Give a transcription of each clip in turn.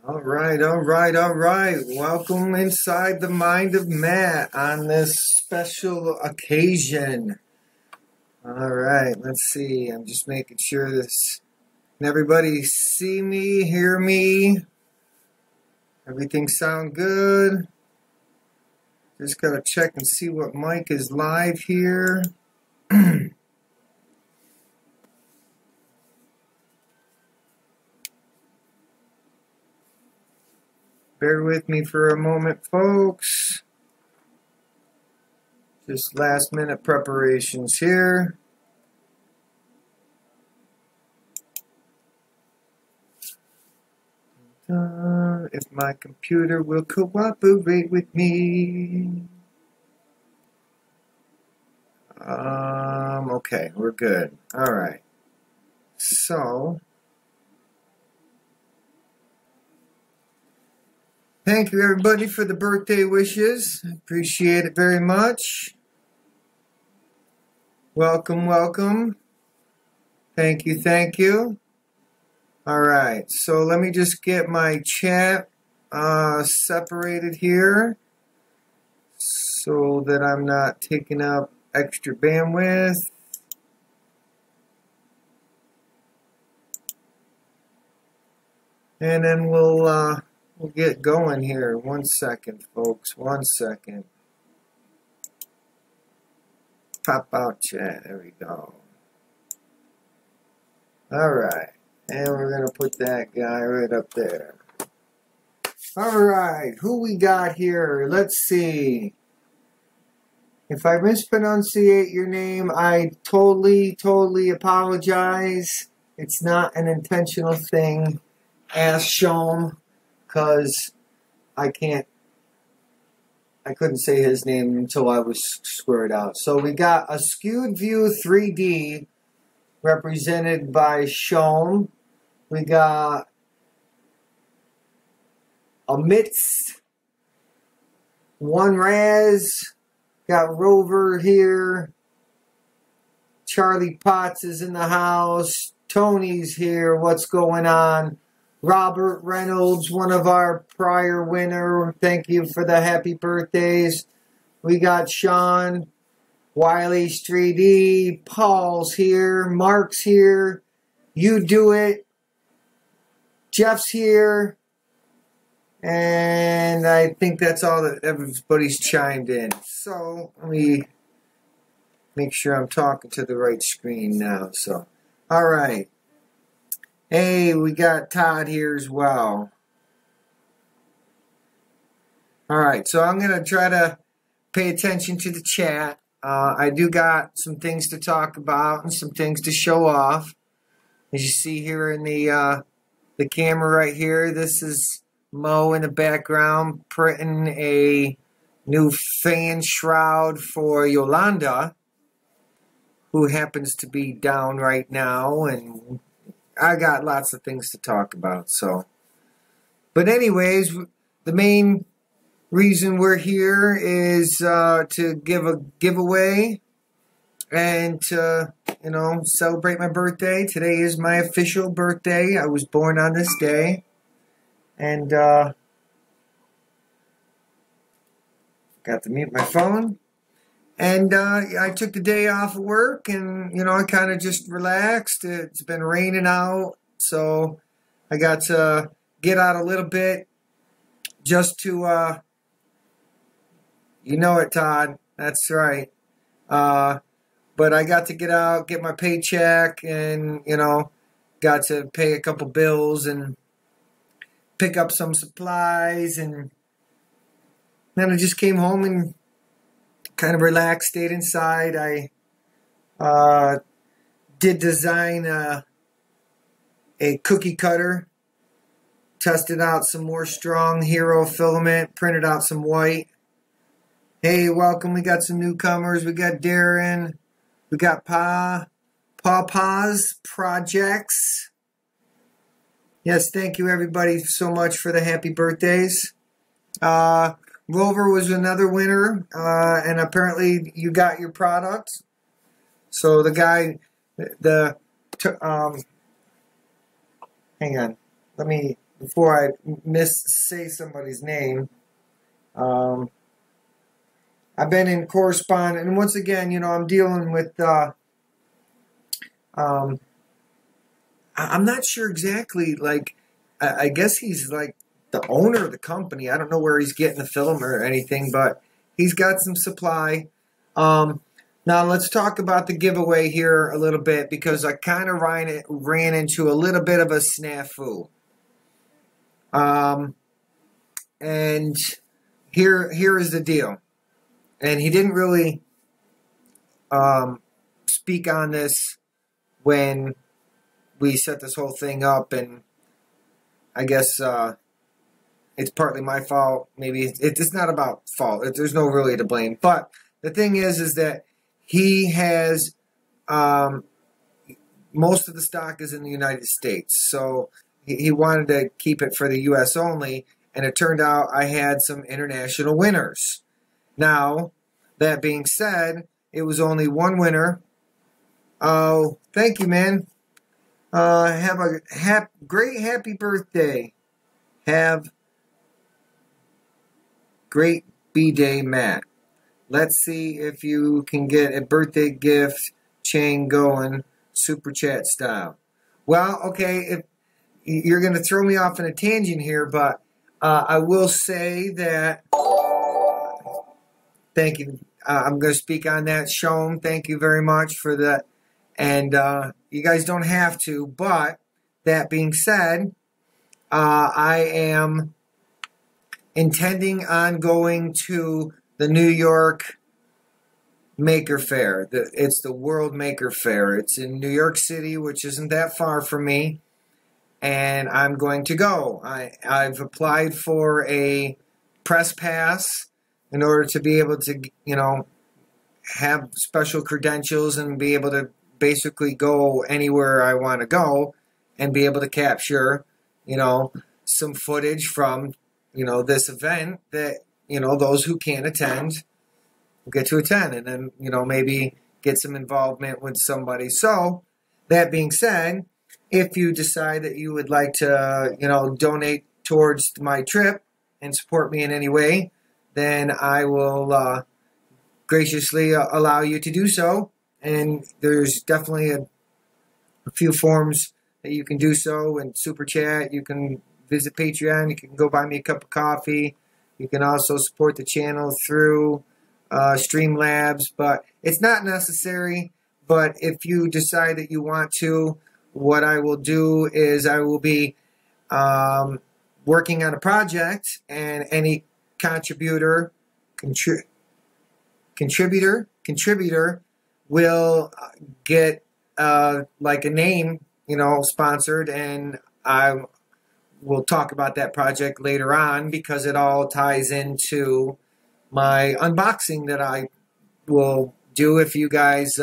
All right, all right, all right. Welcome inside the mind of Matt on this special occasion. All right, let's see. I'm just making sure this. Can everybody see me, hear me? Everything sound good? Just gotta check and see what mic is live here. Bear with me for a moment, folks. Just last minute preparations here. If my computer will cooperate with me. Okay, we're good. All right. So, thank you everybody for the birthday wishes. Appreciate it very much. Welcome, welcome. Thank you, thank you. All right, so let me just get my chat separated here so that I'm not taking up extra bandwidth. And then we'll get going here. 1 second, folks. 1 second. Pop out chat. There we go. All right. And we're going to put that guy right up there. All right. Who we got here? Let's see. If I mispronunciate your name, I totally apologize. It's not an intentional thing, as shown, because I couldn't say his name until I was squared out. So we got a skewed view 3D represented by Sean. We got Amidst One Raz. Got Rover here. Charlie Potts is in the house. Tony's here. What's going on? Robert Reynolds, one of our prior winner. Thank you for the happy birthdays. We got Sean, Wiley's 3D, Paul's here, Mark's here, You Do It, Jeff's here, and I think that's all that everybody's chimed in. So let me make sure I'm talking to the right screen now. So, all right. Hey, we got Todd here as well. All right, so I'm going to try to pay attention to the chat. I do got some things to talk about and some things to show off. As you see here in the camera right here, this is Mo in the background printing a new fan shroud for Yolanda, who happens to be down right now, and I got lots of things to talk about. So, but anyways, the main reason we're here is to give a giveaway and to, celebrate my birthday. Today is my official birthday. I was born on this day, and got to mute my phone. And I took the day off of work, and, I kind of just relaxed. It's been raining out, so I got to get out a little bit just to, you know it, Todd. That's right. But I got to get out, get my paycheck, and, got to pay a couple bills and pick up some supplies. And then I just came home and kind of relaxed, stayed inside. I did design a cookie cutter, tested out some more Stronghear filament, printed out some white. Hey, welcome. We got some newcomers. We got Darren. We got Pa's Projects. Yes, thank you everybody so much for the happy birthdays. Rover was another winner, and apparently you got your product. So the guy, hang on, let me before I say somebody's name. I've been in correspondence, and once again, you know, I'm dealing with. I'm not sure exactly. Like, I guess he's like the owner of the company. I don't know where he's getting the film or anything, but he's got some supply. Now let's talk about the giveaway here a little bit, because I kind of ran into a little bit of a snafu. And here is the deal. And he didn't really speak on this when we set this whole thing up, and I guess it's partly my fault. Maybe it's not about fault. There's no really to blame. But the thing is that he has most of the stock is in the United States, so he wanted to keep it for the U.S. only, and it turned out I had some international winners. Now, that being said, it was only one winner. Oh, thank you, man. Have a great happy birthday. Have great B-Day, Matt. Let's see if you can get a birthday gift chain going, super chat style. Well, okay, if you're going to throw me off in a tangent here, but I will say that, thank you. I'm going to speak on that. Sean, thank you very much for that. And you guys don't have to, but that being said, I am intending on going to the New York Maker Faire. It's the World Maker Faire. It's in New York City, which isn't that far from me, and I'm going to go. I've applied for a press pass in order to be able to, you know, have special credentials and be able to basically go anywhere I want to go and be able to capture, you know, some footage from, you know, this event that, you know, those who can't attend will get to attend, and then, you know, maybe get some involvement with somebody. So, that being said, if you decide that you would like to, you know, donate towards my trip and support me in any way, then I will graciously allow you to do so. And there's definitely a few forms that you can do so. And Super Chat, you can visit Patreon, you can go buy me a cup of coffee. You can also support the channel through Streamlabs, but it's not necessary. But if you decide that you want to, what I will do is I will be working on a project, and any contributor will get like a name, you know, sponsored, and I will talk about that project later on, because it all ties into my unboxing that I will do if you guys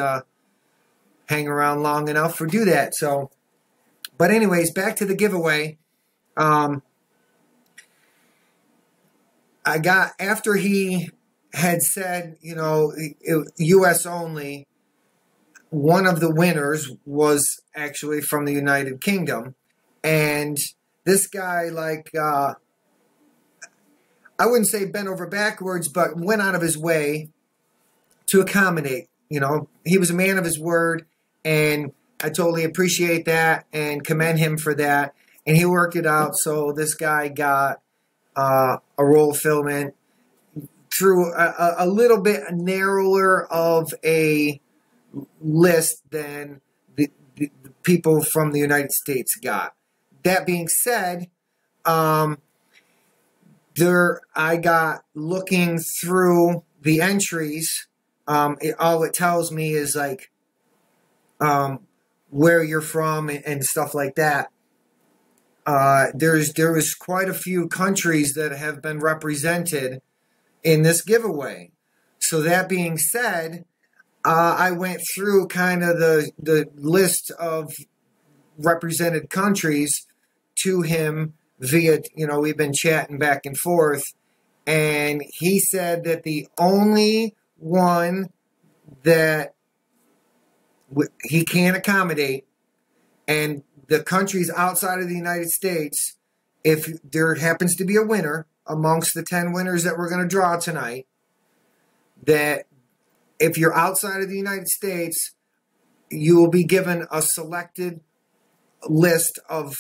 hang around long enough or do that. So, but anyways, back to the giveaway. I got, after he had said, you know, U.S. only, one of the winners was actually from the United Kingdom. And this guy, like, I wouldn't say bent over backwards, but went out of his way to accommodate. You know, he was a man of his word, and I totally appreciate that and commend him for that. And he worked it out, so this guy got a roll of filament through a little bit narrower of a list than the people from the United States got. That being said, I got looking through the entries. All it tells me is like where you're from and stuff like that. There was quite a few countries that have been represented in this giveaway. So that being said, I went through kind of the list of represented countries to him via, you know, we've been chatting back and forth, and he said that the only one that he can accommodate, and the countries outside of the United States, if there happens to be a winner amongst the 10 winners that we're going to draw tonight, that if you're outside of the United States, you will be given a selected list of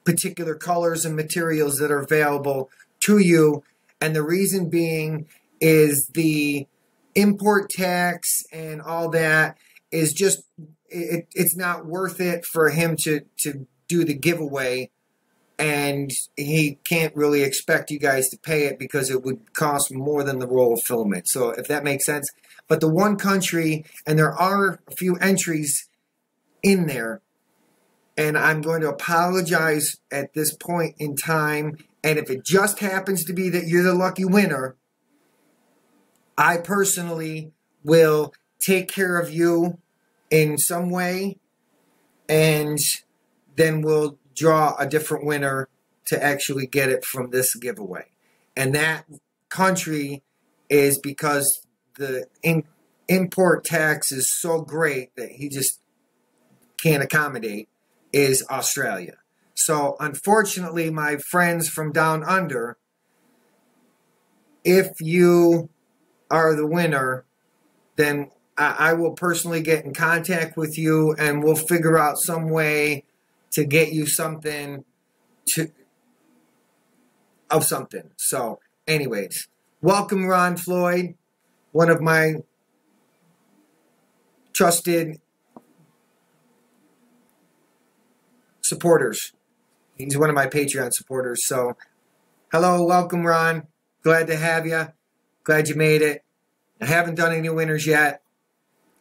particular colors and materials that are available to you. And the reason being is the import tax and all that is just, it's not worth it for him to do the giveaway, and he can't really expect you guys to pay it because it would cost more than the roll of filament. So if that makes sense. But the one country, and there are a few entries in there, and I'm going to apologize at this point in time, and if it just happens to be that you're the lucky winner, I personally will take care of you in some way, and then we'll draw a different winner to actually get it from this giveaway. And that country is because the import tax is so great that he just can't accommodate, is Australia. So unfortunately, my friends from down under, if you are the winner, then I will personally get in contact with you and we'll figure out some way to get you something of something. So anyways, welcome Ron Floyd, one of my trusted supporters. He's one of my Patreon supporters. So hello, welcome Ron. Glad to have you. Glad you made it. I haven't done any winners yet,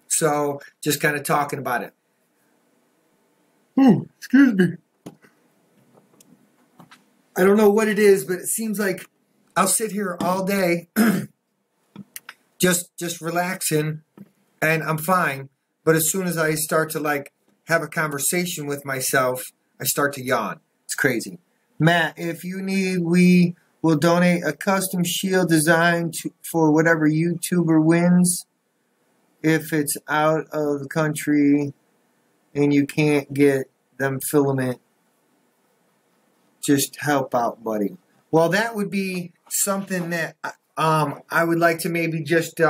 so just kind of talking about it. Excuse me. I don't know what it is, but it seems like I'll sit here all day just relaxing, and I'm fine. But as soon as I start to like have a conversation with myself, I start to yawn. It's crazy. Matt, if you need, we will donate a custom shield design for whatever YouTuber wins. If it's out of the country and you can't get them filament, just help out, buddy. Well, that would be something that I would like to maybe just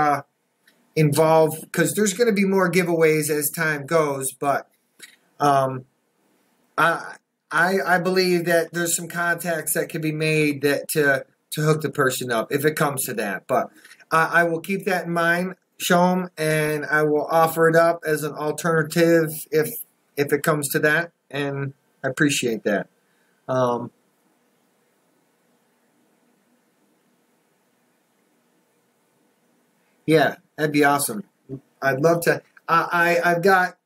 involve, because there's going to be more giveaways as time goes, but I believe that there's some contacts that can be made that to hook the person up if it comes to that. But I will keep that in mind, show them, and I will offer it up as an alternative if it comes to that, and I appreciate that. Yeah, that'd be awesome. I'd love to. I got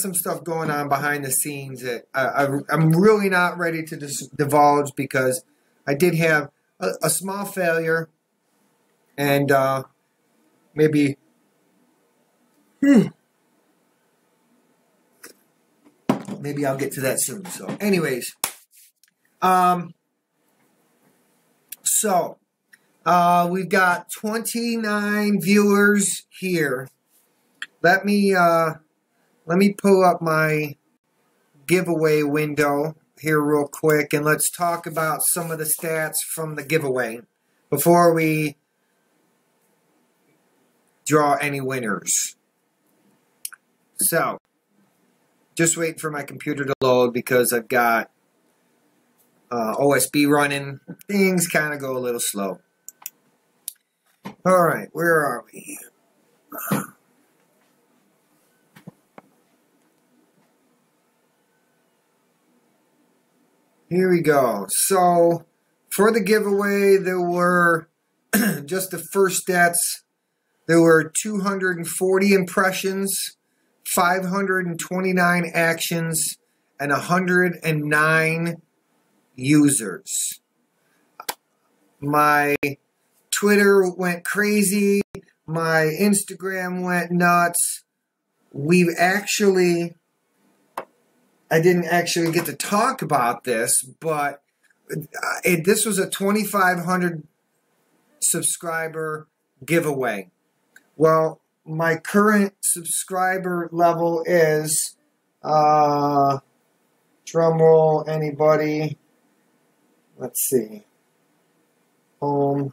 some stuff going on behind the scenes that I'm really not ready to divulge, because I did have a small failure, and maybe I'll get to that soon. So anyways, we've got 29 viewers here. Let me pull up my giveaway window here real quick, and let's talk about some of the stats from the giveaway before we draw any winners. So, just wait for my computer to load because I've got OSB running. Things kind of go a little slow. All right, where are we? Here we go. So, for the giveaway, there were, just the first stats, there were 240 impressions, 529 actions, and 109 users. My Twitter went crazy. My Instagram went nuts. I didn't actually get to talk about this, but this was a 2,500 subscriber giveaway. Well, my current subscriber level is Drum roll, anybody? Let's see. Home.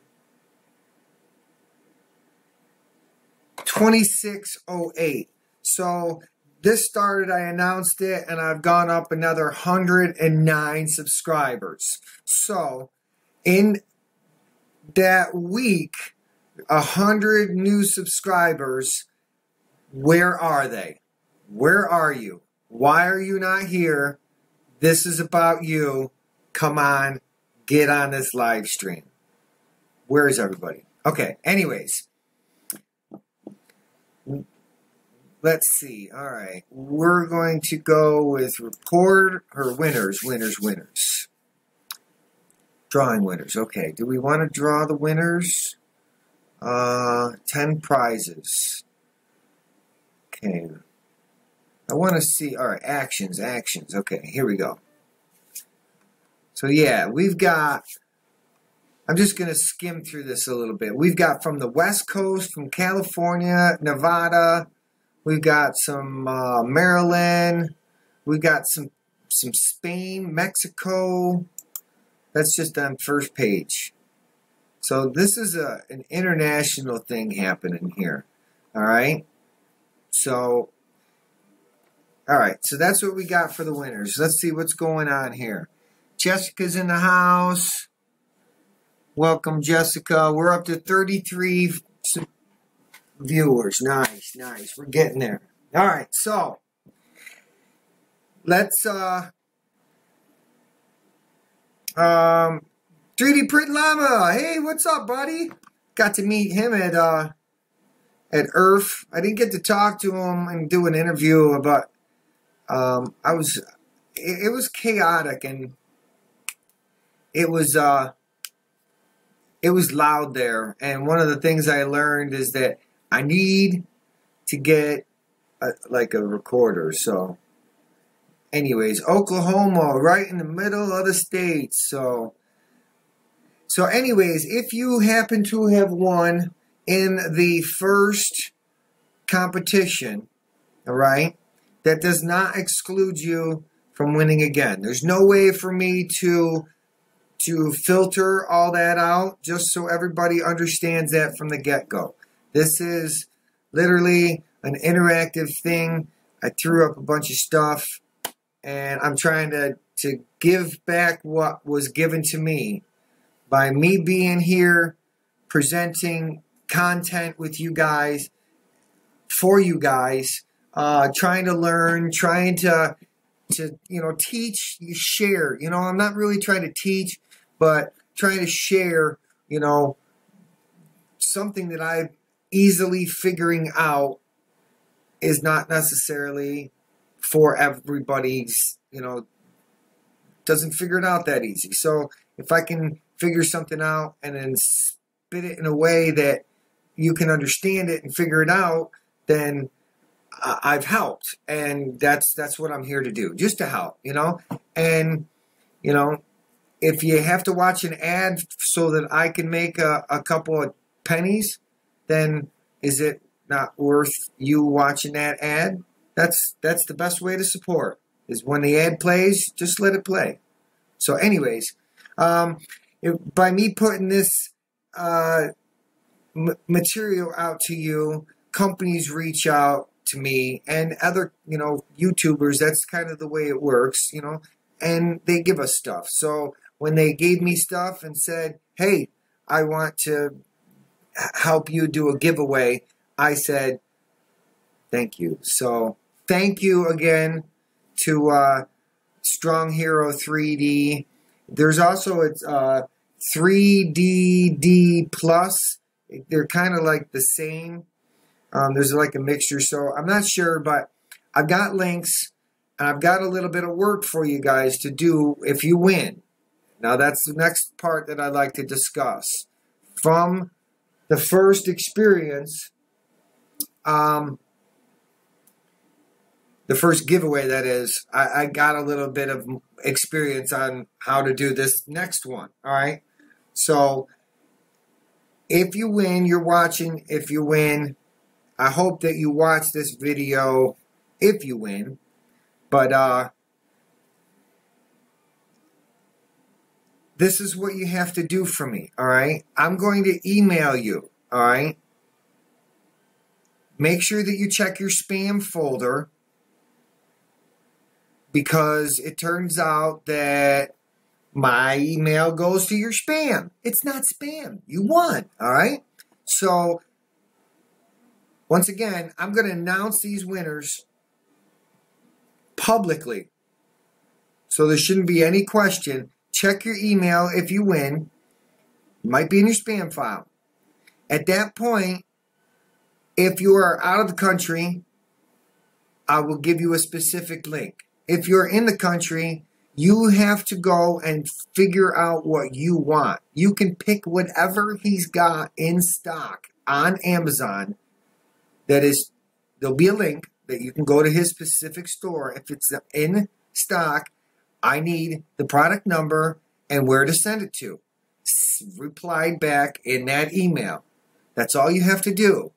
2608. So this started, I announced it, and I've gone up another 109 subscribers. So in that week, 100 new subscribers. Where are they? Where are you? Why are you not here? This is about you. Come on, get on this live stream. Where is everybody? Okay, anyways. Let's see. All right. We're going to go with winners. Drawing winners. Okay. Do we want to draw the winners? 10 prizes. Okay. I want to see. All right. Actions. Okay. Here we go. So, yeah, we've got. I'm just going to skim through this a little bit. We've got from the West Coast, from California, Nevada. We've got some Maryland. We've got some Spain, Mexico. That's just on first page. So this is an international thing happening here. All right. So, all right. So that's what we got for the winners. Let's see what's going on here. Jessica's in the house. Welcome, Jessica. We're up to 33 viewers. Nice. We're getting there. All right, so let's 3D Print Llama. Hey, what's up, buddy? Got to meet him at Earth. I didn't get to talk to him and do an interview, but it was chaotic, and it was loud there. And one of the things I learned is that I need to get like a recorder. So anyways, Oklahoma, right in the middle of the state. So anyways, if you happen to have won in the first competition, all right, that does not exclude you from winning again. There's no way for me to filter all that out, just so everybody understands that from the get-go. This is literally an interactive thing. I threw up a bunch of stuff, and I'm trying to give back what was given to me by me being here, presenting content with you guys, for you guys, trying to learn, trying to teach, share. I'm not really trying to teach, but trying to share, something that I'm easily figuring out is not necessarily for everybody's, doesn't figure it out that easy. So if I can figure something out and then spit it in a way that you can understand it and figure it out, then I've helped. And that's what I'm here to do, just to help, And, if you have to watch an ad so that I can make a couple of pennies, then is it not worth you watching that ad? That's the best way to support, is when the ad plays, just let it play. So anyways, by me putting this material out to you, companies reach out to me and other, YouTubers. That's kind of the way it works, and they give us stuff. So when they gave me stuff and said, hey, I want to help you do a giveaway, I said, thank you. So thank you again to Stronghear3D. There's also a 3DD Plus. They're kind of like the same. There's like a mixture. So I'm not sure, but I've got links, and I've got a little bit of work for you guys to do if you win. Now, that's the next part that I'd like to discuss. From the first experience, the first giveaway, that is, I got a little bit of experience on how to do this next one, all right? So, if you win, you're watching. If you win, I hope that you watch this video if you win. But, this is what you have to do for me, all right? I'm going to email you, all right? Make sure that you check your spam folder, because it turns out that my email goes to your spam. It's not spam. You won, all right? So, once again, I'm going to announce these winners publicly. So there shouldn't be any question. Check your email if you win. It might be in your spam file. At that point, if you are out of the country, I will give you a specific link. If you're in the country, you have to go and figure out what you want. You can pick whatever he's got in stock on Amazon. There'll be a link that you can go to his specific store. If it's in stock, I need the product number and where to send it to. Reply back in that email. That's all you have to do.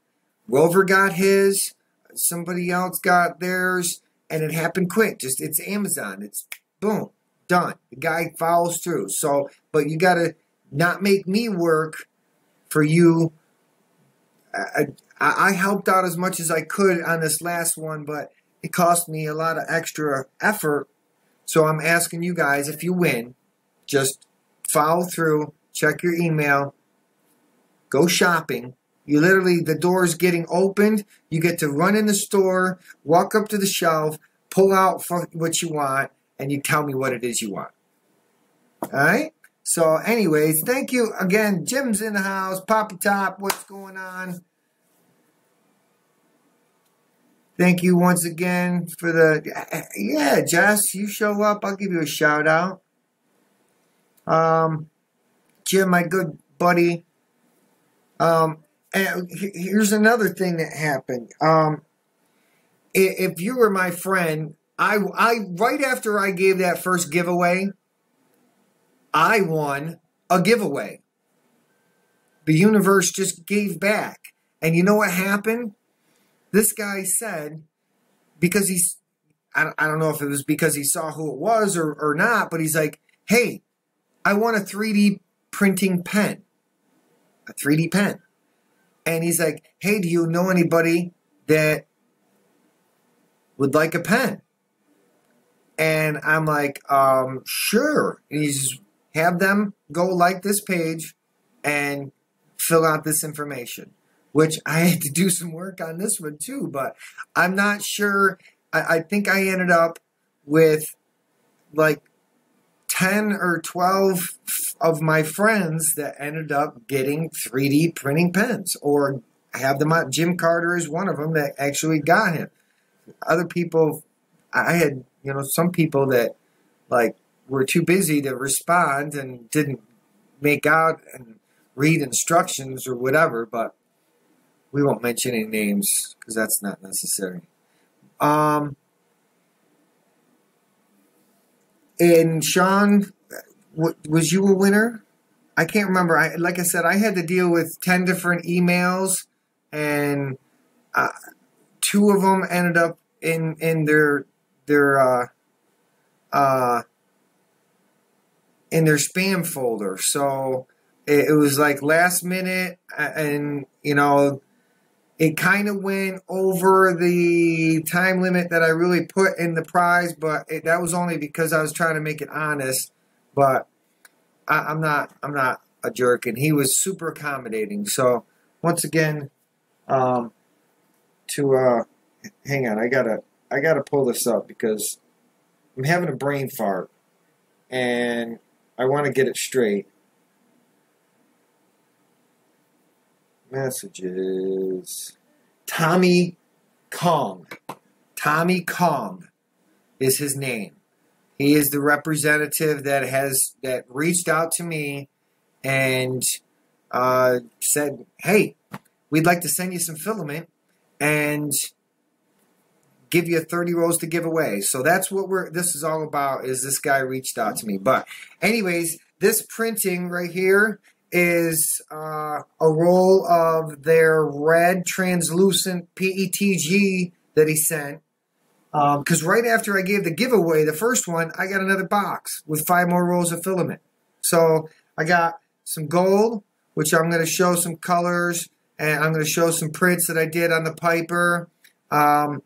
Rover got his, somebody else got theirs, and it happened quick. It's Amazon. It's boom, done. The guy follows through. So, but you got to not make me work for you. I helped out as much as I could on this last one, but it cost me a lot of extra effort. So I'm asking you guys, if you win, just follow through, check your email, go shopping. You literally, the door's getting opened. You get to run in the store, walk up to the shelf, pull out what you want, and you tell me what it is you want. All right? So anyways, thank you again. Jim's in the house. Papa Top, what's going on? Thank you once again for the... Yeah, Jess, you show up. I'll give you a shout out. Jim, my good buddy. And here's another thing that happened. If you were my friend, I right after I gave that first giveaway, I won a giveaway. The universe just gave back. And you know what happened? This guy said, because I don't know if it was because he saw who it was or not, but he's like, hey, I want a 3D printing pen. A 3D pen. And he's like, hey, do you know anybody that would like a pen? And I'm like, sure. And he's have them go like this page and fill out this information, which I had to do some work on this one too, but I'm not sure. I think I ended up with like 10 or 12 of my friends that ended up getting 3D printing pens, or have them out. Jim Carter is one of them that actually got him. Other people, I had, some people that like were too busy to respond and didn't make out and read instructions or whatever, but we won't mention any names because that's not necessary. And Sean, was you a winner? I can't remember. Like I said, I had to deal with 10 different emails, and 2 of them ended up in their spam folder. So it was like last minute, and it kind of went over the time limit that I really put in the prize, but that was only because I was trying to make it honest. But I'm not a jerk, and he was super accommodating. So once again, hang on, I gotta pull this up because I'm having a brain fart, and I want to get it straight. Messages. Tommy Kong. Tommy Kong is his name. He is the representative that reached out to me and said, hey, we'd like to send you some filament and give you 30 rolls to give away. So that's what this is all about, is this guy reached out to me. But anyways, this printing right here is a roll of their red translucent PETG that he sent. Because right after I gave the giveaway, the first one, I got another box with 5 more rolls of filament. So I got some gold, which I'm going to show some colors, and I'm going to show some prints that I did on the Piper. I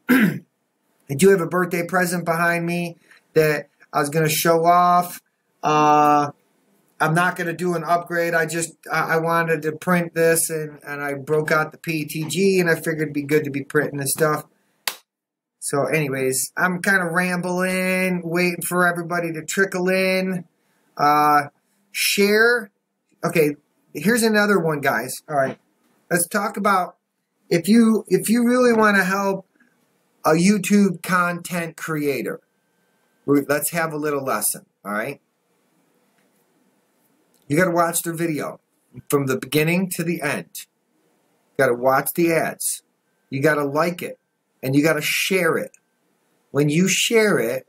do have a birthday present behind me that I was going to show off. I'm not going to do an upgrade. I wanted to print this, and I broke out the PETG, and I figured it'd be good to be printing this stuff. So anyways, I'm kind of rambling, waiting for everybody to trickle in. Share. Okay, here's another one, guys. All right, let's talk about if you really want to help a YouTube content creator. Let's have a little lesson. All right. You got to watch their video from the beginning to the end. You got to watch the ads. You got to like it. And you got to share it. When you share it,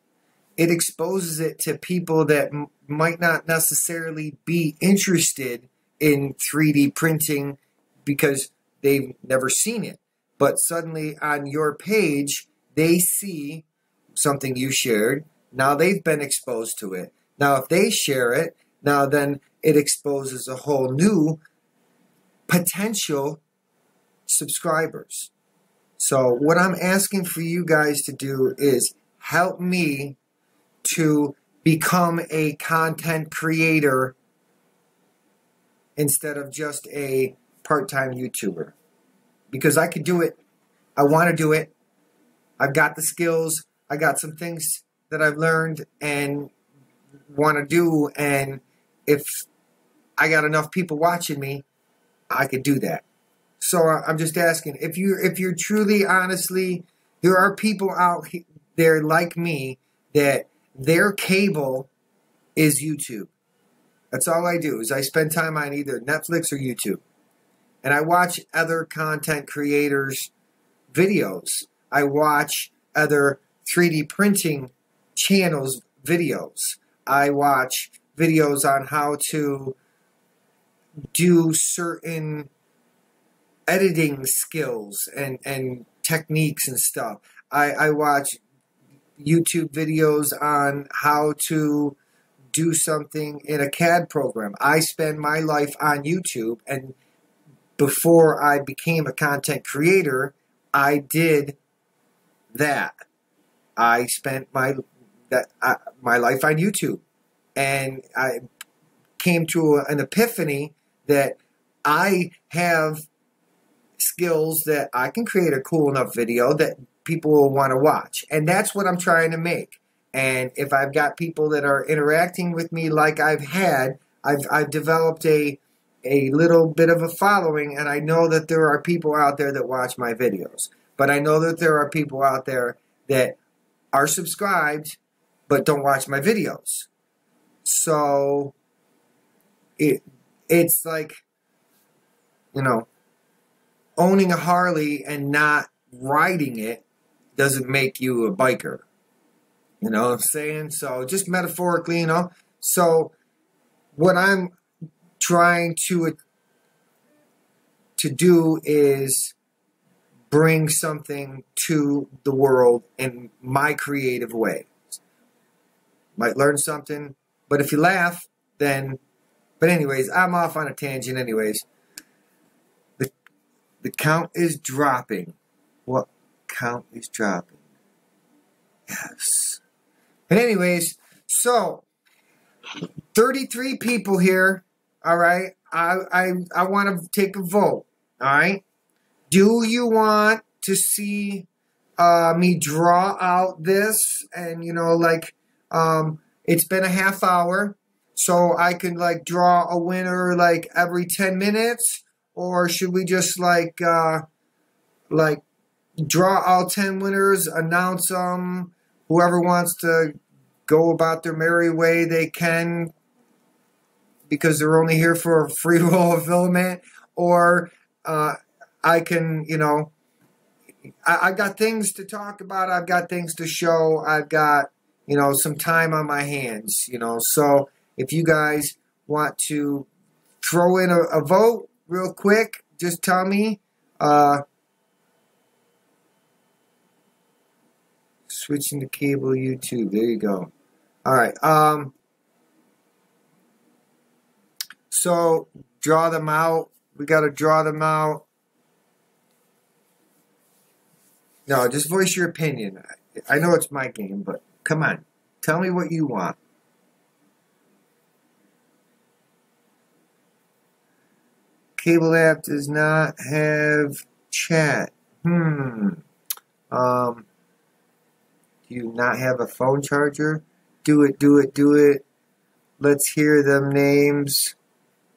it exposes it to people that might not necessarily be interested in 3D printing because they've never seen it. But suddenly on your page, they see something you shared. Now they've been exposed to it. Now if they share it, now then it exposes a whole new potential subscribers. So what I'm asking for you guys to do is help me to become a content creator instead of just a part-time YouTuber. Because I could do it. I want to do it. I've got the skills. I got some things that I've learned and want to do. And if I got enough people watching me, I could do that. So I'm just asking, if you're truly, honestly, there are people out there like me that their cable is YouTube. That's all I do, is I spend time on either Netflix or YouTube. And I watch other content creators' videos. I watch other 3D printing channels' videos. I watch videos on how to do certain editing skills and techniques and stuff. I watch YouTube videos on how to do something in a CAD program. I spend my life on YouTube, and before I became a content creator, I did that. I spent my life on YouTube, and I came to an epiphany that I have skills that I can create a cool enough video that people will want to watch. And that's what I'm trying to make. And if I've got people that are interacting with me like I've developed a little bit of a following, and I know that there are people out there that watch my videos. But I know that there are people out there that are subscribed but don't watch my videos. So it's like, you know, owning a Harley and not riding it doesn't make you a biker. You know what I'm saying? So just metaphorically, you know. So what I'm trying to do is bring something to the world in my creative way. Might learn something, but if you laugh, then... But anyways, I'm off on a tangent anyways. The count is dropping. What count is dropping? Yes. But anyways, so 33 people here. All right. I want to take a vote. All right. Do you want to see me draw out this? And, you know, like, it's been a half hour, so I can, like, draw a winner, like, every 10 minutes? Or should we just, like, draw all 10 winners, announce them, whoever wants to go about their merry way, they can, because they're only here for a free roll of Filament? Or I can, you know, I've got things to talk about, I've got things to show, I've got, you know, some time on my hands, you know. So if you guys want to throw in a vote real quick, just tell me. Switching to cable YouTube. There you go. All right. So draw them out. We got to draw them out. No, just voice your opinion. I know it's my game, but come on. Tell me what you want. Cable app does not have chat. Do you not have a phone charger? Do it, do it, do it. Let's hear them names.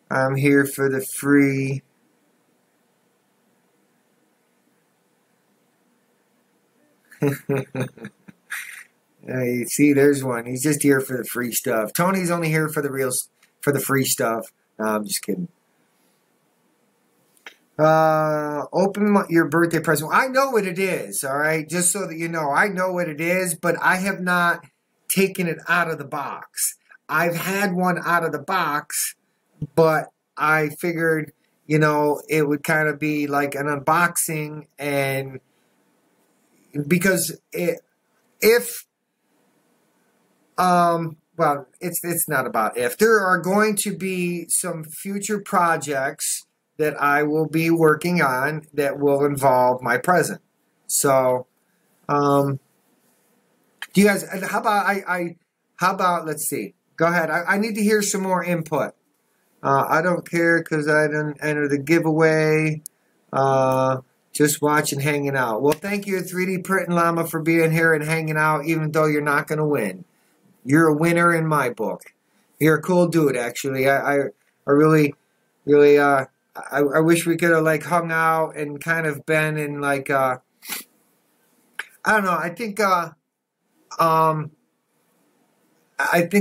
I'm here for the free. You see, there's one. He's just here for the free stuff. Tony's only here for the free stuff. No, I'm just kidding. Open your birthday present. I know what it is, all right? Just so that you know, I know what it is, but I have not taken it out of the box. I've had one out of the box, but I figured, you know, it would kind of be like an unboxing, and because well, it's not about if. There are going to be some future projects that I will be working on that will involve my present. So, do you guys? How about let's see. Go ahead. I need to hear some more input. I don't care because I didn't enter the giveaway. Just watching, hanging out. Well, thank you, 3D Printing Llama, for being here and hanging out, even though you're not going to win. You're a winner in my book. You're a cool dude, actually. I really, I wish we could have like hung out and kind of been in like I don't know. I think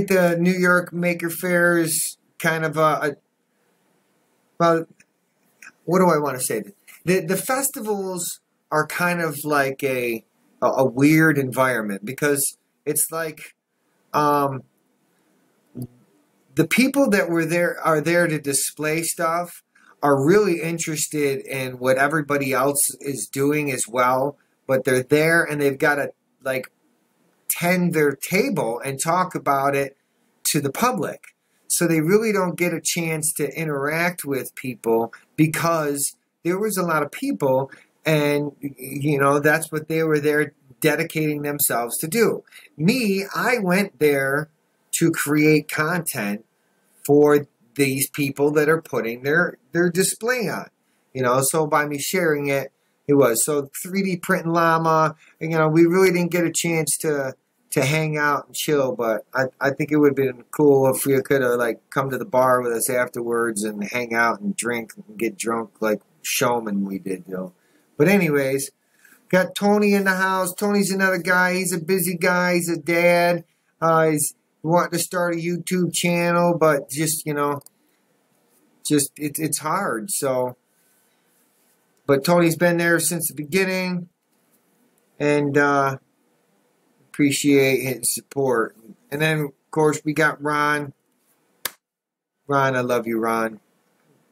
the New York Maker Faire is kind of well, what do I want to say? The festivals are kind of like a weird environment because it's like the people that are there to display stuff are really interested in what everybody else is doing as well, but they're there and they've got to like tend their table and talk about it to the public. So they really don't get a chance to interact with people because there was a lot of people and, you know, that's what they were there dedicating themselves to do. Me, I went there to create content for these people that are putting their display on. You know, so by me sharing it, it was. So 3D Printing Llama, and, you know, we really didn't get a chance to hang out and chill, but I think it would have been cool if we could have like come to the bar with us afterwards and hang out and drink and get drunk like Showman we did, though. But anyways, got Tony in the house. Tony's another guy. He's a busy guy. He's a dad. He's wanting to start a YouTube channel, but just, you know, it's hard. So, but Tony's been there since the beginning, and appreciate his support. And then, of course, we got Ron. Ron, I love you, Ron.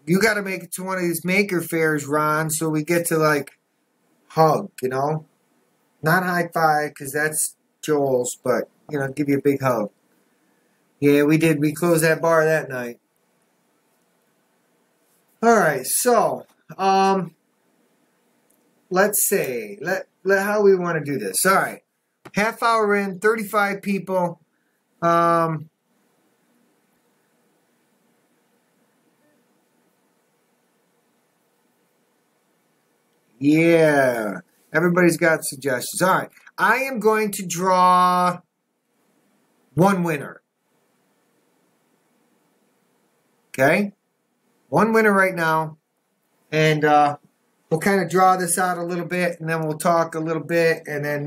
You got to make it to one of these maker fairs, Ron, so we get to, like, hug, you know? Not high five, because that's Joel's, but, you know, give you a big hug. Yeah, we did. We closed that bar that night. All right, so, let's see. How we want to do this. All right. Half hour in, 35 people. Yeah. Everybody's got suggestions. All right. I am going to draw one winner. Okay? One winner right now. And we'll kind of draw this out a little bit, and then we'll talk a little bit, and then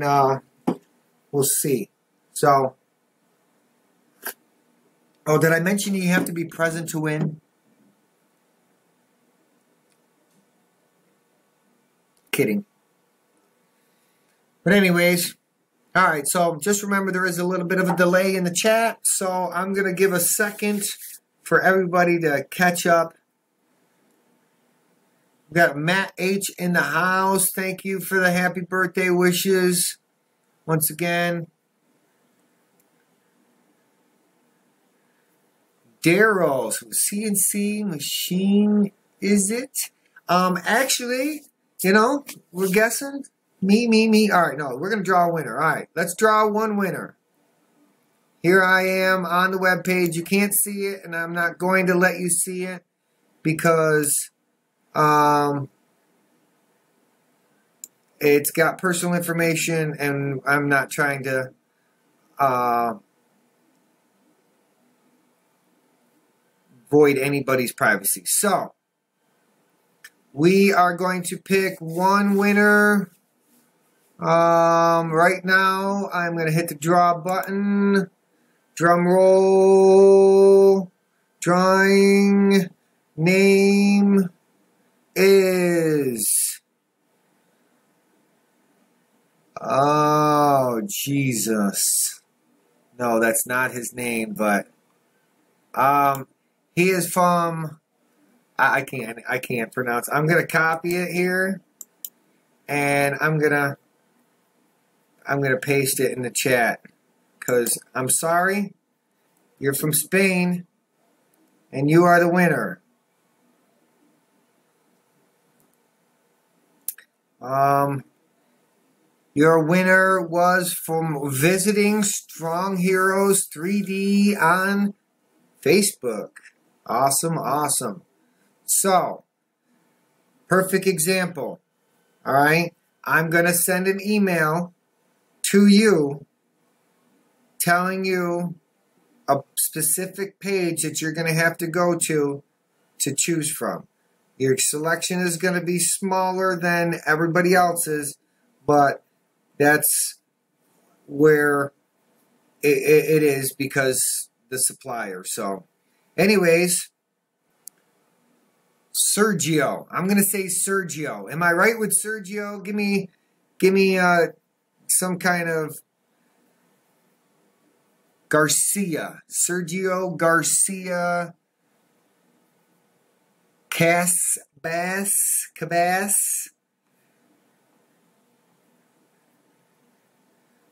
we'll see. So, oh, did I mention you have to be present to win? Kidding. But anyways, all right, so just remember there is a little bit of a delay in the chat, so I'm going to give a second for everybody to catch up. We got Matt H. in the house. Thank you for the happy birthday wishes. Once again. Daryl, so CNC machine, is it? Actually, you know, we're guessing. Me. All right, no, we're going to draw a winner. All right, let's draw one winner. Here I am on the web page. You can't see it, and I'm not going to let you see it because it's got personal information, and I'm not trying to void anybody's privacy. So, we are going to pick one winner. Right now, I'm going to hit the draw button. Drum roll. Drawing name is... Oh, Jesus. No, that's not his name, but he is from... I can't pronounce. I'm gonna copy it here, and I'm gonna paste it in the chat, because I'm sorry, you're from Spain, and you are the winner. Your winner was from visiting Stronghear3D on Facebook. Awesome, awesome. So, perfect example. All right, I'm going to send an email to you telling you a specific page that you're going to have to go to choose from. Your selection is going to be smaller than everybody else's, but that's where it is because the supplier. So, anyways, Sergio. I'm going to say Sergio. Am I right with Sergio? Give me some kind of Garcia. Sergio Garcia Cabas.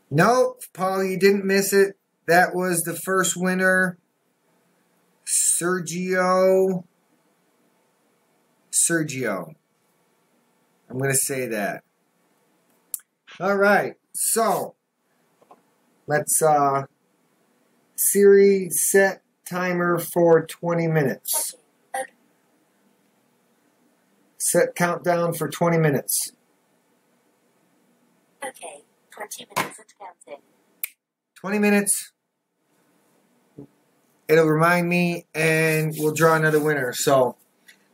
Nope, Paul, you didn't miss it. That was the first winner. Sergio. I'm going to say that. All right. So, let's Siri set timer for 20 minutes. Set countdown for 20 minutes. Okay, 20 minutes at counting. 20 minutes. It'll remind me, and we'll draw another winner. So,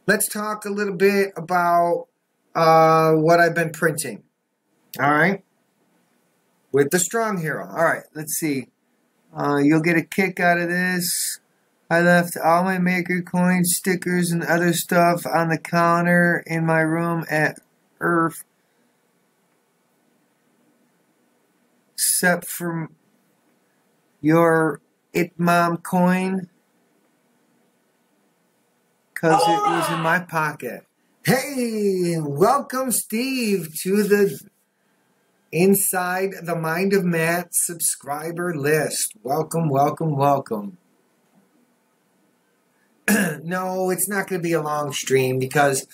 let's talk a little bit about what I've been printing. All right? With the Stronghear. All right, let's see. You'll get a kick out of this. I left all my maker coins, stickers, and other stuff on the counter in my room at Earth. Except for your It Mom coin. Because it was in my pocket. Hey, welcome Steve to the Inside the Mind of Matt subscriber list. Welcome. No, it's not going to be a long stream because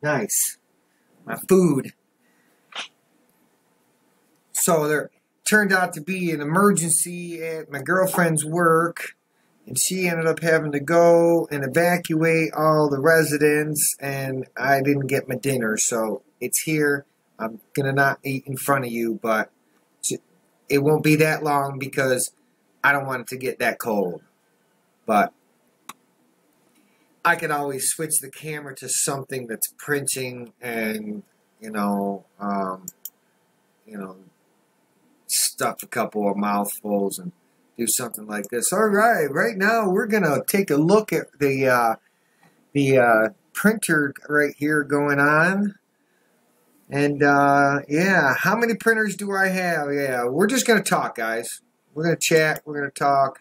nice. My food. So there turned out to be an emergency at my girlfriend's work. And she ended up having to go and evacuate all the residents, and I didn't get my dinner, so it's here. I'm going to not eat in front of you, but it won't be that long because I don't want it to get that cold. But I could always switch the camera to something that's printing and, stuff a couple of mouthfuls and do something like this. All right, right now we're gonna take a look at the printer right here going on, and yeah, how many printers do I have? Yeah, we're just gonna talk, guys. We're gonna chat. We're gonna talk.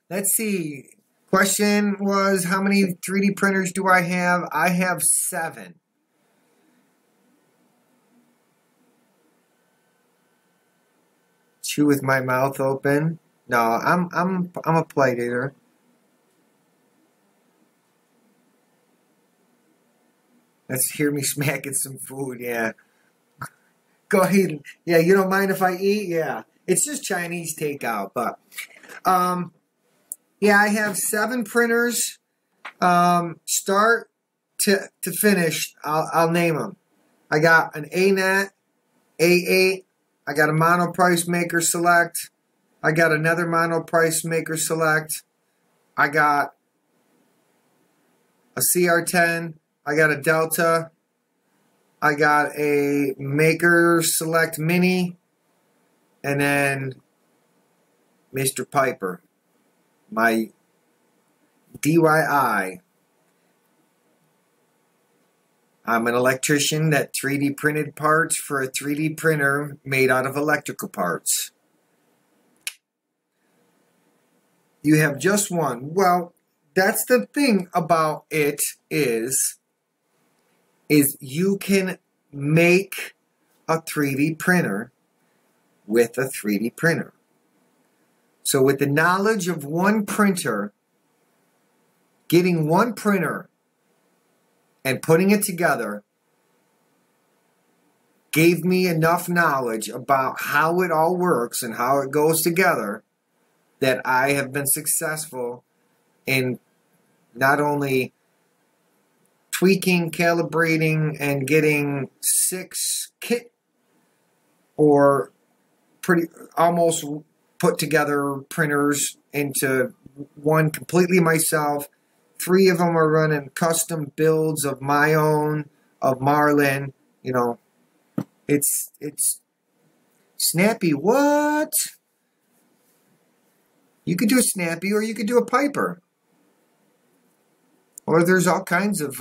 Let's see. Question was, how many 3D printers do I have? I have 7. chew with my mouth open. No, I'm a polite eater. Let's hear me smacking some food. Yeah. Go ahead. Yeah, you don't mind if I eat? Yeah. It's just Chinese takeout, but yeah, I have 7 printers. Start to finish, I'll name them. I got an ANET A8. I got a monoprice maker select. I got another monoprice maker select. I got a CR10. I got a Delta. I got a maker select mini. And then Mr. Piper, my DIY. I'm an electrician that 3D printed parts for a 3D printer made out of electrical parts. You have just one. Well, that's the thing about it is you can make a 3D printer with a 3D printer. So with the knowledge of one printer, getting one printer and putting it together gave me enough knowledge about how it all works and how it goes together that I have been successful in not only tweaking, calibrating, and getting 6 kit or pretty almost put together printers into one completely myself. 3 of them are running custom builds of my own, of Marlin. You know, it's snappy. What? You could do a snappy or you could do a Piper. Or there's all kinds of,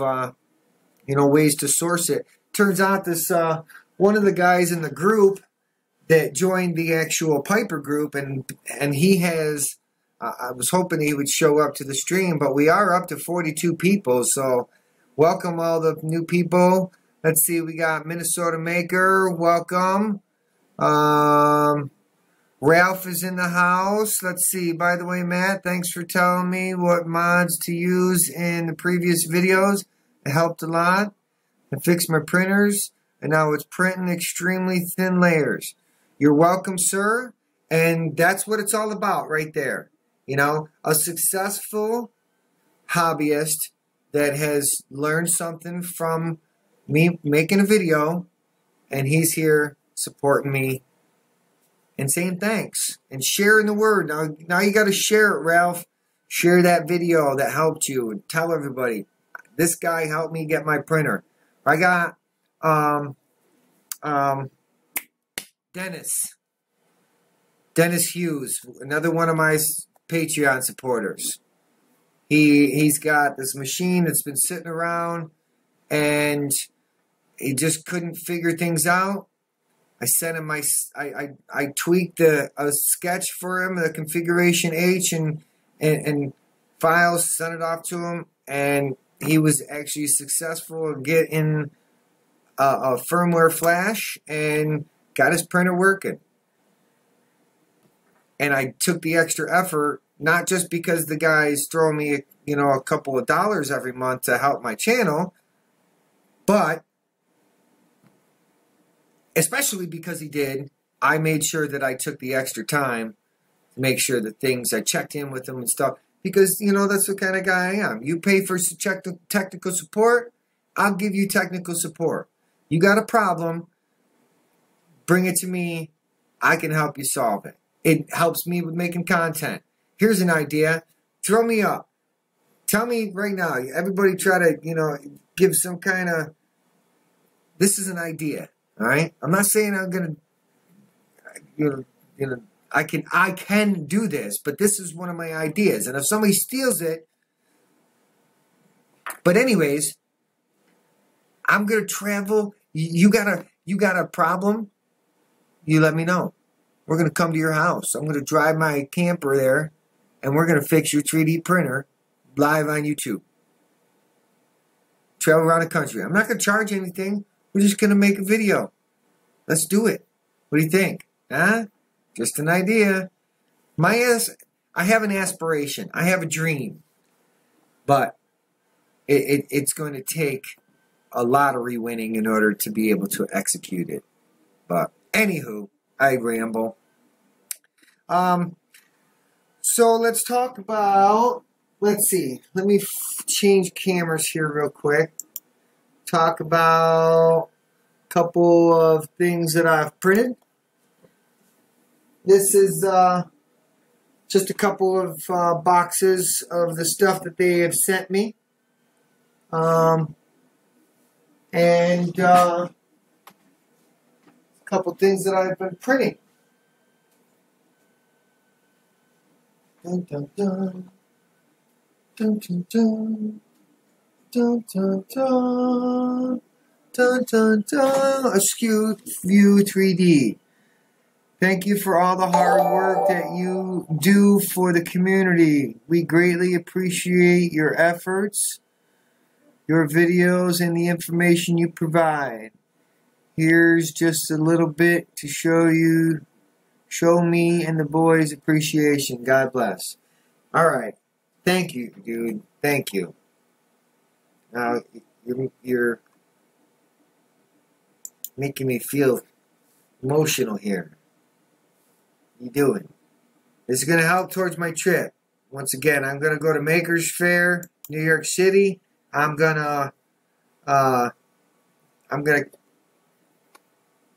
ways to source it. Turns out this, one of the guys in the group that joined the actual Piper group, and he has, I was hoping he would show up to the stream, but we are up to 42 people, so welcome all the new people. Let's see, we got Minnesota Maker, welcome. Ralph is in the house. Let's see, by the way, Matt, thanks for telling me what mods to use in the previous videos. It helped a lot. I fixed my printers, and now it's printing extremely thin layers. You're welcome, sir. And that's what it's all about right there. You know, a successful hobbyist that has learned something from me making a video, and he's here supporting me and saying thanks and sharing the word. Now you got to share it, Ralph. Share that video that helped you and tell everybody, this guy helped me get my printer. I got Dennis Hughes, another one of my Patreon supporters. He's got this machine that's been sitting around and he just couldn't figure things out. I sent him I tweaked a sketch for him, the configuration H and files, sent it off to him, and he was actually successful in getting a firmware flash and got his printer working. And I took the extra effort, not just because the guy's throwing me, a couple of dollars every month to help my channel, but especially because he did, I made sure that I took the extra time to make sure that I checked in with him and stuff. Because, that's the kind of guy I am. You pay for technical support, I'll give you technical support. You got a problem, bring it to me, I can help you solve it. It helps me with making content. Here's an idea. Throw me up. Tell me right now. Everybody try to, give some kind of, this is an idea. All right? I'm not saying I'm going to, I can do this, but this is one of my ideas. And if somebody steals it, but anyways, I'm going to travel. You got a problem? You let me know. We're going to come to your house. I'm going to drive my camper there, and we're going to fix your 3D printer live on YouTube. Travel around the country. I'm not going to charge anything. We're just going to make a video. Let's do it. What do you think? Huh? Just an idea. I have an aspiration. I have a dream. But it's going to take a lottery winning in order to be able to execute it. But anywho, I ramble. So let's talk about, let's see, let me change cameras here real quick. Talk about a couple of things that I've printed. This is just a couple of boxes of the stuff that they have sent me. And a couple things that I've been printing. Dun, dun, dun. Dun, dun, dun. Dun, dun, dun. Dun, dun, dun. Stronghear3D. Thank you for all the hard work that you do for the community. We greatly appreciate your efforts, your videos, and the information you provide. Here's just a little bit to show me and the boys appreciation. God bless. All right. Thank you, dude. Thank you. Now, you're making me feel emotional here. You doing? This is going to help towards my trip. Once again, I'm going to go to Makers Fair, New York City. I'm gonna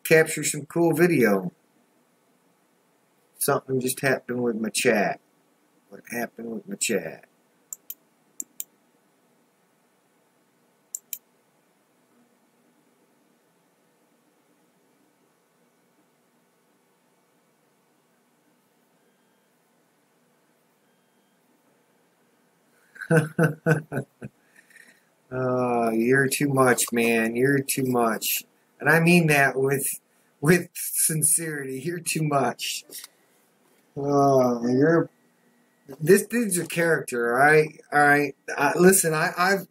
capture some cool video. Something just happened with my chat. What happened with my chat? You're too much, man. You're too much. And I mean that with sincerity. You're too much. This dude's a character, alright? Alright. Listen, I've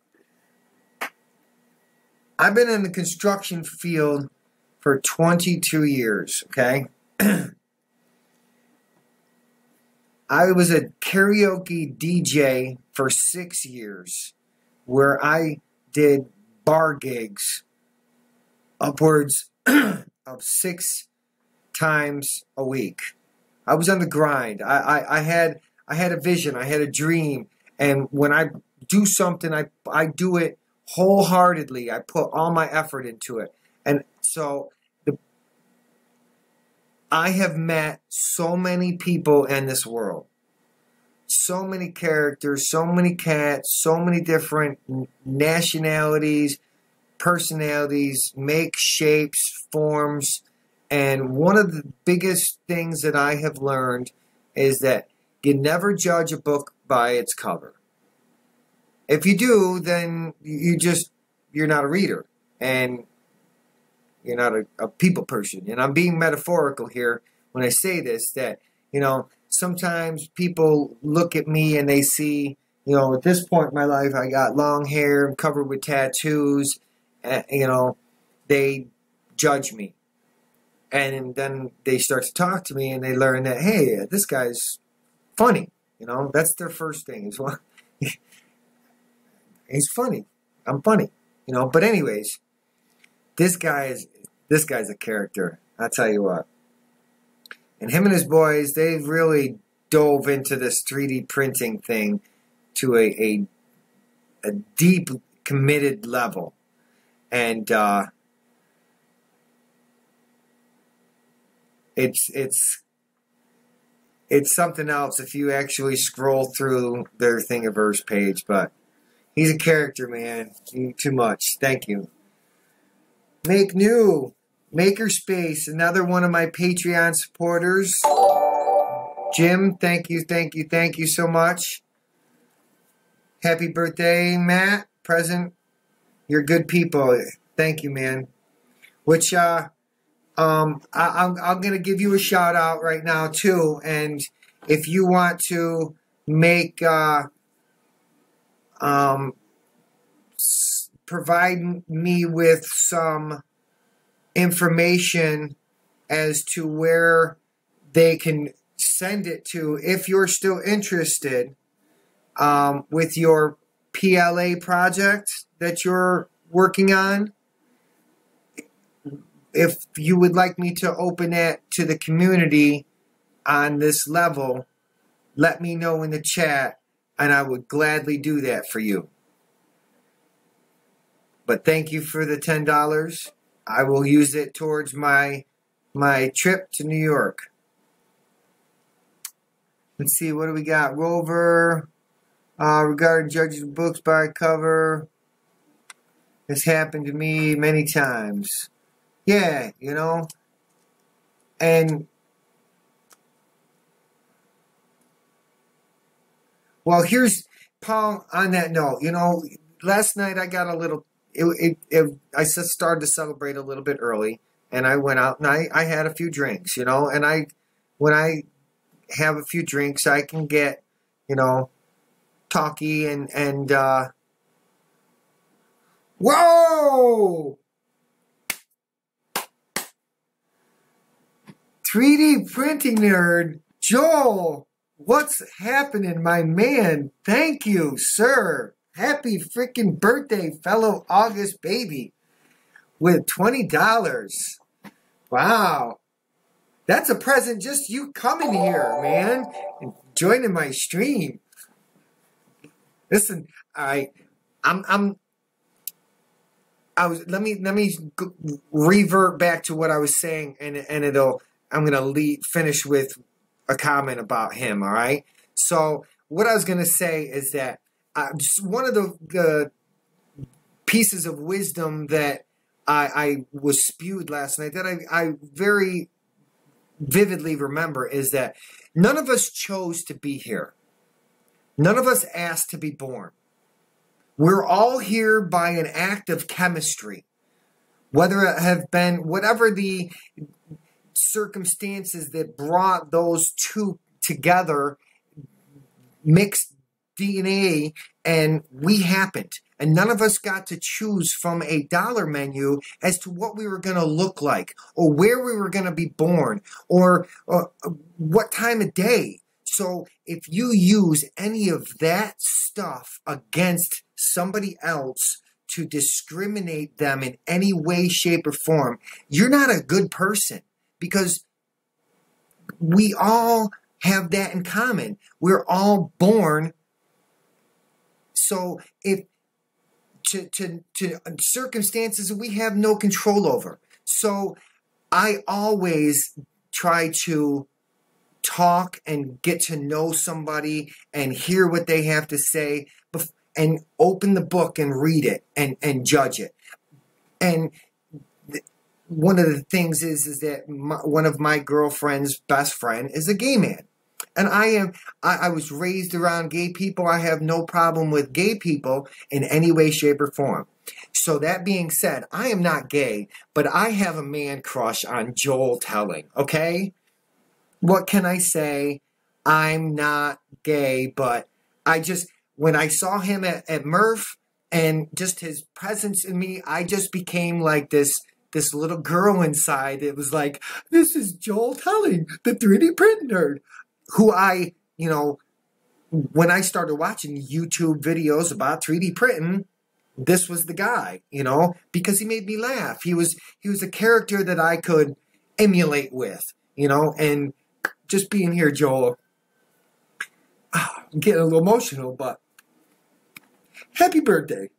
been in the construction field for 22 years, okay? I was a karaoke DJ for 6 years, where I did bar gigs upwards of 6 times a week. I was on the grind. I had a vision. I had a dream. And when I do something, I do it wholeheartedly. I put all my effort into it. And so I have met so many people in this world. So many characters, so many cats, so many different nationalities, personalities, make shapes, forms. And one of the biggest things that I have learned is that you never judge a book by its cover. If you do, then you're not a reader. And you're not a people person. And I'm being metaphorical here when I say this, that, sometimes people look at me and they see, at this point in my life, I got long hair, I'm covered with tattoos, they judge me. And then they start to talk to me and they learn that, hey, this guy's funny. That's their first thing. He's funny. I'm funny. But anyways, this guy's a character. I'll tell you what. And him and his boys, they've really dove into this 3D printing thing to a deep, committed level. And it's something else if you actually scroll through their Thingiverse page. But he's a character, man. Too much. Thank you. Make new. Makerspace, another one of my Patreon supporters. Jim, thank you so much. Happy birthday, Matt. Present. You're good people. Thank you, man. Which I'm gonna give you a shout out right now too. And if you want to make provide me with some information as to where they can send it to, if you're still interested with your PLA project that you're working on. If you would like me to open that to the community on this level, let me know in the chat, and I would gladly do that for you. But thank you for the $10. I will use it towards my trip to New York. Let's see, what do we got? Rover, regarding judging books by cover. This happened to me many times. Yeah, you know. And, well, here's, Paul, on that note, you know, last night I got a little, I just started to celebrate a little bit early, and I went out and I had a few drinks, you know, and when I have a few drinks, I can get, you know, talky and whoa! 3D printing nerd, Joel, what's happening, my man? Thank you, sir. Happy freaking birthday, fellow August baby, with $20. Wow. That's a present, just you coming here, man, and joining my stream. Listen, let me revert back to what I was saying, and I'm gonna finish with a comment about him. All right. So what I was gonna say is that just one of the pieces of wisdom that I was spewed last night that I very vividly remember is that none of us chose to be here. None of us asked to be born. We're all here by an act of chemistry, whether it have been whatever the circumstances that brought those two together, mixed DNA, and we happened. And none of us got to choose from a dollar menu as to what we were going to look like, or where we were going to be born, or what time of day. So if you use any of that stuff against somebody else to discriminate them in any way, shape, or form, you're not a good person, because we all have that in common. We're all born. So if to circumstances we have no control over. So I always try to talk and get to know somebody and hear what they have to say, and open the book and read it and judge it. And one of the things is that one of my girlfriend's best friend is a gay man. And I was raised around gay people. I have no problem with gay people in any way, shape, or form. So that being said, I am not gay, but I have a man crush on Joel Telling, okay? What can I say? I'm not gay, but when I saw him at Murph and just his presence in me, I just became like this little girl inside. It was like, this is Joel Telling, the 3D print nerd. Who when I started watching YouTube videos about 3D printing, this was the guy, because he made me laugh. He was a character that I could emulate with, and just being here, Joel, I'm getting a little emotional, but happy birthday.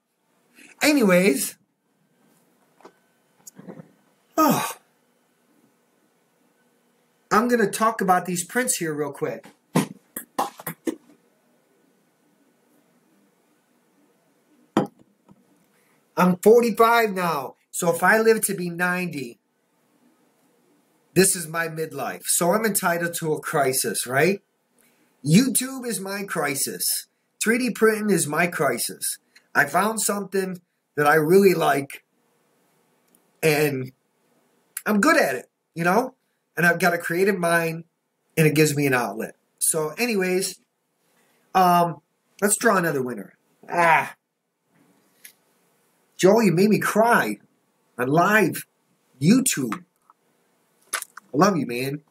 Anyways, I'm going to talk about these prints here real quick. I'm 45 now, so if I live to be 90, this is my midlife. So I'm entitled to a crisis, right? YouTube is my crisis. 3D printing is my crisis. I found something that I really like, and I'm good at it, And I've got a creative mind, and it gives me an outlet. So anyways, let's draw another winner. Joel, you made me cry on live YouTube. I love you, man.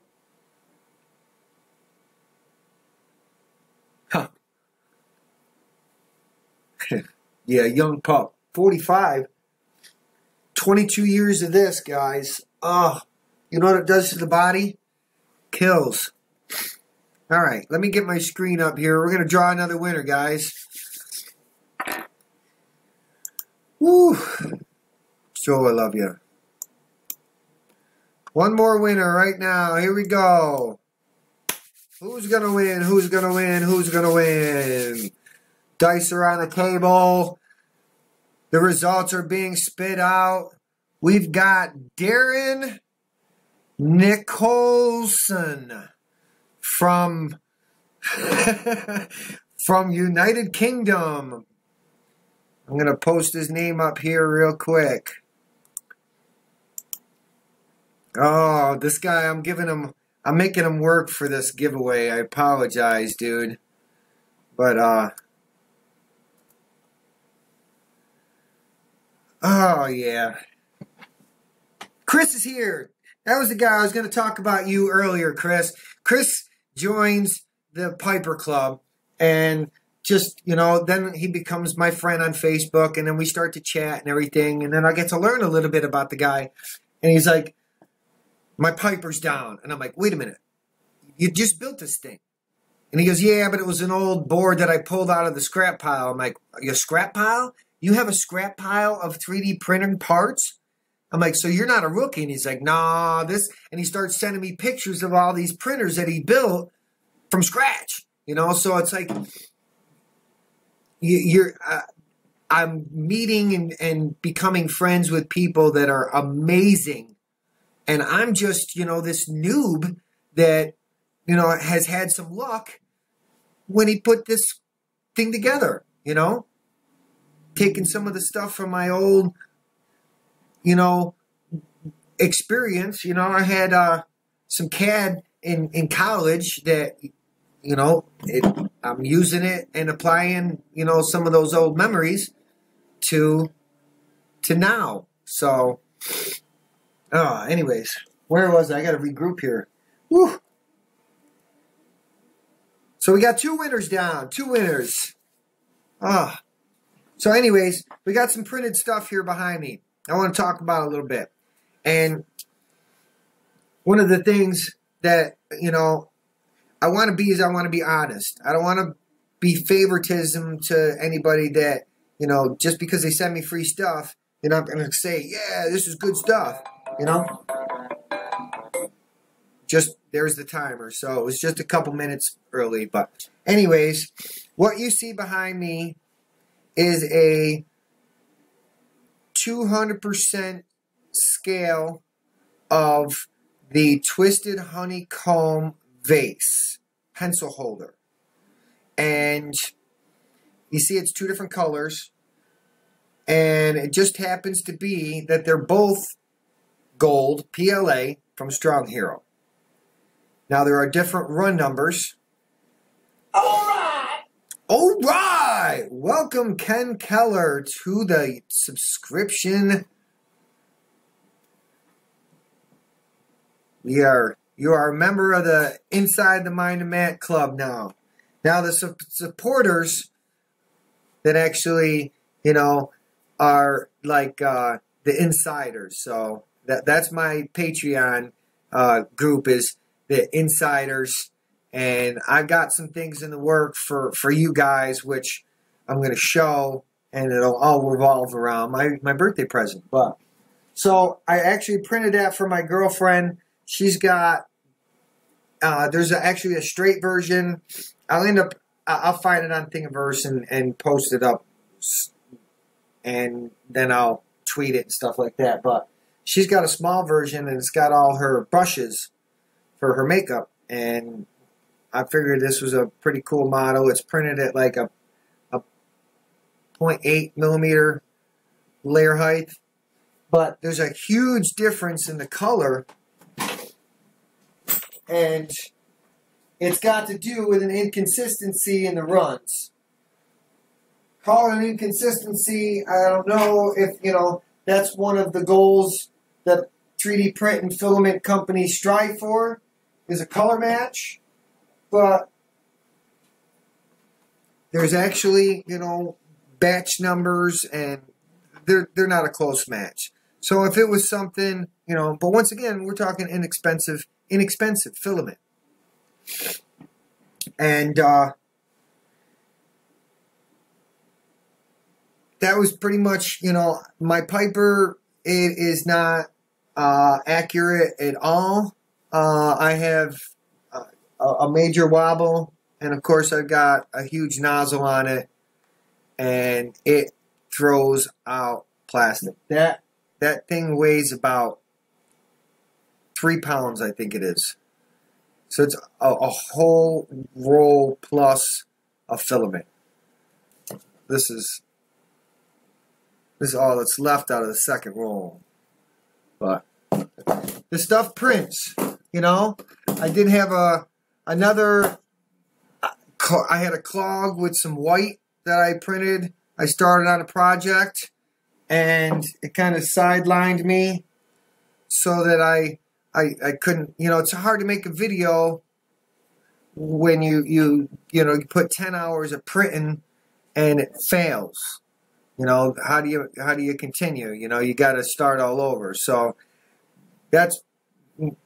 Yeah, young pup. 45. 22 years of this, guys. Oh, you know what it does to the body? Kills. All right, let me get my screen up here. We're going to draw another winner, guys. Woo. Joe, I love you. One more winner right now. Here we go. Who's going to win? Who's going to win? Who's going to win? Dice are on the table. The results are being spit out. We've got Darren Nicholson from from United Kingdom. I'm going to post his name up here real quick. Oh, this guy, I'm making him work for this giveaway. I apologize, dude. But, oh, yeah. Chris is here. That was the guy I was going to talk about you earlier, Chris. Chris joins the Piper Club, and just, you know, then he becomes my friend on Facebook, and then we start to chat and everything, and then I get to learn a little bit about the guy. And he's like, my Piper's down. And I'm like, wait a minute. You just built this thing. And he goes, yeah, but it was an old board that I pulled out of the scrap pile. I'm like, your scrap pile? You have a scrap pile of 3D printed parts? I'm like, so you're not a rookie? And he's like, nah, this. And he starts sending me pictures of all these printers that he built from scratch. You know, so it's like, I'm meeting and becoming friends with people that are amazing. And I'm just, you know, this noob that, you know, has had some luck when he put this thing together, you know. Taking some of the stuff from my old, you know, experience. You know, I had some CAD in college that, you know, I'm using it and applying, you know, some of those old memories to now. So, anyways, where was I? I got to regroup here. Woo. So we got 2 winners down. 2 winners. So anyways, we got some printed stuff here behind me. I want to talk about a little bit. And one of the things that, you know, I want to be is I want to be honest. I don't want to be favoritism to anybody that, you know, just because they send me free stuff, you know, I'm going to say, yeah, this is good stuff, you know. Just, there's the timer. So it was just a couple minutes early. But anyways, what you see behind me is a 200% scale of the Twisted Honeycomb vase pencil holder. And you see it's 2 different colors. And it just happens to be that they're both gold PLA from Stronghear. Now there are different run numbers. All right! Welcome, Ken Keller, to the subscription. You are a member of the Inside the Mind of Matt Club now. Now the supporters that actually, you know, are like the insiders. So that's my Patreon group, is the insiders. And I got some things in the work for you guys, which I'm going to show, and it'll all revolve around my birthday present. But so I actually printed that for my girlfriend. She's got there's actually a straight version. I'll find it on Thingiverse and post it up, and then I'll tweet it and stuff like that. But she's got a small version, and it's got all her brushes for her makeup, and I figured this was a pretty cool model. It's printed at like a 0.8 millimeter layer height. But there's a huge difference in the color. And it's got to do with an inconsistency in the runs. Call it an inconsistency. I don't know if, you know, that's one of the goals that 3D print and filament companies strive for, is a color match. But there's actually, you know, batch numbers, and they're not a close match. So if it was something, you know, but once again, we're talking inexpensive filament. And that was pretty much, you know, my Piper, it is not accurate at all. I have a major wobble, and of course I've got a huge nozzle on it, and it throws out plastic. That thing weighs about 3 pounds, I think it is. So it's a whole roll plus a filament. This is all that's left out of the second roll. But this stuff prints, you know. I did have I had a clog with some white that I printed. I started on a project, and it kind of sidelined me so that I couldn't, you know, it's hard to make a video when you put 10 hours of printing and it fails. You know, how do you continue? You know, you got to start all over. So that's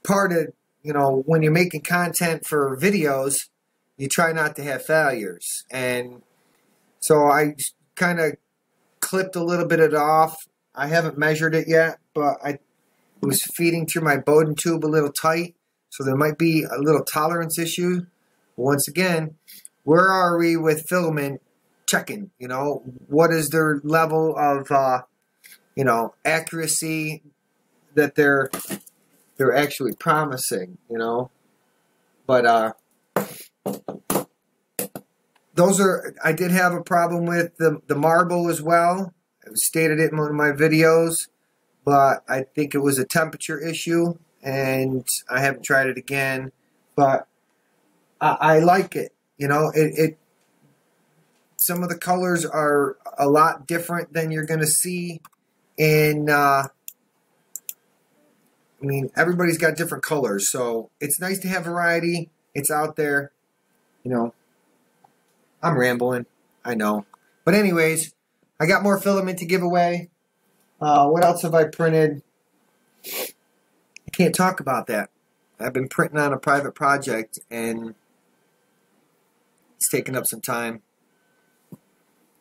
part of, you know, when you're making content for videos, you try not to have failures. And so I kind of clipped a little bit of it off. I haven't measured it yet, but it was feeding through my Bowden tube a little tight, so there might be a little tolerance issue. Once again, where are we with filament checking? You know, what is their level of you know, accuracy that they're actually promising, you know? But those are, I did have a problem with the marble as well. I stated it in one of my videos, but I think it was a temperature issue, and I haven't tried it again. But I like it. You know, some of the colors are a lot different than you're going to see in, I mean, everybody's got different colors, so it's nice to have variety. It's out there, you know. I'm rambling, I know. But anyways, I got more filament to give away. What else have I printed? I can't talk about that. I've been printing on a private project, and it's taking up some time.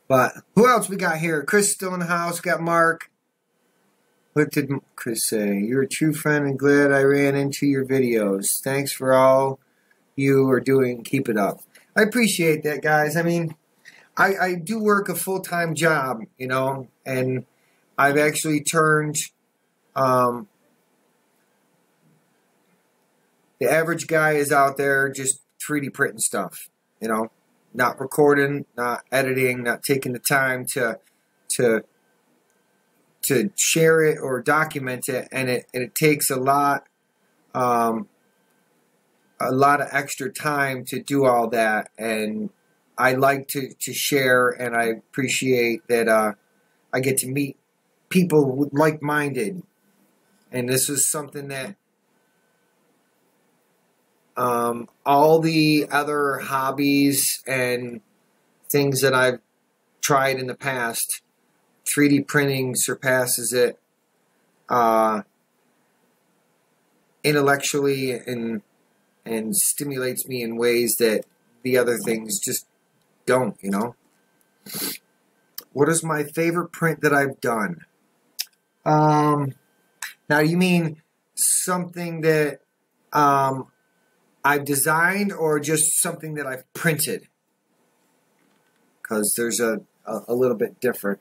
But who else we got here? Chris still in the house. Got Mark. What did Chris say? You're a true friend and glad I ran into your videos. Thanks for all you are doing. Keep it up. I appreciate that, guys. I mean, I do work a full-time job, you know, and I've actually turned the average guy is out there just 3D printing stuff, you know, not recording, not editing, not taking the time to share it or document it, and it takes a lot of extra time to do all that, and I like to share, and I appreciate that I get to meet people like-minded, and this is something that all the other hobbies and things that I've tried in the past, 3D printing surpasses it intellectually and stimulates me in ways that the other things just don't, you know. What is my favorite print that I've done? Now, you mean something that I've designed, or just something that I've printed? Because there's a little bit different.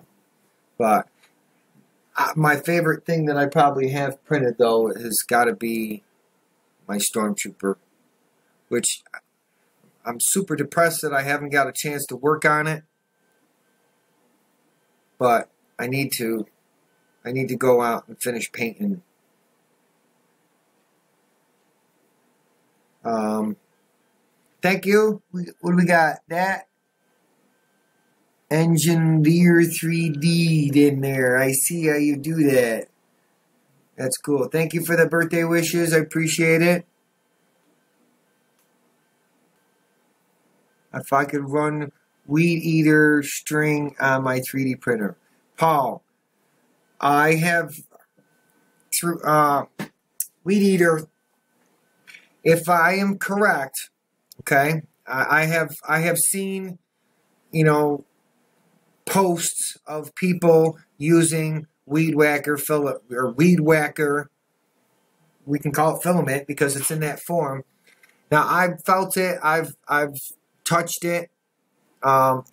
But my favorite thing that I probably have printed, though, has got to be my Stormtrooper, which I'm super depressed that I haven't got a chance to work on it. But I need to go out and finish painting. Thank you. What do we got? That Stronghear3D in there. I see how you do that. That's cool. Thank you for the birthday wishes. I appreciate it. If I could run Weed Eater string on my 3D printer. Paul, I have through Weed Eater. If I am correct, okay, I have seen, you know, posts of people using Weed Whacker or Weed Whacker. We can call it Filament because it's in that form. Now I've felt it. I've touched it.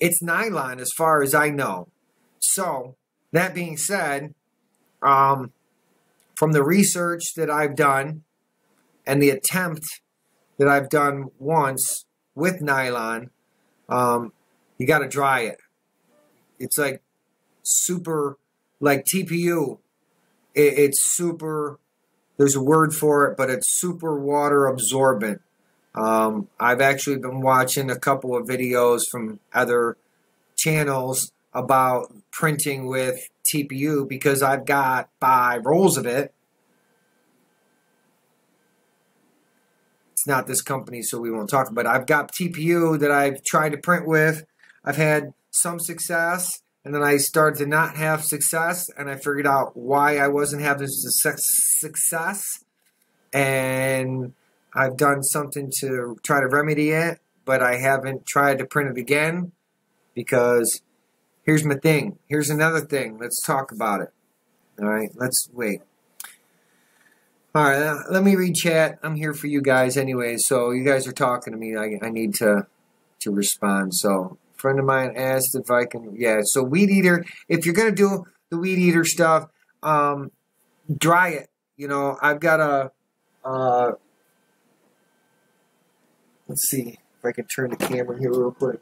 It's nylon as far as I know. So that being said, from the research that I've done and the attempt that I've done once with nylon, you got to dry it. It's like super, like TPU. It's super, there's a word for it, but it's super water absorbent. I've actually been watching a couple of videos from other channels about printing with TPU because I've got 5 rolls of it. It's not this company, so we won't talk about it. I've got TPU that I've tried to print with. I've had some success, and then I started to not have success, and I figured out why I wasn't having success, and I've done something to try to remedy it, but I haven't tried to print it again because here's my thing. Here's another thing. Let's talk about it. All right, let's wait. All right, let me read chat. I'm here for you guys anyway, so you guys are talking to me. I need to respond. So a friend of mine asked if I can, yeah, so Weed Eater, if you're going to do the Weed Eater stuff, dry it. You know, I've got a, let's see if I can turn the camera here real quick.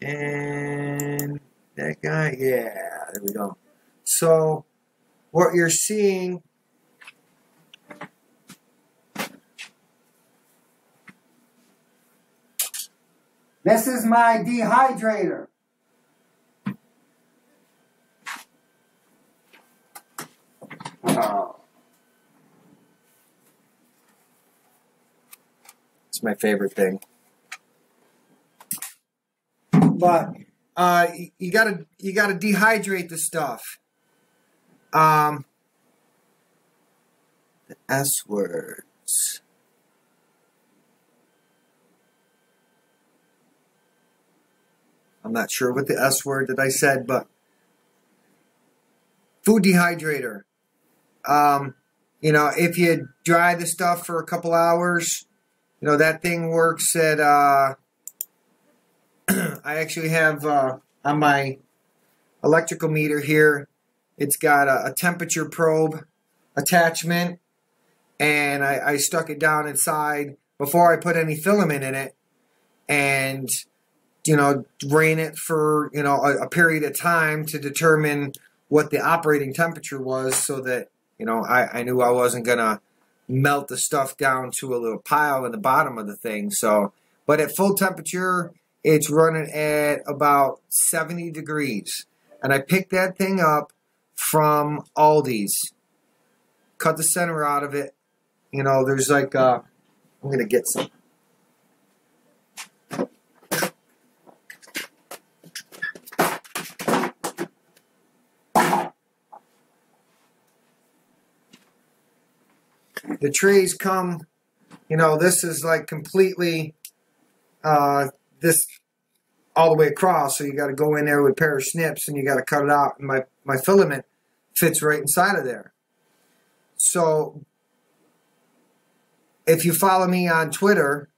And that guy, yeah, there we go. So what you're seeing, this is my dehydrator. Oh. It's my favorite thing. But you gotta dehydrate the stuff. The S words. I'm not sure what the S word that I said, but food dehydrator. You know, if you dry the stuff for a couple hours, you know, that thing works at, I actually have, on my electrical meter here, it's got a temperature probe attachment, and I stuck it down inside before I put any filament in it, and, you know, ran it for, you know, a period of time to determine what the operating temperature was so that, you know, I knew I wasn't going to melt the stuff down to a little pile in the bottom of the thing. So, but at full temperature, it's running at about 70 degrees. And I picked that thing up from Aldi's. Cut the center out of it. You know, there's like, I'm going to get some. The trays come, you know, this is like completely, this all the way across. So you got to go in there with a pair of snips and you got to cut it out. And my filament fits right inside of there. So if you follow me on Twitter,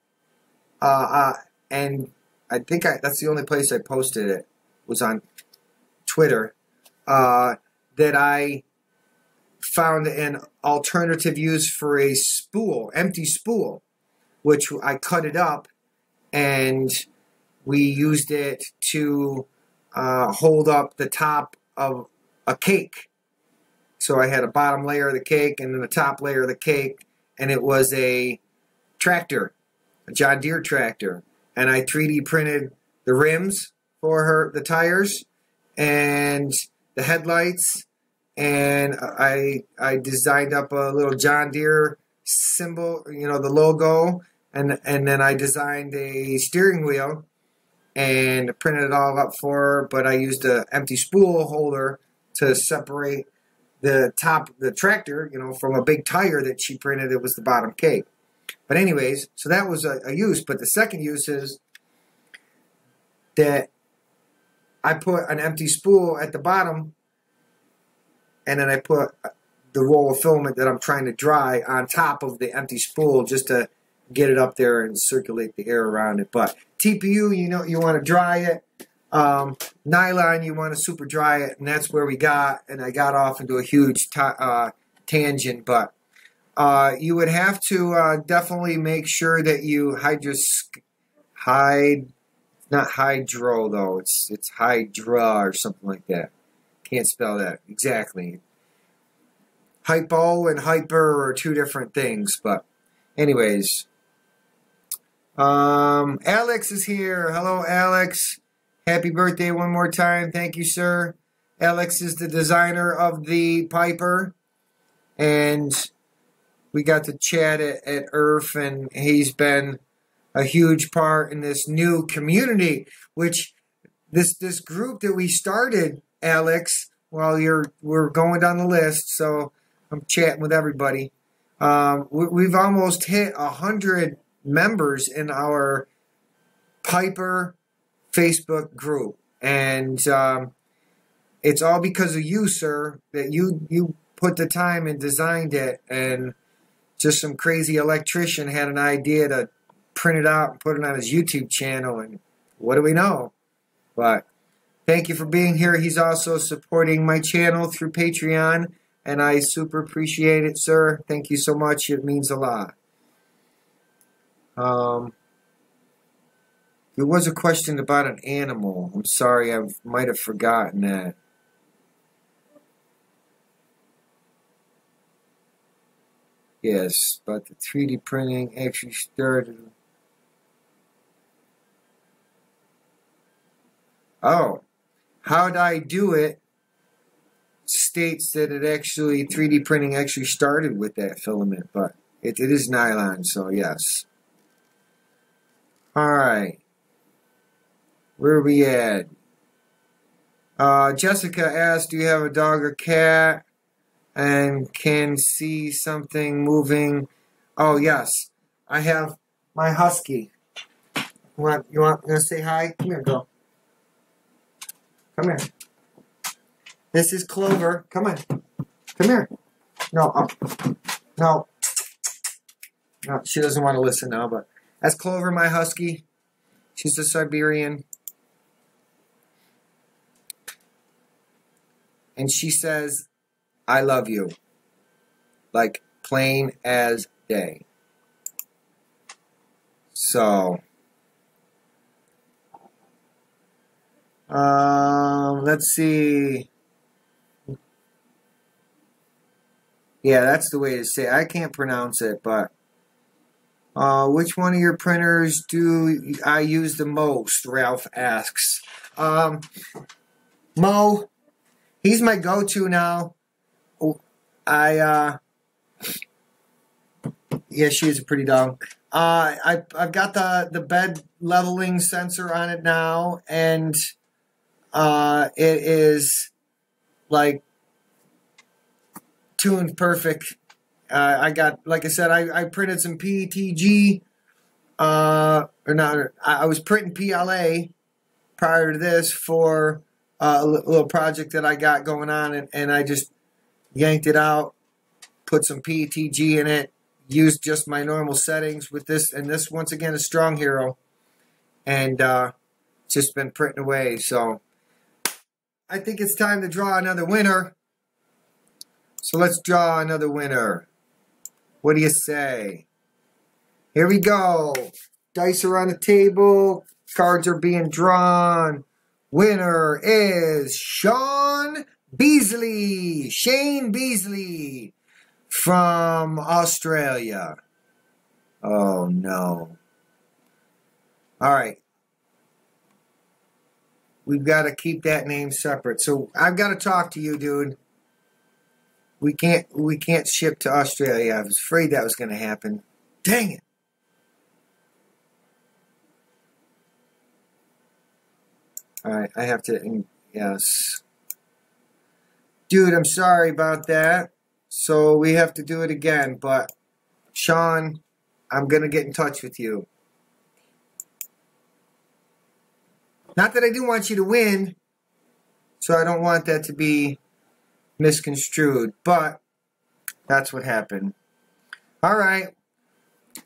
and I think that's the only place I posted it, was on Twitter, that I found an alternative use for a spool, empty spool, which I cut it up and we used it to hold up the top of a cake. So I had a bottom layer of the cake and then the top layer of the cake, and it was a tractor, a John Deere tractor. And I 3D printed the rims for the tires and the headlights, and I designed up a little John Deere symbol, you know, the logo, and then I designed a steering wheel and printed it all up for her, but I used an empty spool holder to separate the tractor, from a big tire that she printed. It was the bottom cake. But anyways, so that was a use. But the second use is that I put an empty spool at the bottom, and then I put the roll of filament that I'm trying to dry on top of the empty spool just to get it up there and circulate the air around it. But TPU, you want to dry it. Nylon, you want to super dry it, and that's where we got. And I got off into a huge tangent, but you would have to definitely make sure that you not hydro though. It's hydra or something like that. Can't spell that exactly. Hypo and hyper are two different things, but anyways. Alex is here. Hello, Alex. Happy birthday one more time. Thank you, sir. Alex is the designer of the Piper, and we got to chat at Earth, and he's been a huge part in this new community, which this group that we started, Alex, we're going down the list, so I'm chatting with everybody. We've almost hit 100 members in our Piper Facebook group, and it's all because of you, sir, that you put the time and designed it, and just some crazy electrician had an idea to print it out and put it on his YouTube channel, and what do we know? But thank you for being here. He's also supporting my channel through Patreon, and I super appreciate it, sir. Thank you so much. It means a lot. There was a question about an animal. I'm sorry, I might have forgotten that. Yes, but the 3D printing actually started. Oh, how'd I do it? States that it actually 3D printing actually started with that filament, but it is nylon, so yes. All right. Where are we at? Jessica asked, do you have a dog or cat and can see something moving? Oh, yes. I have my husky. You want to say hi? Come here, go. Come here. This is Clover. Come on. Come here. No. No. No, she doesn't want to listen now, but that's Clover, my husky. She's a Siberian. And she says, I love you. Like, plain as day. So, let's see. Yeah, that's the way to say it. I can't pronounce it, but which one of your printers do I use the most? Ralph asks. Mo. He's my go-to now. Yeah, she is a pretty dog. I've got the bed leveling sensor on it now, and it is like tuned perfect. I got, like I said, I printed some PETG, or not. I was printing PLA prior to this for a little project that I got going on, and I just yanked it out, put some PETG in it, used just my normal settings with this, and this once again is Stronghear, and just been printing away. So I think it's time to draw another winner. So let's draw another winner. What do you say? Here we go. Dice are on the table. Cards are being drawn. Winner is Shane Beasley from Australia. Oh, no. All right. We've got to keep that name separate. So I've got to talk to you, dude. We can't ship to Australia. I was afraid that was going to happen. Dang it. Alright, I have to, yes. Dude, I'm sorry about that. So we have to do it again, but Sean, I'm going to get in touch with you. Not that I do want you to win, so I don't want that to be misconstrued, but that's what happened. Alright.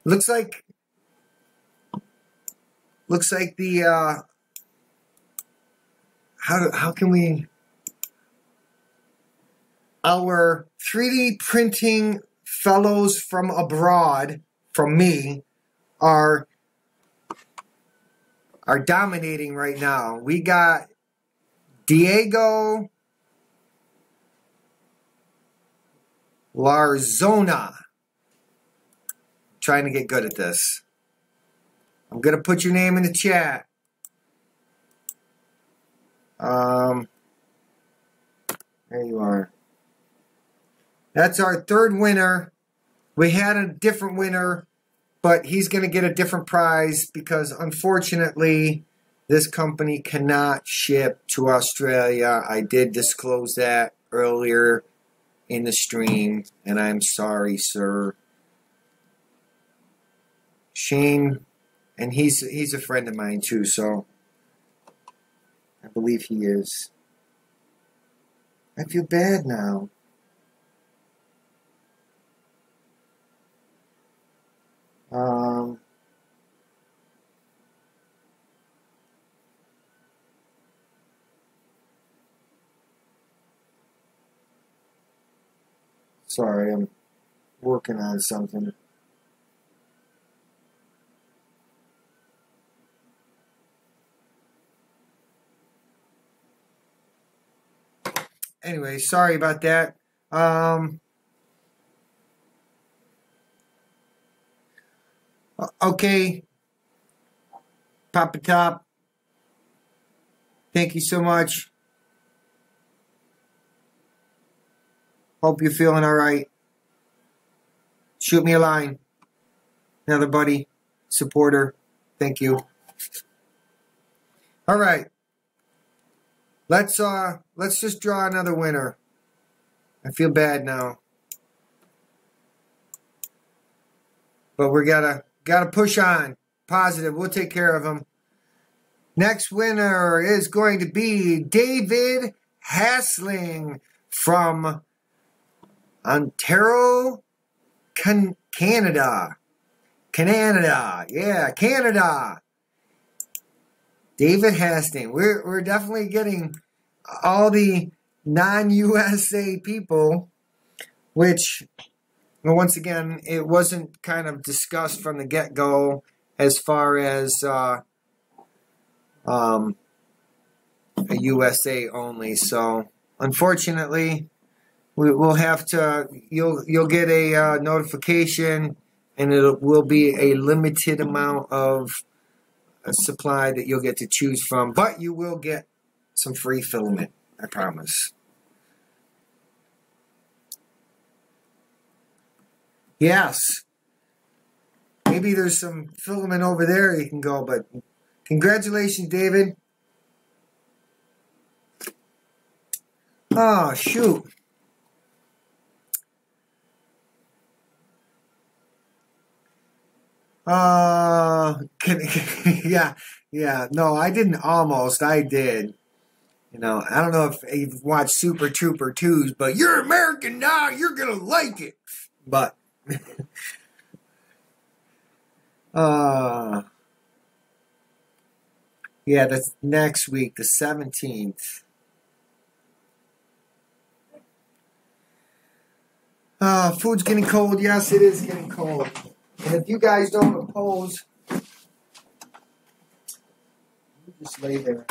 Looks like the how can we, our 3D printing fellows from abroad, from me, are dominating right now. We got Diego Larzona. Trying to get good at this. I'm going to put your name in the chat. There you are. That's our third winner. We had a different winner, but he's going to get a different prize because unfortunately this company cannot ship to Australia. I did disclose that earlier in the stream, and I'm sorry, sir. Shane, and he's a friend of mine too, so I believe he is. I feel bad now. Sorry, I'm working on something. Anyway, sorry about that. Okay, Papa Top, thank you so much. Hope you're feeling all right. Shoot me a line. Another buddy, supporter, thank you. All right. Let's just draw another winner. I feel bad now. But we gotta push on. Positive. We'll take care of him. Next winner is going to be David Hasling from Ontario, Canada. Canada. Yeah, Canada. David Hasling. We're definitely getting all the non-USA people, which, once again, it wasn't kind of discussed from the get-go as far as a USA only. So, unfortunately, we'll have to. You'll get a notification, and it will be a limited amount of a supply that you'll get to choose from, but you will get some free filament, I promise. Yes. Maybe there's some filament over there you can go, but congratulations, David. Oh, shoot. Yeah. No, I didn't almost. I did. You know, I don't know if you've watched Super Trooper 2s, but you're American now. You're going to like it. But, yeah, that's next week, the 17th. Food's getting cold. Yes, it is getting cold. And if you guys don't oppose, you just lay there.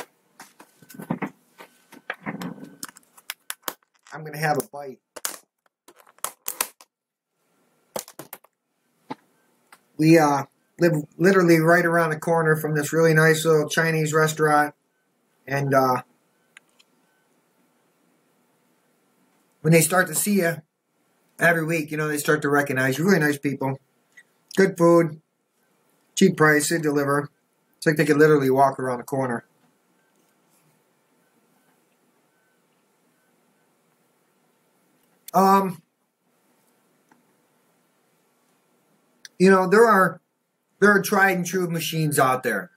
I'm going to have a bite. We live literally right around the corner from this really nice little Chinese restaurant. And when they start to see you every week, you know, they start to recognize you. Really nice people. Good food. Cheap price. They deliver. It's like they could literally walk around the corner. You know, there are tried and true machines out there.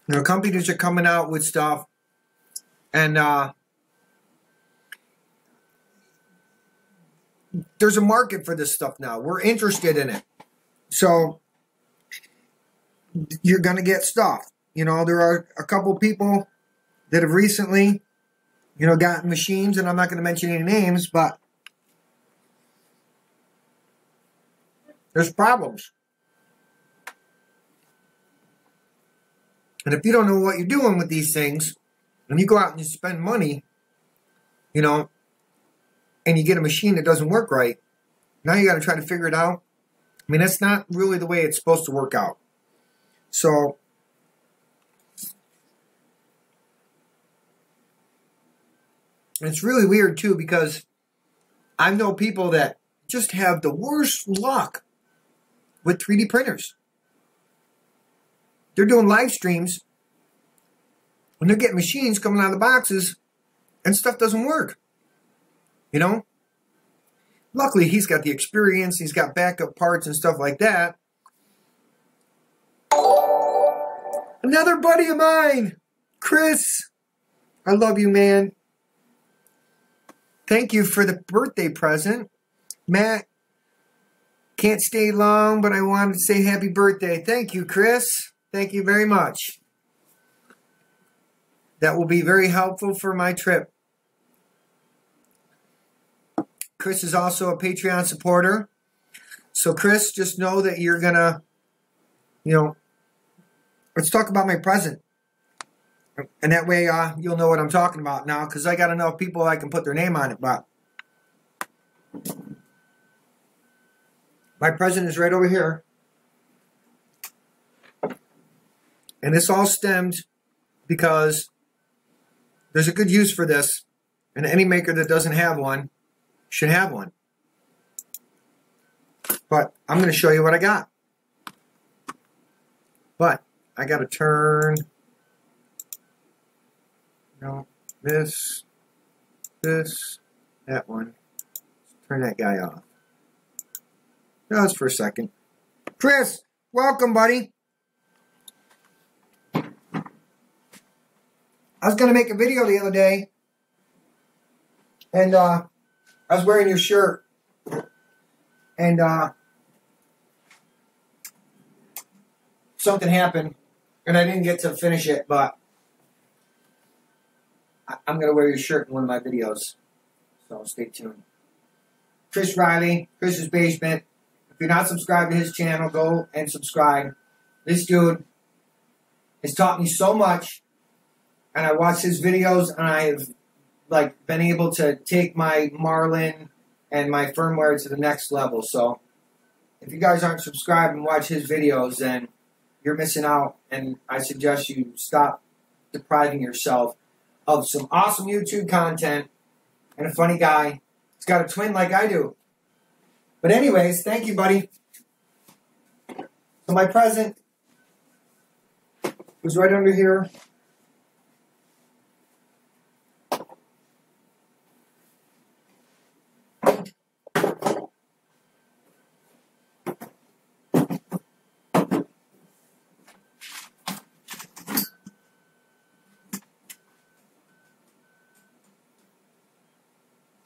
You know, companies are coming out with stuff, and there's a market for this stuff now. We're interested in it. So you're going to get stuff. You know, there are a couple people that have recently, you know, gotten machines, and I'm not going to mention any names, but there's problems. And if you don't know what you're doing with these things, and you go out and you spend money, you know, and you get a machine that doesn't work right, now you got to try to figure it out. I mean, that's not really the way it's supposed to work out. So it's really weird too, because I know people that just have the worst luck with 3D printers. They're doing live streams when they're getting machines coming out of the boxes and stuff doesn't work. You know? Luckily, he's got the experience. He's got backup parts and stuff like that. Another buddy of mine, Chris. I love you, man. Thank you for the birthday present. Matt, can't stay long, but I wanted to say happy birthday. Thank you, Chris. Thank you very much. That will be very helpful for my trip. Chris is also a Patreon supporter. So, Chris, just know that you're going to, you know, let's talk about my present. And that way you'll know what I'm talking about now, because I got enough people I can put their name on it. But my present is right over here. And this all stemmed because there's a good use for this. And any maker that doesn't have one should have one. But I'm going to show you what I got. But I got to turn, you know, this, that one. Turn that guy off. Just for a second. Chris, welcome, buddy. I was going to make a video the other day, and I was wearing your shirt, and something happened, and I didn't get to finish it, but I'm going to wear your shirt in one of my videos, so stay tuned. Chris Riley, Chris's Basement. If you're not subscribed to his channel, go and subscribe. This dude has taught me so much. And I watch his videos, and I've been able to take my Marlin and my firmware to the next level. So if you guys aren't subscribed and watch his videos, then you're missing out. And I suggest you stop depriving yourself of some awesome YouTube content and a funny guy. He's got a twin like I do. But anyways, thank you, buddy. So my present was right under here.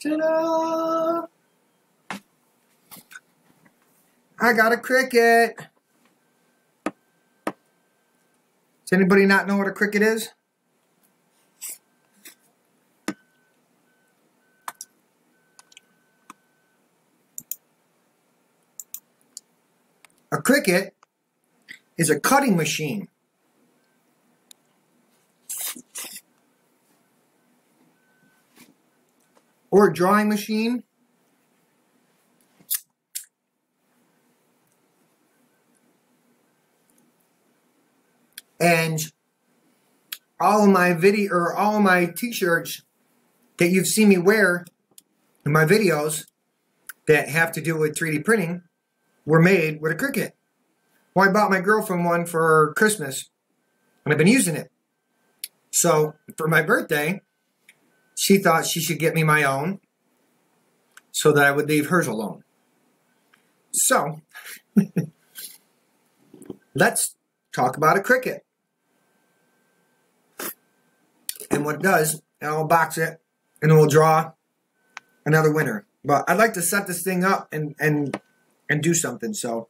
Ta-da! I got a Cricut. Does anybody not know what a Cricut is? A Cricut is a cutting machine. Or a drawing machine. And all of my video or all of my t-shirts that you've seen me wear in my videos that have to do with 3D printing were made with a Cricut. Well, I bought my girlfriend one for Christmas, and I've been using it. So for my birthday, she thought she should get me my own. so that I would leave hers alone. So, let's talk about a Cricut. And what it does, I'll box it, and it will draw another winner. But I'd like to set this thing up and do something, so.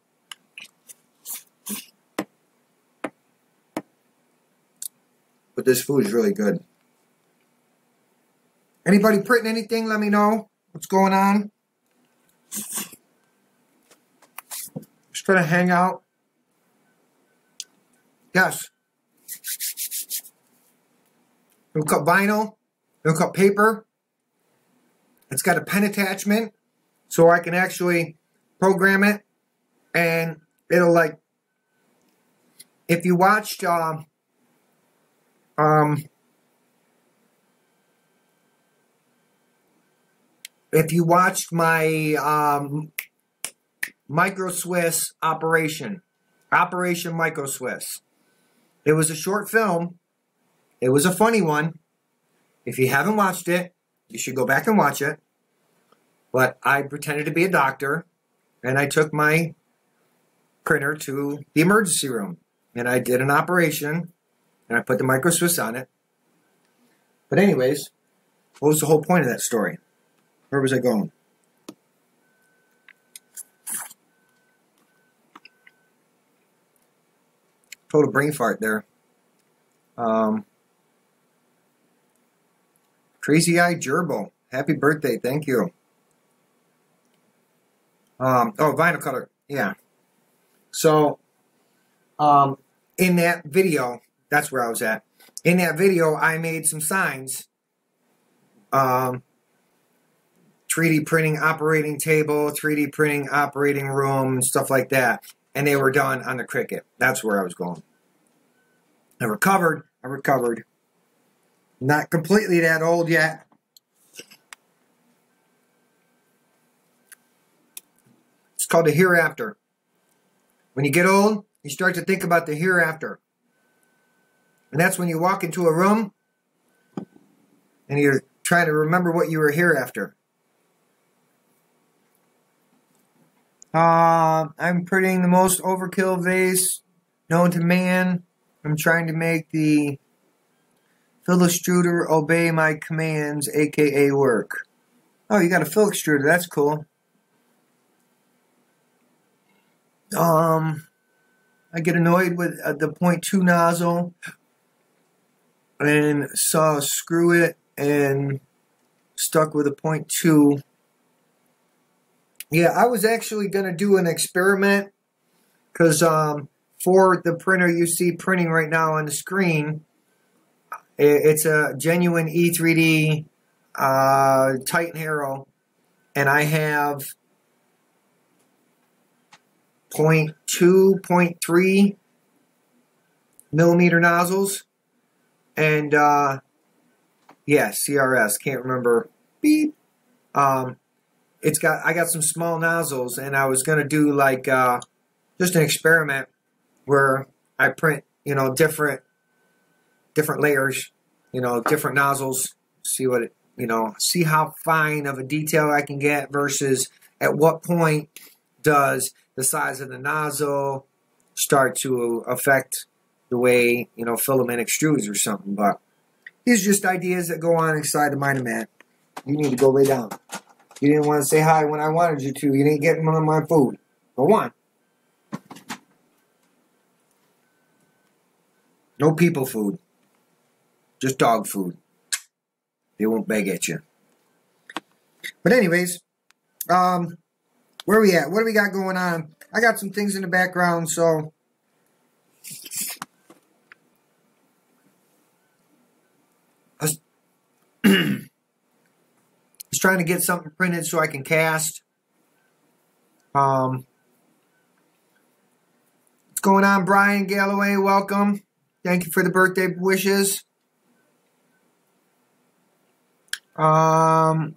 But this food is really good. Anybody printing anything? Let me know what's going on. Just trying to hang out. Yes. It'll cut vinyl. It'll cut paper. It's got a pen attachment, so I can actually program it, and it'll like. If you watched, if you watched my Micro Swiss Operation Micro Swiss, it was a short film. It was a funny one. If you haven't watched it, you should go back and watch it. But I pretended to be a doctor, and I took my printer to the emergency room, and I did an operation, and I put the Micro Swiss on it. But anyways, what was the whole point of that story? Where was I going? Total brain fart there. Crazy Eye Gerbil. Happy birthday. Thank you. Oh, vinyl cutter. Yeah. So, in that video, that's where I was at. In that video, I made some signs. 3D printing operating table, 3D printing operating room, stuff like that. And they were done on the Cricut. That's where I was going. I recovered. Not completely that old yet. It's called the hereafter. When you get old, you start to think about the hereafter. And that's when you walk into a room and you're trying to remember what you were here after. I'm printing the most overkill vase known to man. I'm trying to make the fill extruder obey my commands, aka work. Oh, you got a fill extruder. That's cool. I get annoyed with the 0.2 nozzle and saw screw it and stuck with a 0.2. Yeah, I was actually going to do an experiment because for the printer you see printing right now on the screen, it's a genuine E3D Titan Arrow, and I have 0.2, 0.3 millimeter nozzles, and yeah, CRS, can't remember, beep. I got some small nozzles, and I was gonna do like just an experiment where I print, different layers, different nozzles, see what it, see how fine of a detail I can get versus at what point does the size of the nozzle start to affect the way, filament extrudes or something. But these are just ideas that go on inside the mind of man. You need to go lay down. You didn't want to say hi when I wanted you to. You didn't get none of my food. Go on. No people food. Just dog food. They won't beg at you. But anyways, where are we at? What do we got going on? I got some things in the background, so I was trying to get something printed so I can cast. What's going on, Brian Galloway? Welcome. Thank you for the birthday wishes.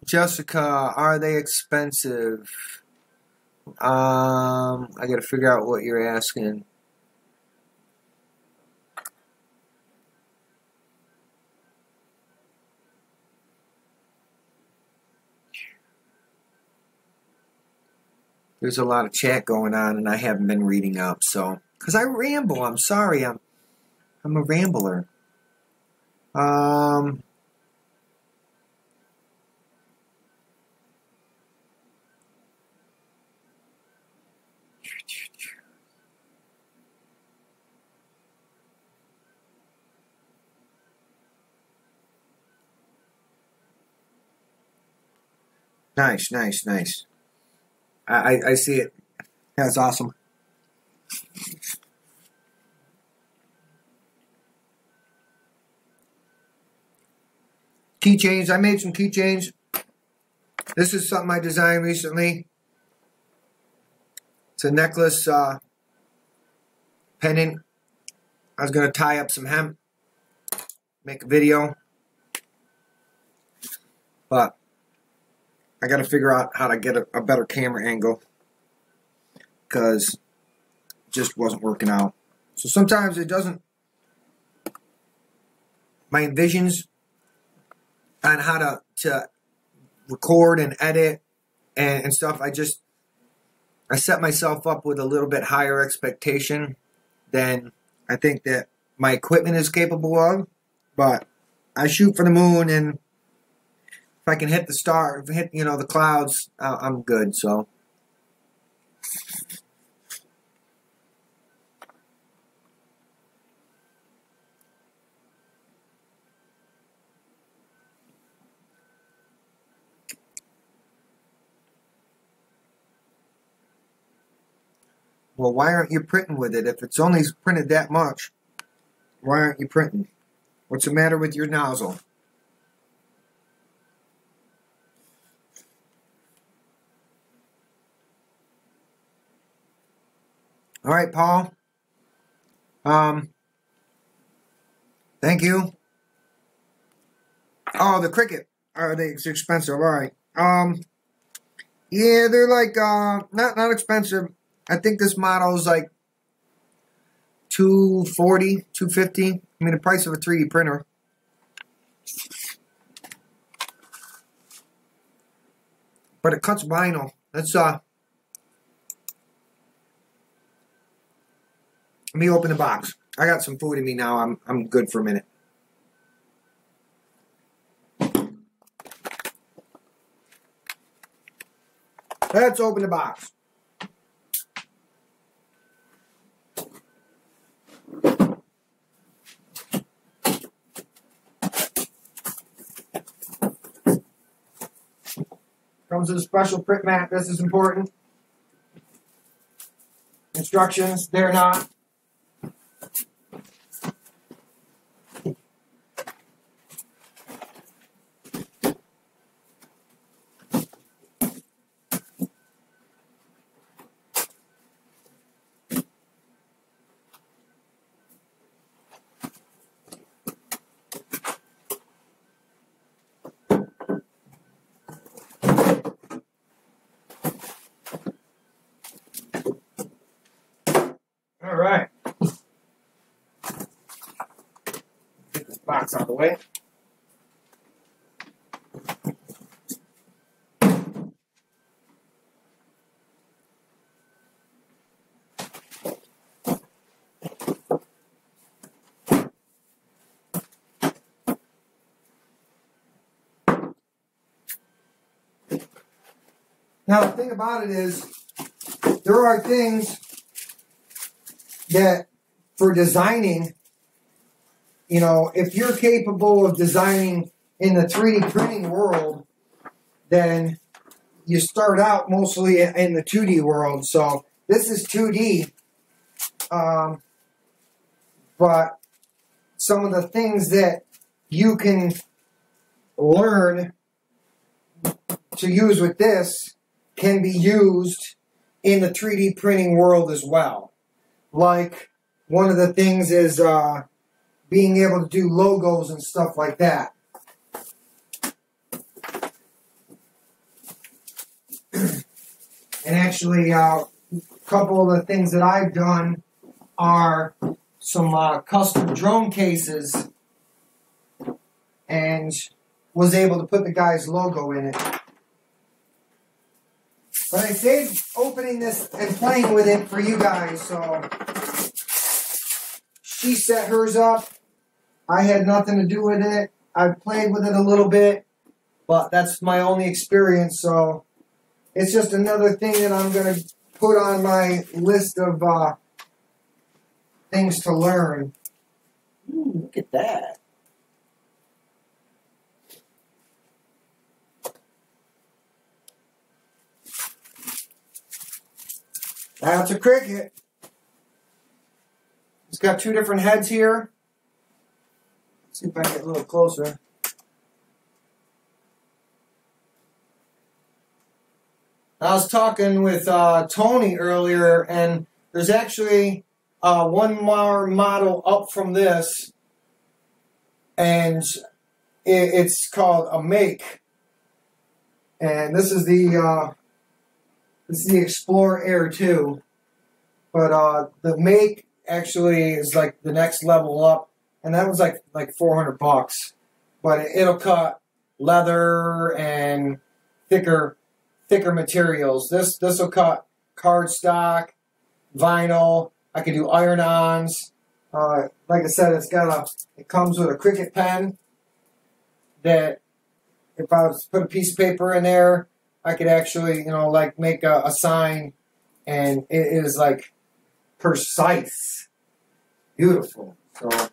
Jessica, are they expensive? I gotta figure out what you're asking. there's a lot of chat going on, and I haven't been reading up. So, because I ramble, I'm sorry, I'm a rambler. Nice, nice, nice. I see it. That's awesome. Keychains. I made some keychains. This is something I designed recently. It's a necklace pendant. I was going to tie up some hemp, make a video, but I got to figure out how to get a better camera angle because it just wasn't working out. So sometimes it doesn't, my visions on how to record and edit and stuff, I set myself up with a little bit higher expectation than I think that my equipment is capable of. But I shoot for the moon, and if I can hit the star, hit the clouds, I'm good. So. Well, why aren't you printing with it? If it's only printed that much, why aren't you printing? What's the matter with your nozzle? All right, Paul. Thank you. Oh, the Cricut. It's expensive. All right. Yeah, they're like not expensive. I think this model is like $240, $250. I mean, the price of a 3D printer. But it cuts vinyl. That's let me open the box. I got some food in me now. I'm good for a minute. Let's open the box. Comes with a special print mat. This is important. Instructions, they're not. All right. Get this box out of the way. Now, the thing about it is, there are things that for designing, if you're capable of designing in the 3D printing world, then you start out mostly in the 2D world. So this is 2D, but some of the things that you can learn to use with this can be used in the 3D printing world as well. Like, one of the things is being able to do logos and stuff like that. And actually, a couple of the things that I've done are some custom drone cases, and was able to put the guy's logo in it. But I saved opening this and playing with it for you guys, so she set hers up. I had nothing to do with it. I played with it a little bit, but that's my only experience, so it's just another thing that I'm going to put on my list of things to learn. Ooh, look at that. That's a cricket. It's got two different heads here. Let's see if I can get a little closer. I was talking with Tony earlier, and there's actually one more model up from this, and it's called a Make, and this is the Explorer Air 2, but the Make actually is like the next level up, and that was like $400, but it'll cut leather and thicker materials. This will cut cardstock, vinyl. I can do iron-ons. Like I said, it comes with a Cricut pen that if I was to put a piece of paper in there, I could actually, like make a sign, and it is like precise, beautiful. So let's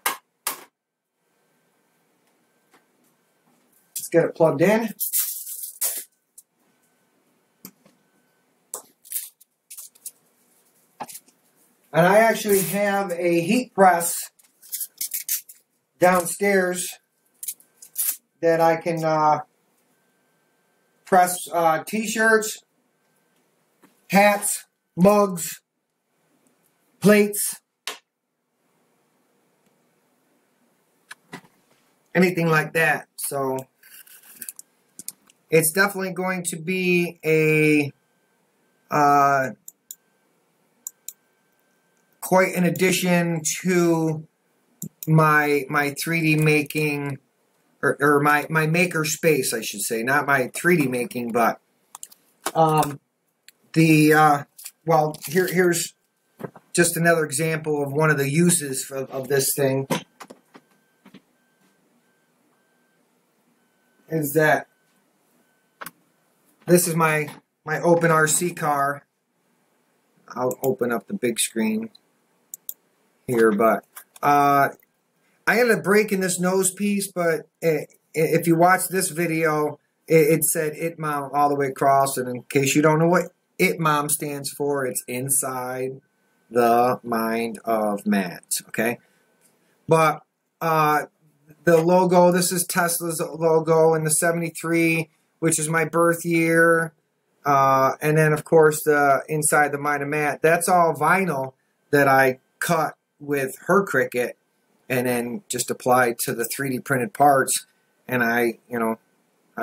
get it plugged in. And I actually have a heat press downstairs that I can press t-shirts, hats, mugs, plates, anything like that. So it's definitely going to be a quite an addition to my 3D making, or my maker space, I should say, not my 3D making, but well, here's just another example of one of the uses of this thing. Is that this is my open RC car. I'll open up the big screen here, but I ended up breaking this nose piece, but if you watch this video, it said "It Mom" all the way across, and in case you don't know what "It Mom" stands for, it's inside the mind of Matt, okay? But the logo, this is Tesla's logo in the 73, which is my birth year, and then of course the inside the mind of Matt, that's all vinyl that I cut with her Cricut and then just applied to the 3D printed parts, and I've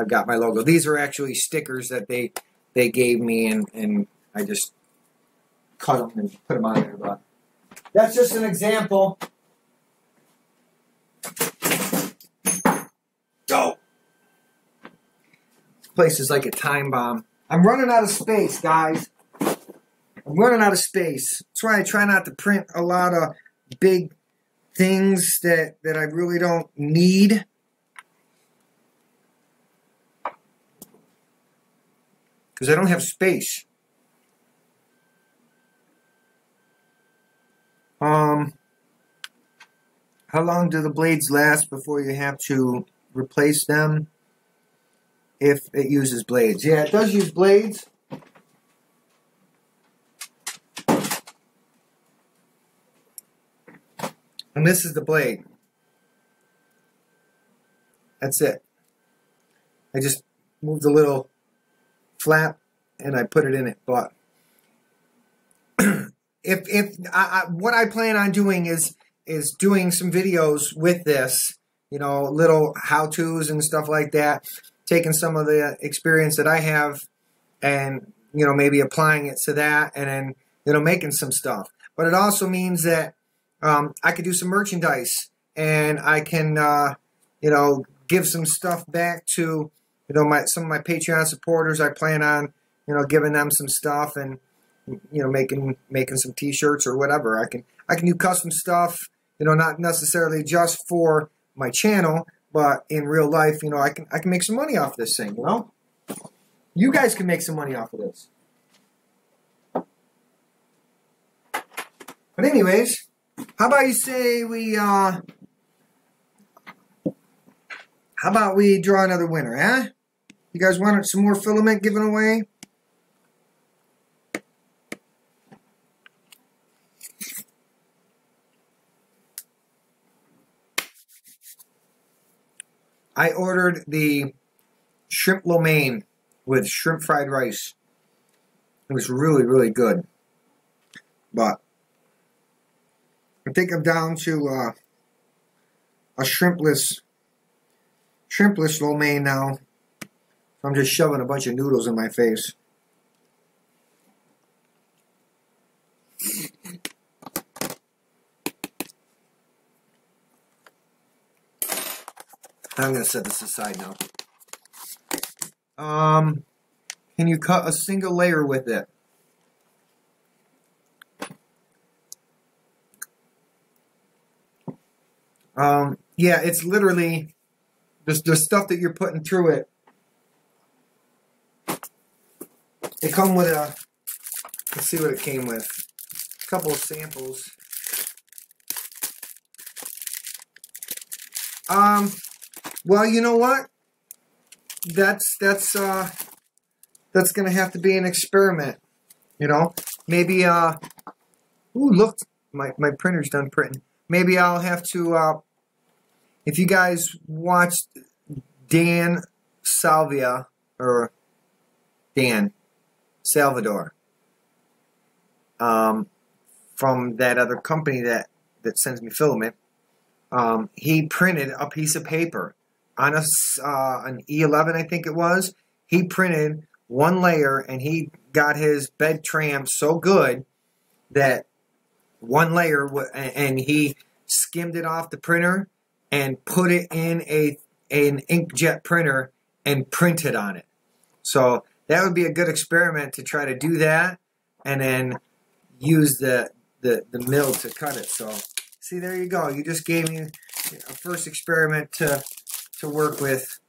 got my logo. These are actually stickers that they gave me, and I just cut them and put them on there, but that's just an example. Go! This place is like a time bomb. I'm running out of space, guys. I'm running out of space. That's why I try not to print a lot of big things that I really don't need. Because I don't have space. How long do the blades last before you have to replace them? If it uses blades. Yeah, it does use blades. And this is the blade. That's it. I just moved the little flap and I put it in it. But what I plan on doing is doing some videos with this, little how-tos and stuff like that, taking some of the experience that I have and maybe applying it to that, and then making some stuff. But it also means that I could do some merchandise, and I can give some stuff back to some of my Patreon supporters. I plan on you know, giving them some stuff and, you know, making some t-shirts or whatever. I can do custom stuff, you know, not necessarily just for my channel, but in real life, you know, I can make some money off this thing, you know? You guys can make some money off of this. But anyways, how about you say we how about we draw another winner, huh? You guys want some more filament given away? I ordered the shrimp lo mein with shrimp fried rice. It was really, really good. But I think I'm down to a shrimpless lo mein now. I'm just shoving a bunch of noodles in my face. I'm going to set this aside now. Can you cut a single layer with it? Yeah, it's literally the stuff that you're putting through it. It come with a, let's see what it came with. A couple of samples. Well, you know what? That's gonna have to be an experiment. You know, maybe ooh, look, my printer's done printing. Maybe I'll have to if you guys watched Dan Salvia or Dan Salvador from that other company that sends me filament, he printed a piece of paper on an E11, I think it was. He printed one layer, and he got his bed trammed so good that one layer, and he skimmed it off the printer and put it in an inkjet printer and printed on it. So that would be a good experiment to try to do that, and then use the mill to cut it. So see, there you go. You just gave me a first experiment to work with,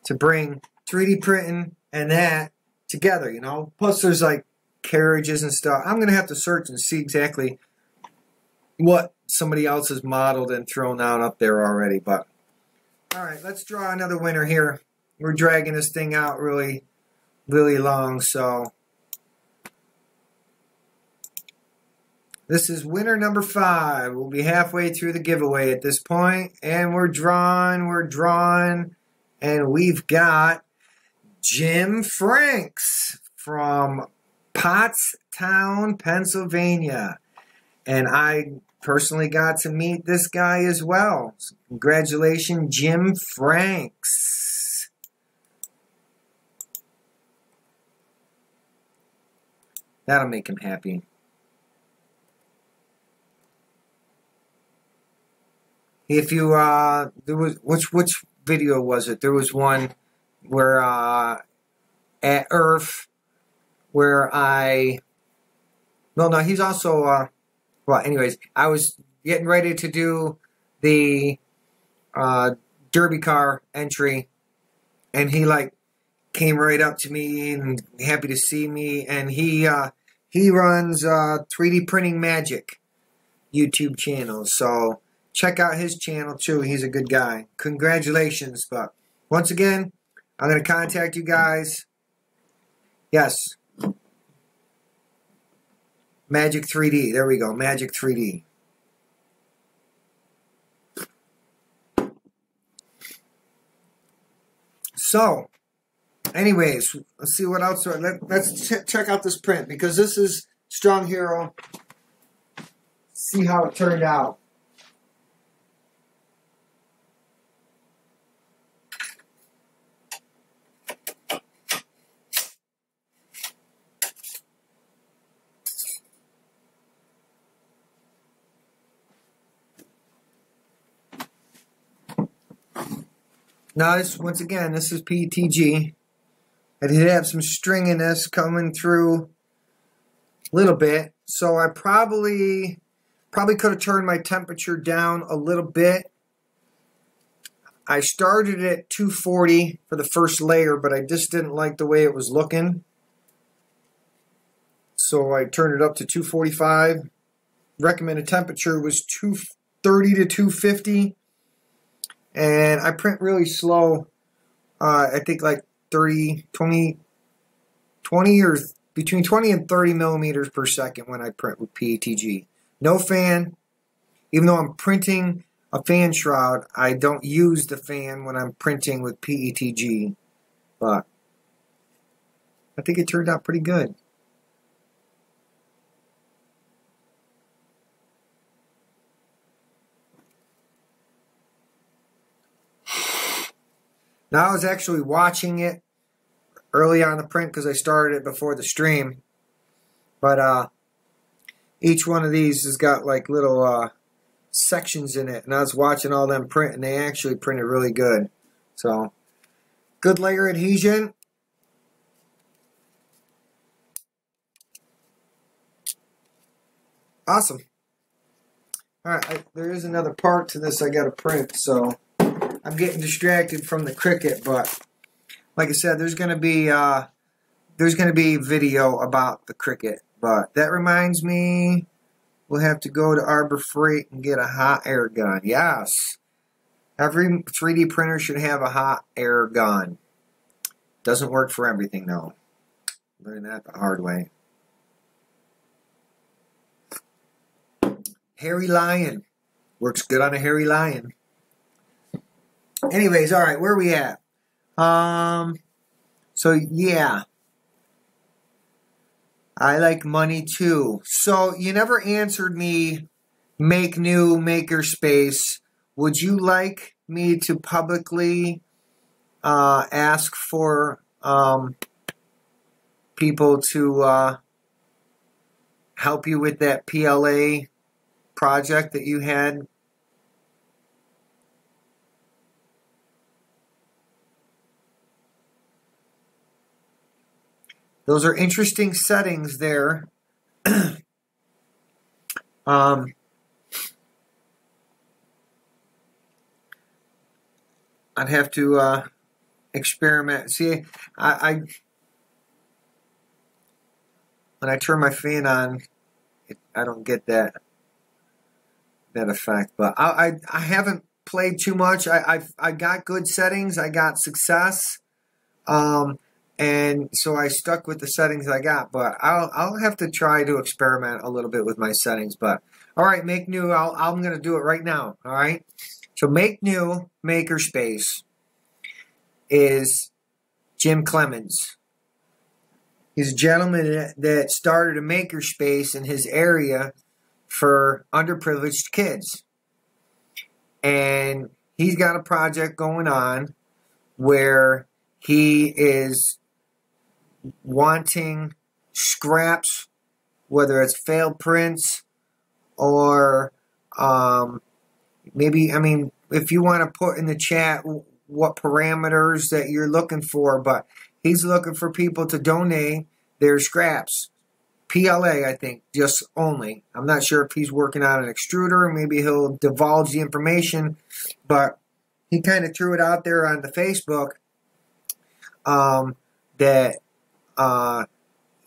to bring 3D printing and that together, you know. Plus there's like carriages and stuff. I'm going to have to search and see exactly what somebody else has modeled and thrown out up there already. But alright, let's draw another winner here. We're dragging this thing out really, really long, so this is winner number 5. We'll be halfway through the giveaway at this point, and we're drawing, and we've got Jim Franks from Pottstown, Pennsylvania. And I personally got to meet this guy as well. So congratulations, Jim Franks. That'll make him happy. If you there was which video was it? There was one where at Earth where no, he's also well, anyways, I was getting ready to do the derby car entry, and he like came right up to me and happy to see me, and he runs 3D Printing Magic YouTube channel, so check out his channel too. He's a good guy. Congratulations. But once again, I'm going to contact you guys. Yes. Magic 3D. There we go. Magic 3D. So, anyways, let's see what else. Let's check out this print, because this is Stronghear. See how it turned out. Now, once again, this is PETG. I did have some stringiness coming through a little bit, so I probably could have turned my temperature down a little bit. I started at 240 for the first layer, but I just didn't like the way it was looking. So I turned it up to 245. Recommended temperature was 230 to 250. And I print really slow. I think like 20 or between 20 and 30 millimeters per second when I print with PETG. No fan. Even though I'm printing a fan shroud, I don't use the fan when I'm printing with PETG. But I think it turned out pretty good. Now I was actually watching it early on the print because I started it before the stream. But each one of these has got like little sections in it, and I was watching all them print, and they actually printed really good. So, good layer adhesion. Awesome. Alright, there is another part to this I got to print, so I'm getting distracted from the Cricut, but like I said, there's going to be video about the Cricut. But that reminds me, we'll have to go to Arbor Freight and get a hot air gun. Yes. Every 3D printer should have a hot air gun. Doesn't work for everything, though. Learn that the hard way. Hairy lion. Works good on a hairy lion. Anyways, alright, where are we at? So, yeah. I like money too. So you never answered me, make new makerspace. Would you like me to publicly ask for people to help you with that PLA project that you had? Those are interesting settings there. I'd have to experiment. See, I when I turn my fan on, I don't get that effect. But I haven't played too much. I got good settings. I got success. And so I stuck with the settings I got, but I'll have to try to experiment a little bit with my settings. But all right, make new. I'm going to do it right now. All right. So make new makerspace is Jim Clemens. He's a gentleman that started a makerspace in his area for underprivileged kids, and he's got a project going on where he is wanting scraps, whether it's failed prints or maybe, I mean, if you want to put in the chat what parameters that you're looking for, but he's looking for people to donate their scraps. PLA, I think, just only. I'm not sure if he's working on an extruder. Maybe he'll divulge the information, but he kind of threw it out there on the Facebook that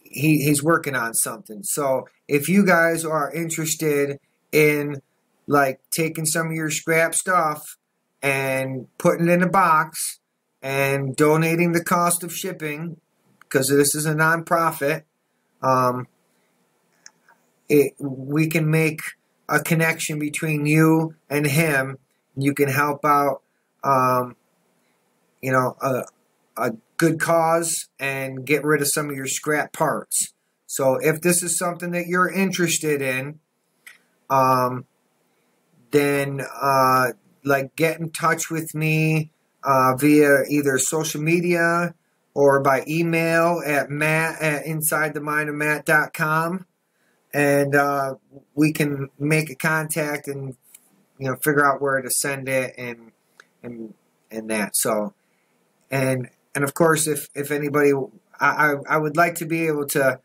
he's working on something. So if you guys are interested in like taking some of your scrap stuff and putting it in a box and donating the cost of shipping, because this is a non-profit, we can make a connection between you and him. You can help out, you know, a good cause and get rid of some of your scrap parts. So if this is something that you're interested in, then like get in touch with me via either social media or by email at matt@insidethemindofmatt.com, and we can make a contact and, you know, figure out where to send it and that. So, and and of course, if anybody, I would like to be able to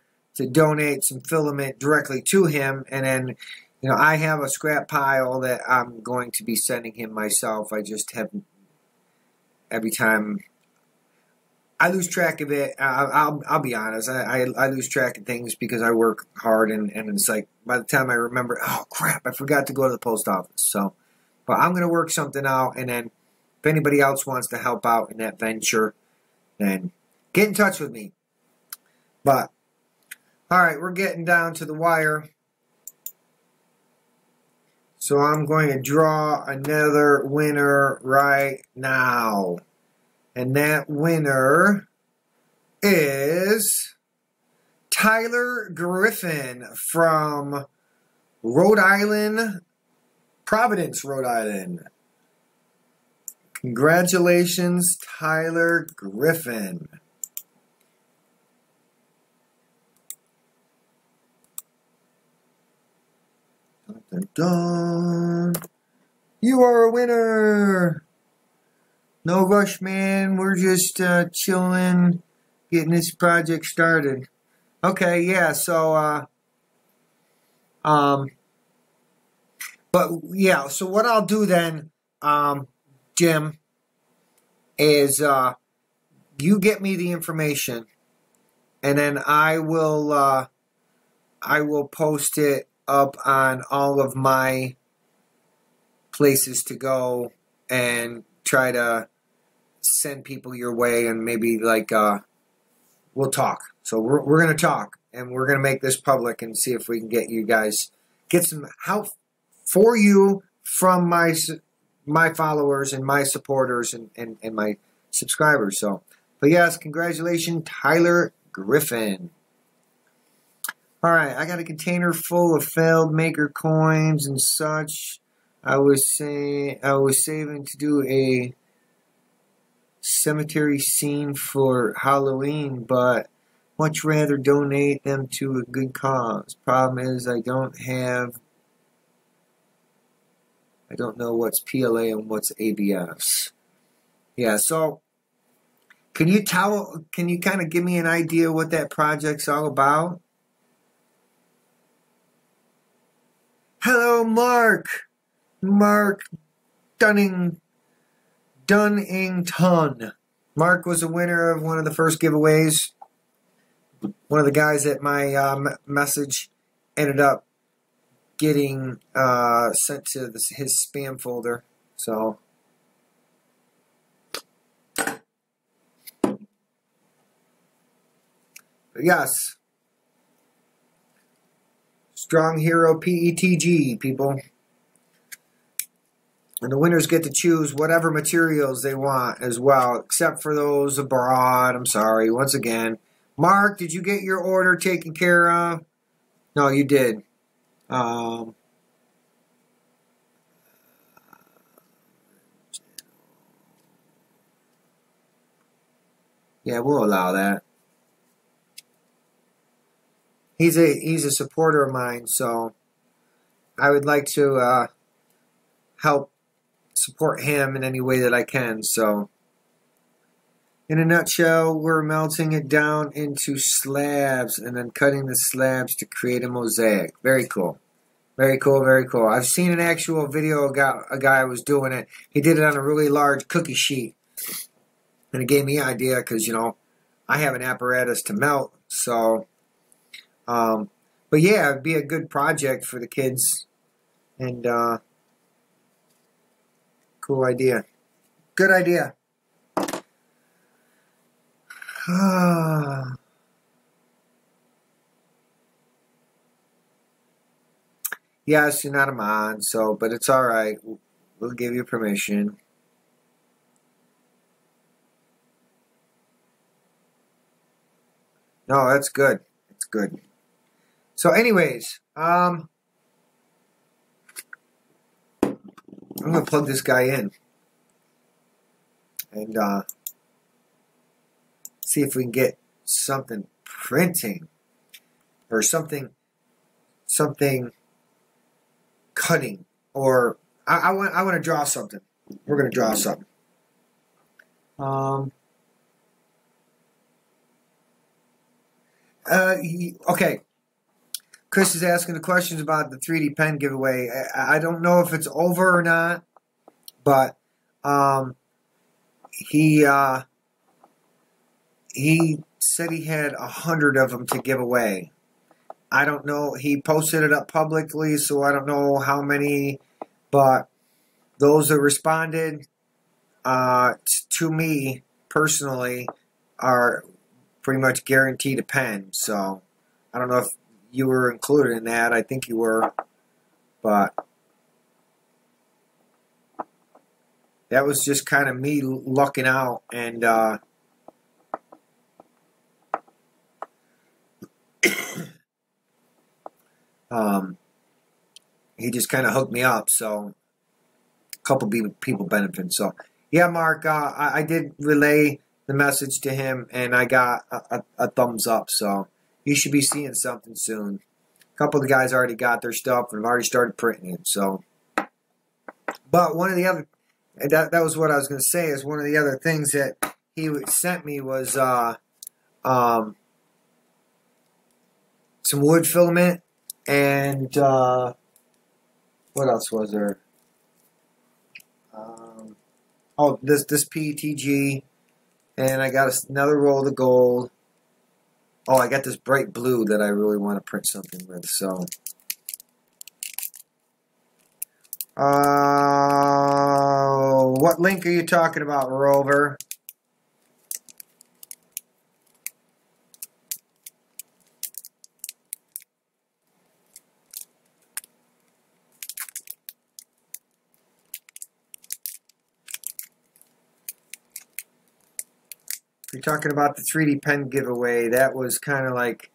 donate some filament directly to him, and then, you know, I have a scrap pile that I'm going to be sending him myself. I just have, every time I lose track of it. I'll be honest. I lose track of things because I work hard, and it's like by the time I remember, oh crap, I forgot to go to the post office. So, but I'm gonna work something out, and then if anybody else wants to help out in that venture, then get in touch with me. But all right, we're getting down to the wire. So I'm going to draw another winner right now. And that winner is Tyler Griffin from Rhode Island, Providence, Rhode Island. Congratulations, Tyler Griffin. Dun, dun, dun. You are a winner. No rush, man. We're just chilling, getting this project started. Okay, yeah. So, but yeah. So what I'll do then, Jim, is you get me the information, and then I will post it up on all of my places to go and try to send people your way, and maybe like we'll talk. So we're gonna talk, and we're gonna make this public and see if we can get you guys, get some help for you from my followers and my supporters and my subscribers. So, but yes, congratulations, Tyler Griffin. All right, I got a container full of failed maker coins and such. I was saving to do a cemetery scene for Halloween, but much rather donate them to a good cause. Problem is, I don't know what's PLA and what's ABS. Yeah, so can you kind of give me an idea what that project's all about? Hello, Mark Dunnington. Mark was a winner of one of the first giveaways. One of the guys at my message ended up getting sent to his spam folder. So, but yes, Stronghear3D, people. And the winners get to choose whatever materials they want as well, except for those abroad. I'm sorry. Once again, Mark, did you get your order taken care of? No, you did. Yeah, we'll allow that. He's a supporter of mine, so I would like to help support him in any way that I can. So, in a nutshell, we're melting it down into slabs and then cutting the slabs to create a mosaic. Very cool. Very cool, very cool. I've seen an actual video, a guy was doing it. He did it on a really large cookie sheet. And it gave me an idea because, you know, I have an apparatus to melt. So, but yeah, it'd be a good project for the kids. And, cool idea. Good idea. Yes, you're not a mod, so, but it's alright. We'll give you permission. No, that's good. It's good. So anyways, I'm going to plug this guy in. And, see if we can get something printing. Or something cutting. Or, I want to draw something. We're going to draw something. Okay. Chris is asking the questions about the 3D pen giveaway. I don't know if it's over or not, but he said he had 100 of them to give away. I don't know. He posted it up publicly, so I don't know how many, but those that responded to me personally are pretty much guaranteed a pen. So I don't know if you were included in that. I think you were, but that was just kind of me lucking out, and he just kind of hooked me up. So a couple people benefited. So yeah, Mark, I did relay the message to him, and I got a thumbs up. So you should be seeing something soon. A couple of the guys already got their stuff and have already started printing it. So, but one of the other, that was what I was going to say, is one of the other things that he sent me was some wood filament, and what else was there? Oh, this PETG, and I got another roll of gold. Oh, I got this bright blue that I really want to print something with. So, what link are you talking about, Rover? You're talking about the 3D pen giveaway. That was kind of like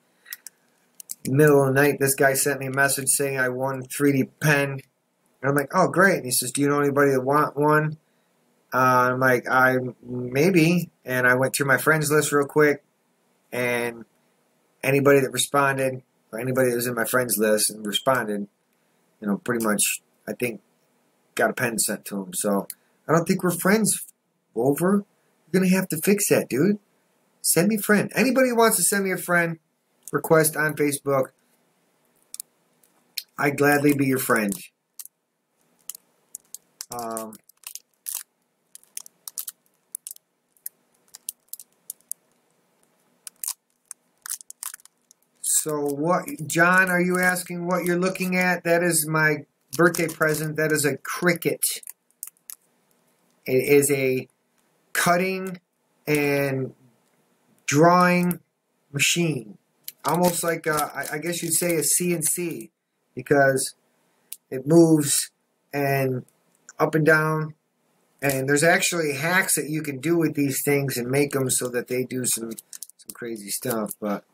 middle of the night. This guy sent me a message saying I won 3D pen. And I'm like, oh, great. And he says, do you know anybody that want one? I'm like, maybe. And I went through my friends list real quick. And anybody that responded, or anybody that was in my friends list and responded, pretty much, I think, got a pen sent to them. So I don't think we're friends, Rover. You're going to have to fix that, dude. Send me a friend. Anybody who wants to send me a friend request on Facebook, I'd gladly be your friend. So what, John, are you asking what you're looking at? That is my birthday present. That is a Cricut. It is a cutting and drawing machine. Almost like, I guess you'd say a CNC, because it moves and up and down. And there's actually hacks that you can do with these things and make them so that they do some crazy stuff. But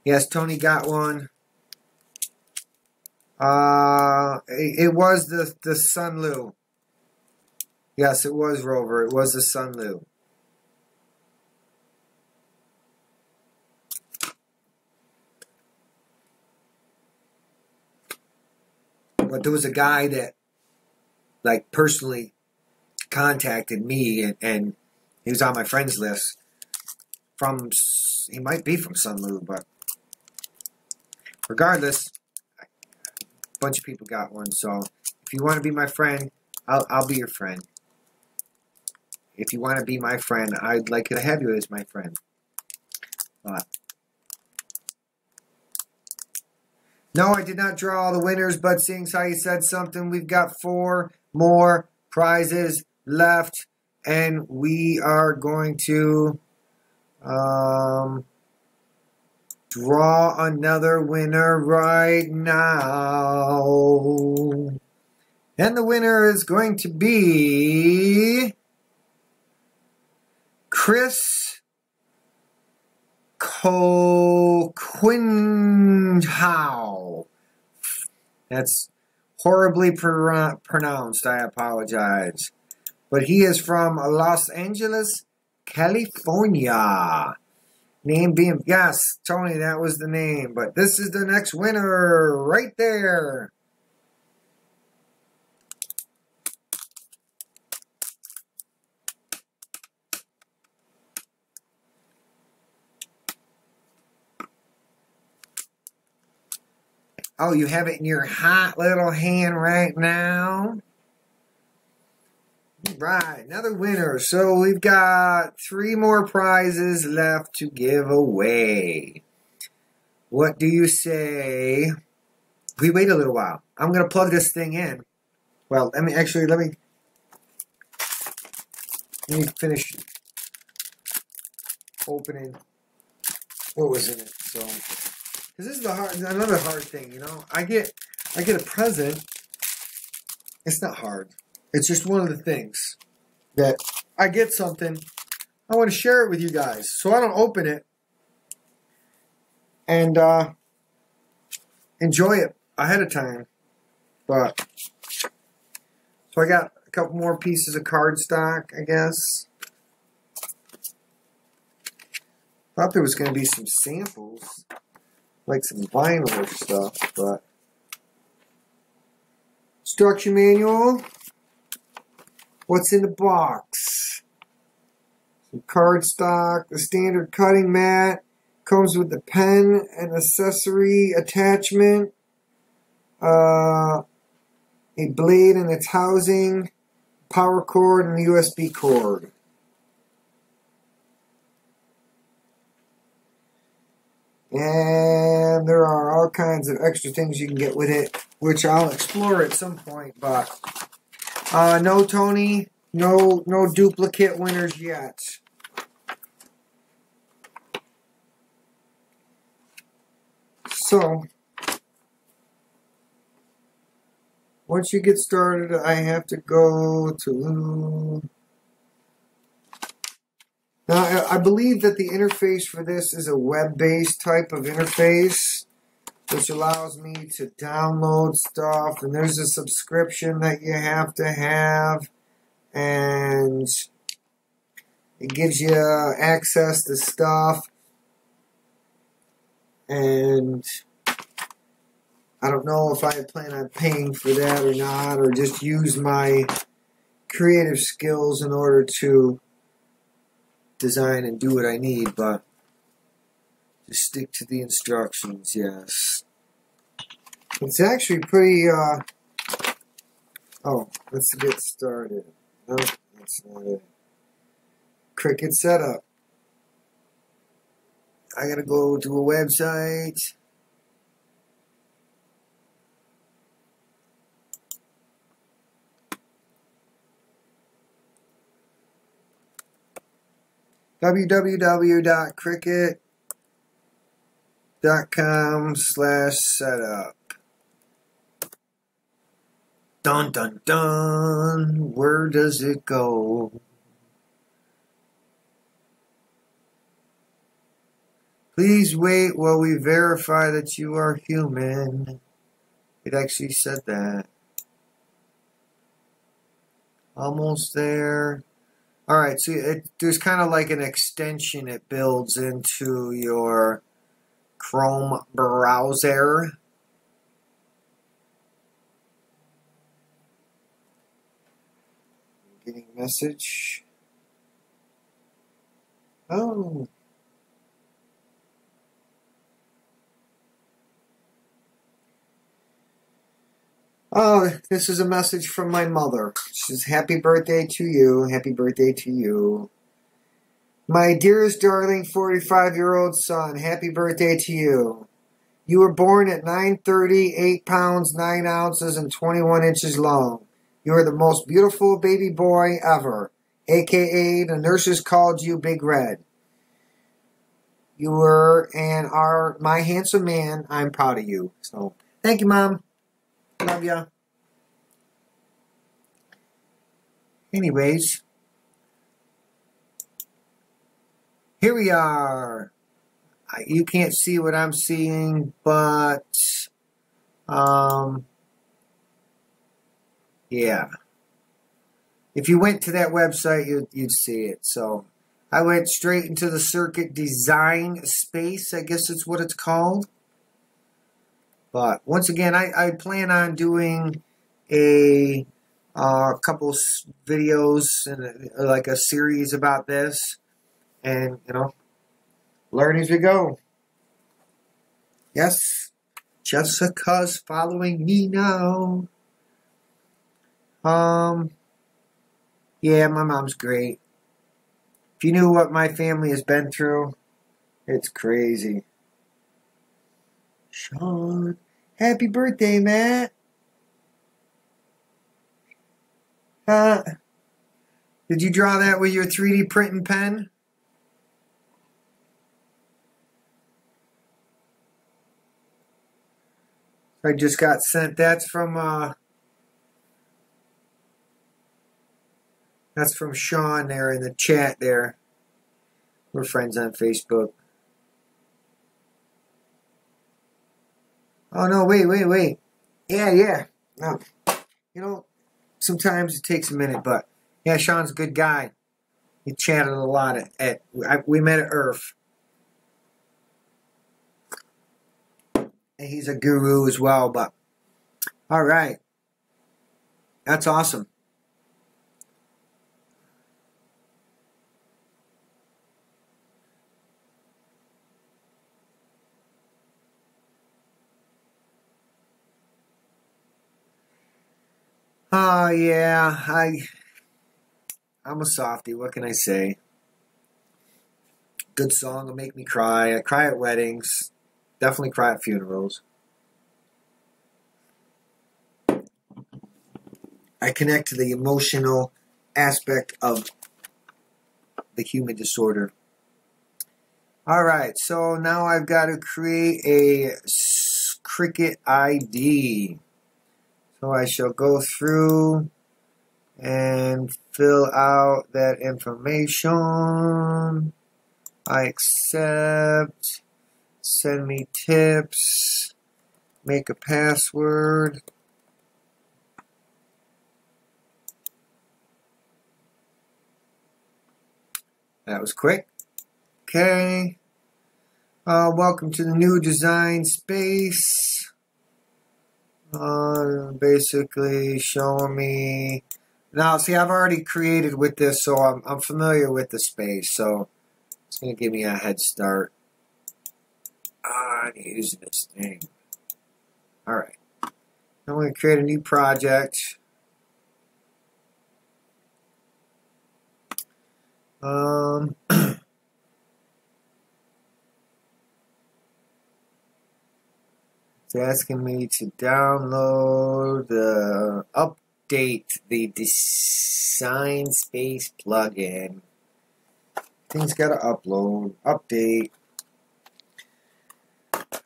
yes, Tony got one. It was the Sunlu. Yes, it was, Rover. It was the Sunlu. But there was a guy that, like, personally contacted me, and he was on my friends list he might be from Sunlu, but regardless, a bunch of people got one. So if you want to be my friend, I'll be your friend. If you want to be my friend, I'd like to have you as my friend. No, I did not draw all the winners, but seeing how you said something, we've got 4 more prizes left, and we are going to draw another winner right now. And the winner is going to be Chris Quinhow. That's horribly pronounced. I apologize. But he is from Los Angeles, California. Name being, yes, Tony, that was the name. But this is the next winner right there. Oh, you have it in your hot little hand right now. Right, another winner. So we've got 3 more prizes left to give away. What do you say? We wait a little while. I'm going to plug this thing in. Well, let me finish opening what was in it. So, because this is another hard thing, you know. I get a present. It's not hard. It's just one of the things that I get something. I want to share it with you guys, so I don't open it and enjoy it ahead of time. But so I got a couple more pieces of cardstock, I guess. Thought there was going to be some samples, like some vinyl or stuff, but instruction manual. What's in the box? Some cardstock, the standard cutting mat, comes with the pen and accessory attachment, a blade and its housing, power cord, and a USB cord. And there are all kinds of extra things you can get with it, which I'll explore at some point, but no Tony, no duplicate winners yet. So, once you get started, I have to go to... Now, I believe that the interface for this is a web-based type of interface, which allows me to download stuff, and there's a subscription that you have to have, and it gives you access to stuff, and I don't know if I plan on paying for that or not, or just use my creative skills in order to design and do what I need, but just stick to the instructions, yes. It's actually pretty, oh, let's get started. No, that's not it. Cricut setup. I gotta go to a website. www.cricut.com/setup. Dun dun dun. Where does it go? Please wait while we verify that you are human. It actually said that. Almost there. Alright, so there's kind of like an extension it builds into your Chrome browser. Getting a message. Oh. Oh, this is a message from my mother. She says, happy birthday to you. Happy birthday to you. My dearest darling 45-year-old son, happy birthday to you. You were born at 9:30, 8 pounds, 9 ounces, and 21 inches long. You are the most beautiful baby boy ever, a.k.a. the nurses called you Big Red. You were and are my handsome man. I'm proud of you. So, thank you, Mom. Love ya. Anyways, here we are. You can't see what I'm seeing, but yeah. If you went to that website, you'd see it. So I went straight into the circuit design space. I guess it's what it's called. But once again, I plan on doing a couple videos and like a series about this, and learn as we go. Yes. Jessica's following me now. Yeah, my mom's great. If you knew what my family has been through, it's crazy. Sean, happy birthday, Matt. Did you draw that with your 3D printing pen? I just got sent. That's from Sean there in the chat there. We're friends on Facebook. Oh no, wait. Yeah. No. You know, sometimes it takes a minute, but yeah, Sean's a good guy. He chatted a lot we met at Earth. And he's a guru as well, but all right. That's awesome. Oh yeah, I'm a softie. What can I say? Good song will make me cry. I cry at weddings. Definitely cry at funerals. I connect to the emotional aspect of the human disorder. All right, so now I've got to create a Cricut ID. So I shall go through and fill out that information. I accept. Send me tips. Make a password. That was quick. Okay. Welcome to the new design space. Basically showing me. Now, see, I've already created with this, so I'm familiar with the space. So it's going to give me a head start on using this thing. All right. I'm going to create a new project. It's asking me to download update the design space plugin. Things got to update.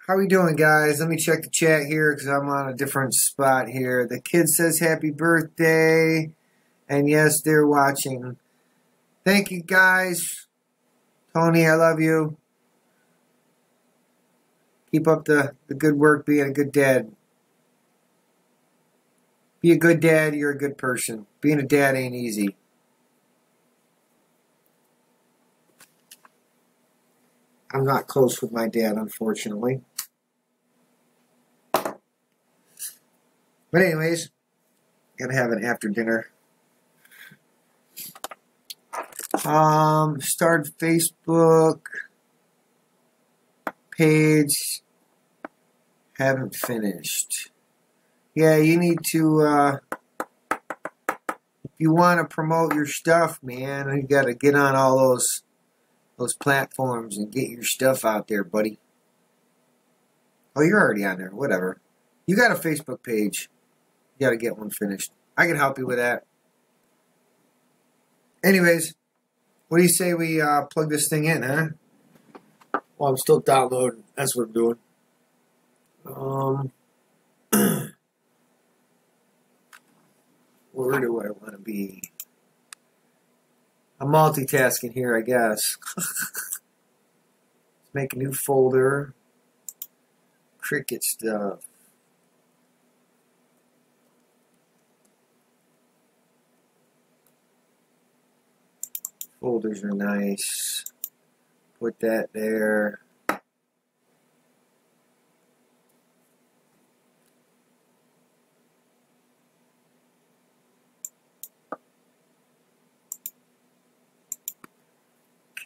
How we doing, guys? Let me check the chat here because I'm on a different spot here. The kid says happy birthday. And yes, they're watching. Thank you, guys. Tony, I love you. Keep up the good work being a good dad. Be a good dad, you're a good person. Being a dad ain't easy. I'm not close with my dad, unfortunately. But anyways, gotta have an after dinner. Start Facebook page. Haven't finished. Yeah, you need to, if you want to promote your stuff, man, you got to get on all those platforms and get your stuff out there, buddy. Oh, you're already on there. Whatever. You got a Facebook page. You got to get one finished. I can help you with that. Anyways, what do you say we plug this thing in, huh? Well, I'm still downloading. That's what I'm doing. Where do I want to be? I'm multitasking here, I guess. Let's make a new folder. Cricut stuff. Folders are nice. Put that there.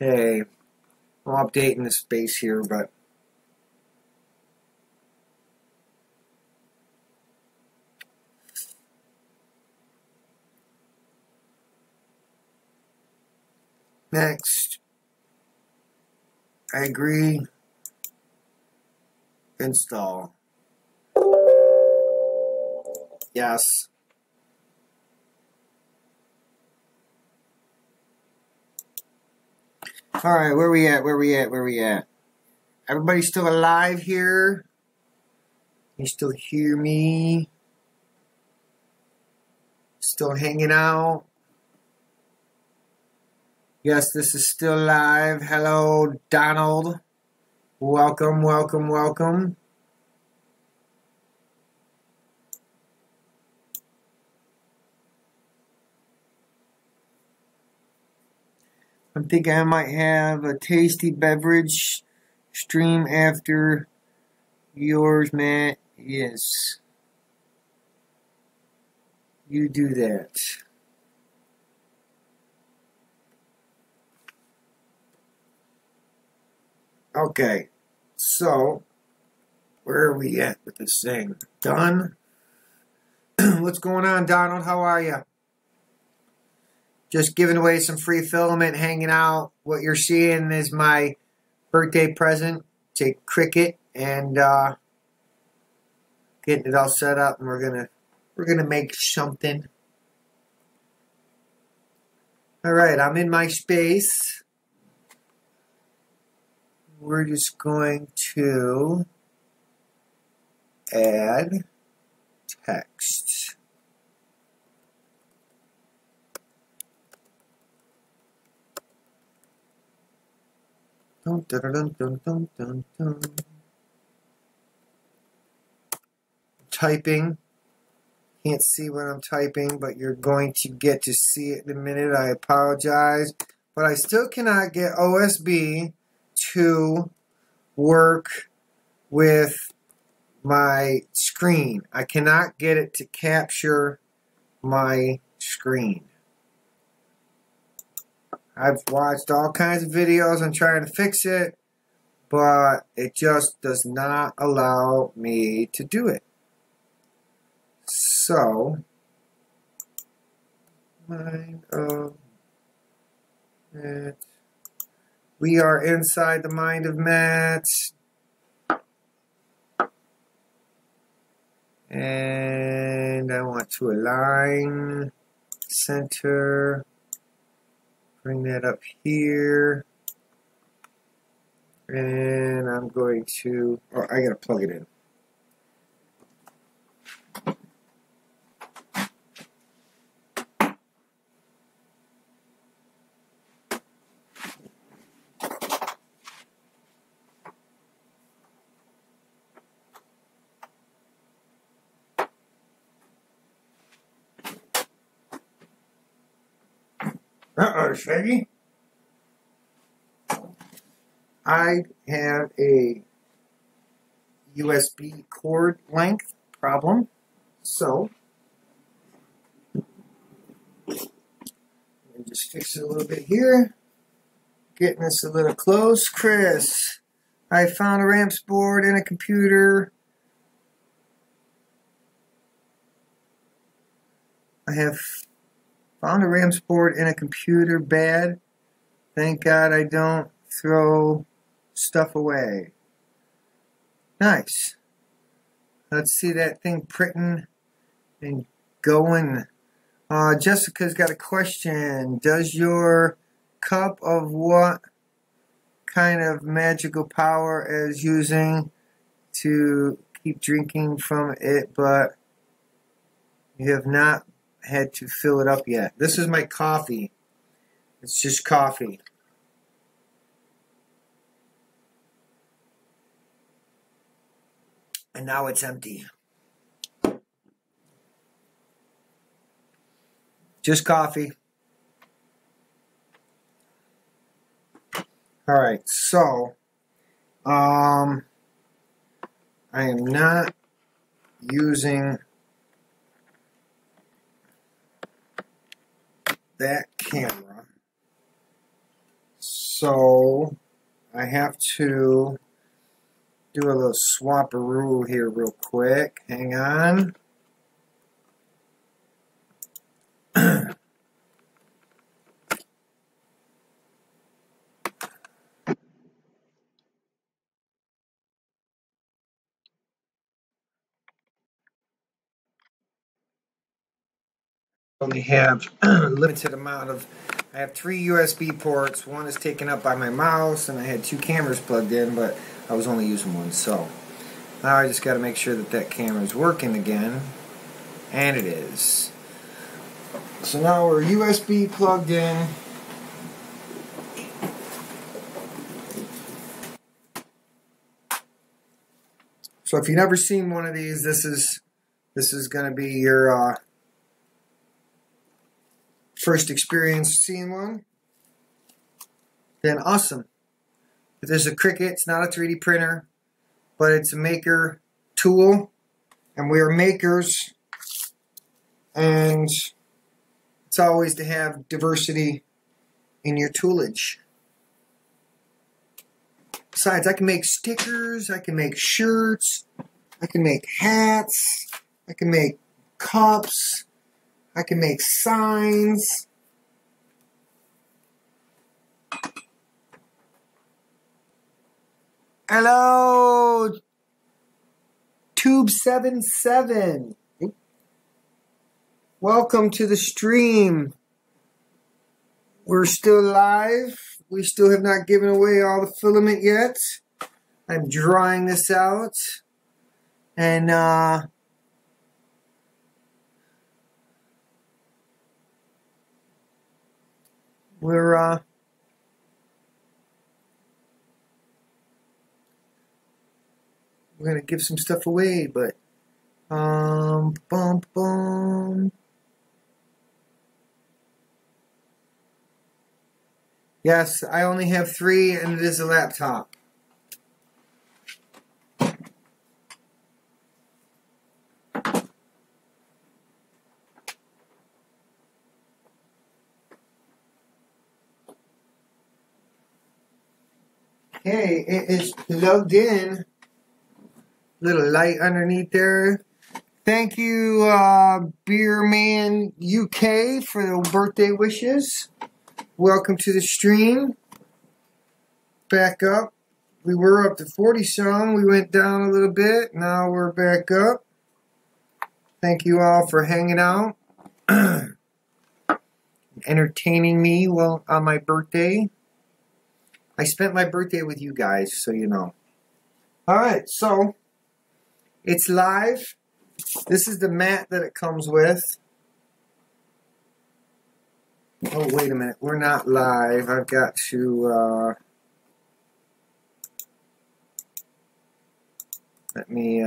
Okay. I'm updating the space here, but Next. I agree. Install. Yes. Alright, where we at? Where we at? Where we at? Everybody still alive here? You still hear me? Still hanging out? Yes, this is still live. Hello, Donald. Welcome, welcome, welcome. I'm thinking I might have a tasty beverage stream after yours, Matt. Yes. You do that. Okay. So, where are we at with this thing? Done? What's going on, Donald? How are you? Just giving away some free filament, hanging out. What you're seeing is my birthday present to Cricut, and getting it all set up, and we're gonna make something. All right, I'm in my space. We're just going to add text. Dun, dun, dun, dun, dun, dun, dun. Typing. Can't see what I'm typing, but you're going to get to see it in a minute. I apologize. But I still cannot get OSB to work with my screen. I cannot get it to capture my screen. I've watched all kinds of videos on trying to fix it, but it just does not allow me to do it. So, mind of Matt. We are inside the mind of Matt. And I want to align, center, bring that up here. And I'm going to, oh, I gotta plug it in. Uh-oh, Shaggy. I have a USB cord length problem, so let me just fix it a little bit here. Getting this a little close. Chris, I found a ramps board and a computer. I have found a ramps board and a computer. Bad. Thank God I don't throw stuff away. Nice. Let's see that thing printing and going. Jessica's got a question. Does your cup of what kind of magical power is using to keep drinking from it, but you have not had to fill it up yet? This is my coffee. It's just coffee. And now it's empty. Just coffee. Alright, so I am not using that camera, so I have to do a little swap-a-roo here real quick. Hang on. only have a limited amount of. I have 3 USB ports. One is taken up by my mouse, and I had 2 cameras plugged in, but I was only using one. So now I just got to make sure that that camera is working again, and it is. So now we're USB plugged in. So if you've never seen one of these, this is going to be your first experience seeing one. Then awesome. There's a Cricut. It's not a 3D printer, but it's a maker tool, and we are makers, and it's always to have diversity in your toolage. Besides, I can make stickers, I can make shirts, I can make hats, I can make cups, I can make signs. Hello, Tube77. Welcome to the stream. We're still live. We still have not given away all the filament yet. I'm drying this out. And we're gonna give some stuff away, but bum. Yes, I only have 3, and it is a laptop. Okay, it is plugged in. Little light underneath there. Thank you, Beerman UK, for the birthday wishes. Welcome to the stream. Back up. We were up to 40 some. We went down a little bit. Now we're back up. Thank you all for hanging out. Entertaining me while on my birthday. I spent my birthday with you guys, so you know. Alright, so it's live. This is the mat that it comes with. Oh, wait a minute. We're not live. I've got to, let me,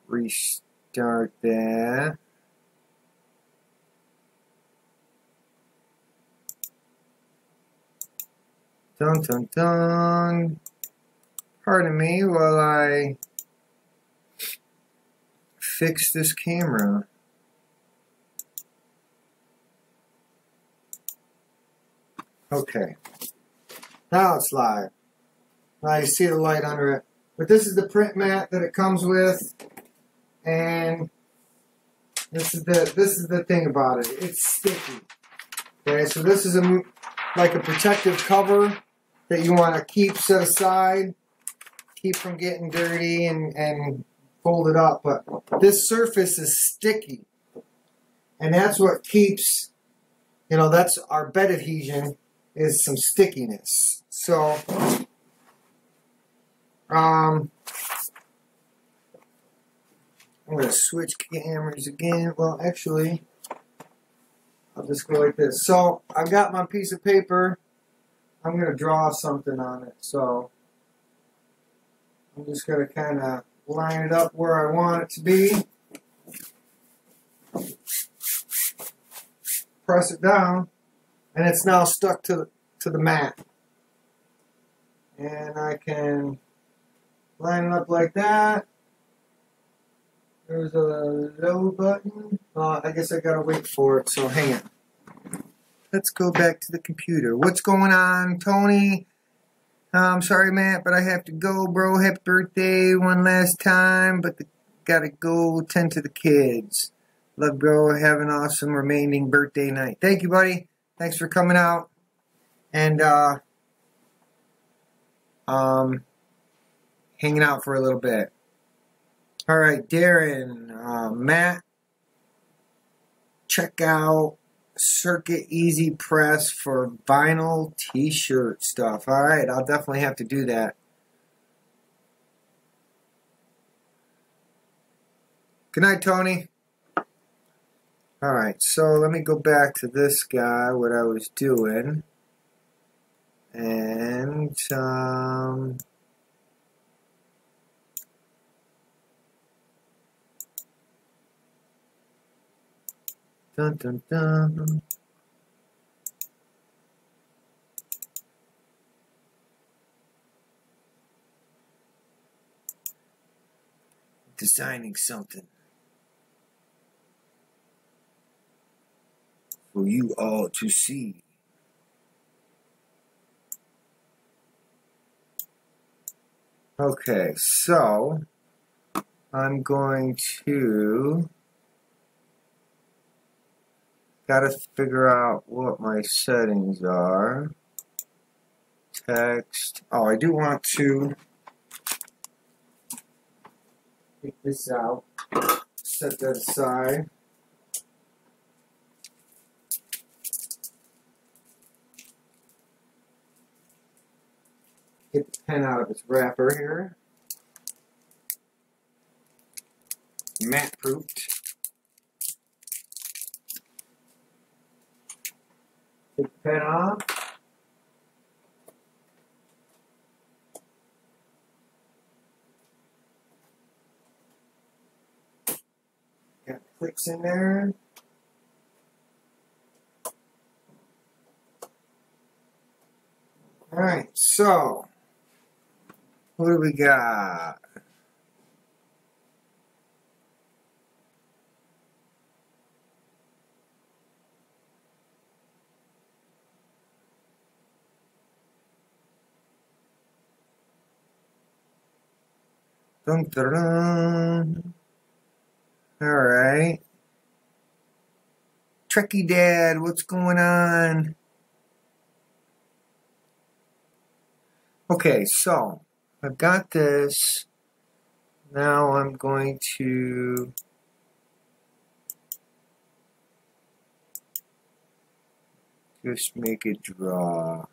restart that. Dun, dun, dun. Pardon me while I fix this camera. Okay, now it's live. Now you see the light under it. But this is the print mat that it comes with, and this is the thing about it. It's sticky. Okay, so this is like a protective cover that you want to keep set aside, keep from getting dirty and folded up. But this surface is sticky, and that's what keeps, that's our bed adhesion. Is some stickiness. So, I'm going to switch cameras again. Well, actually, I'll just go like this. So, I've got my piece of paper. I'm going to draw something on it. So, I'm just going to kind of line it up where I want it to be. Press it down. And it's now stuck to the mat. And I can line it up like that. There's a load button. I guess I gotta wait for it, so hang on. Let's go back to the computer. What's going on, Tony? I'm sorry, Matt, but I have to go, bro. Happy birthday one last time, but gotta go tend to the kids. Love, bro. Have an awesome remaining birthday night. Thank you, buddy. Thanks for coming out and hanging out for a little bit. All right, Darren, Matt, check out Circuit Easy Press for vinyl t-shirt stuff. Alright, I'll definitely have to do that. Good night, Tony. Alright, so let me go back to this guy, what I was doing. And, dun dun dun. Designing something for you all to see. Okay, so I'm going to gotta figure out what my settings are. Text. Oh, I do want to take this out. Set that aside. Get the pen out of its wrapper here. Matte proofed. Take the pen off. Got clicks in there. Alright, so what do we got? Dun, dun, dun. Alright. Trekkie Dad, what's going on? Okay, so I've got this. Now I'm going to just make it draw.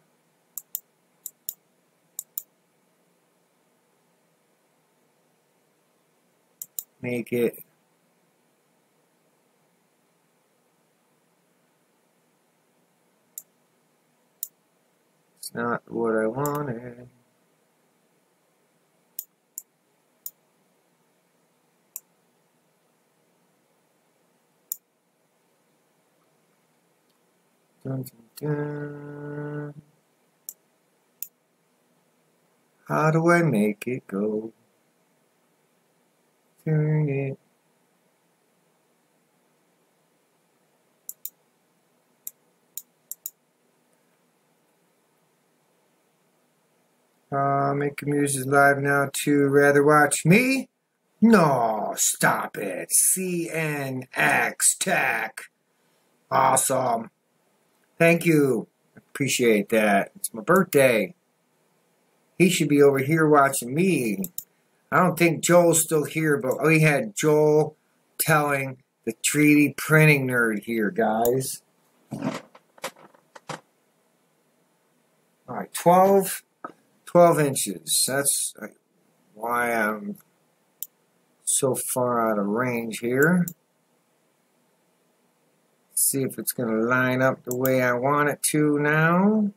Make it it's not what I wanted. Dun, dun, dun. How do I make it go? Turn it. Make music live now too. Rather watch me? No, stop it. CNX Tech. Awesome. Thank you. Appreciate that. It's my birthday. He should be over here watching me. I don't think Joel's still here, but we had Joel telling the 3D printing nerd here, guys. Alright, 12 inches. That's why I'm so far out of range here. See if it's going to line up the way I want it to now.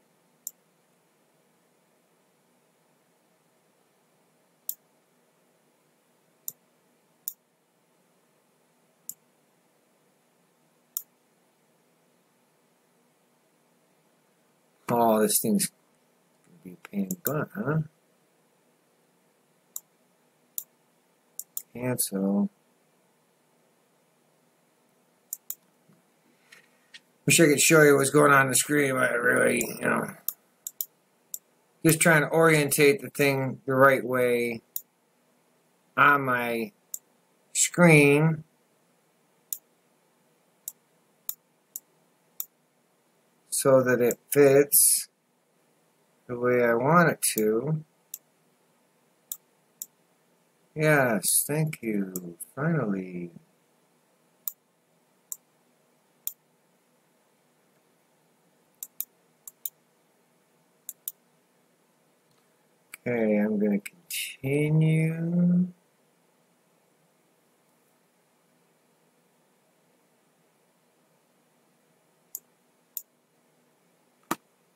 Oh, this thing's going to be a pain in the butt, huh? Cancel. Wish I could show you what's going on the screen, but I really, just trying to orientate the thing the right way on my screen. So that it fits the way I want it to. Yes, thank you. Finally. Okay, I'm going to continue.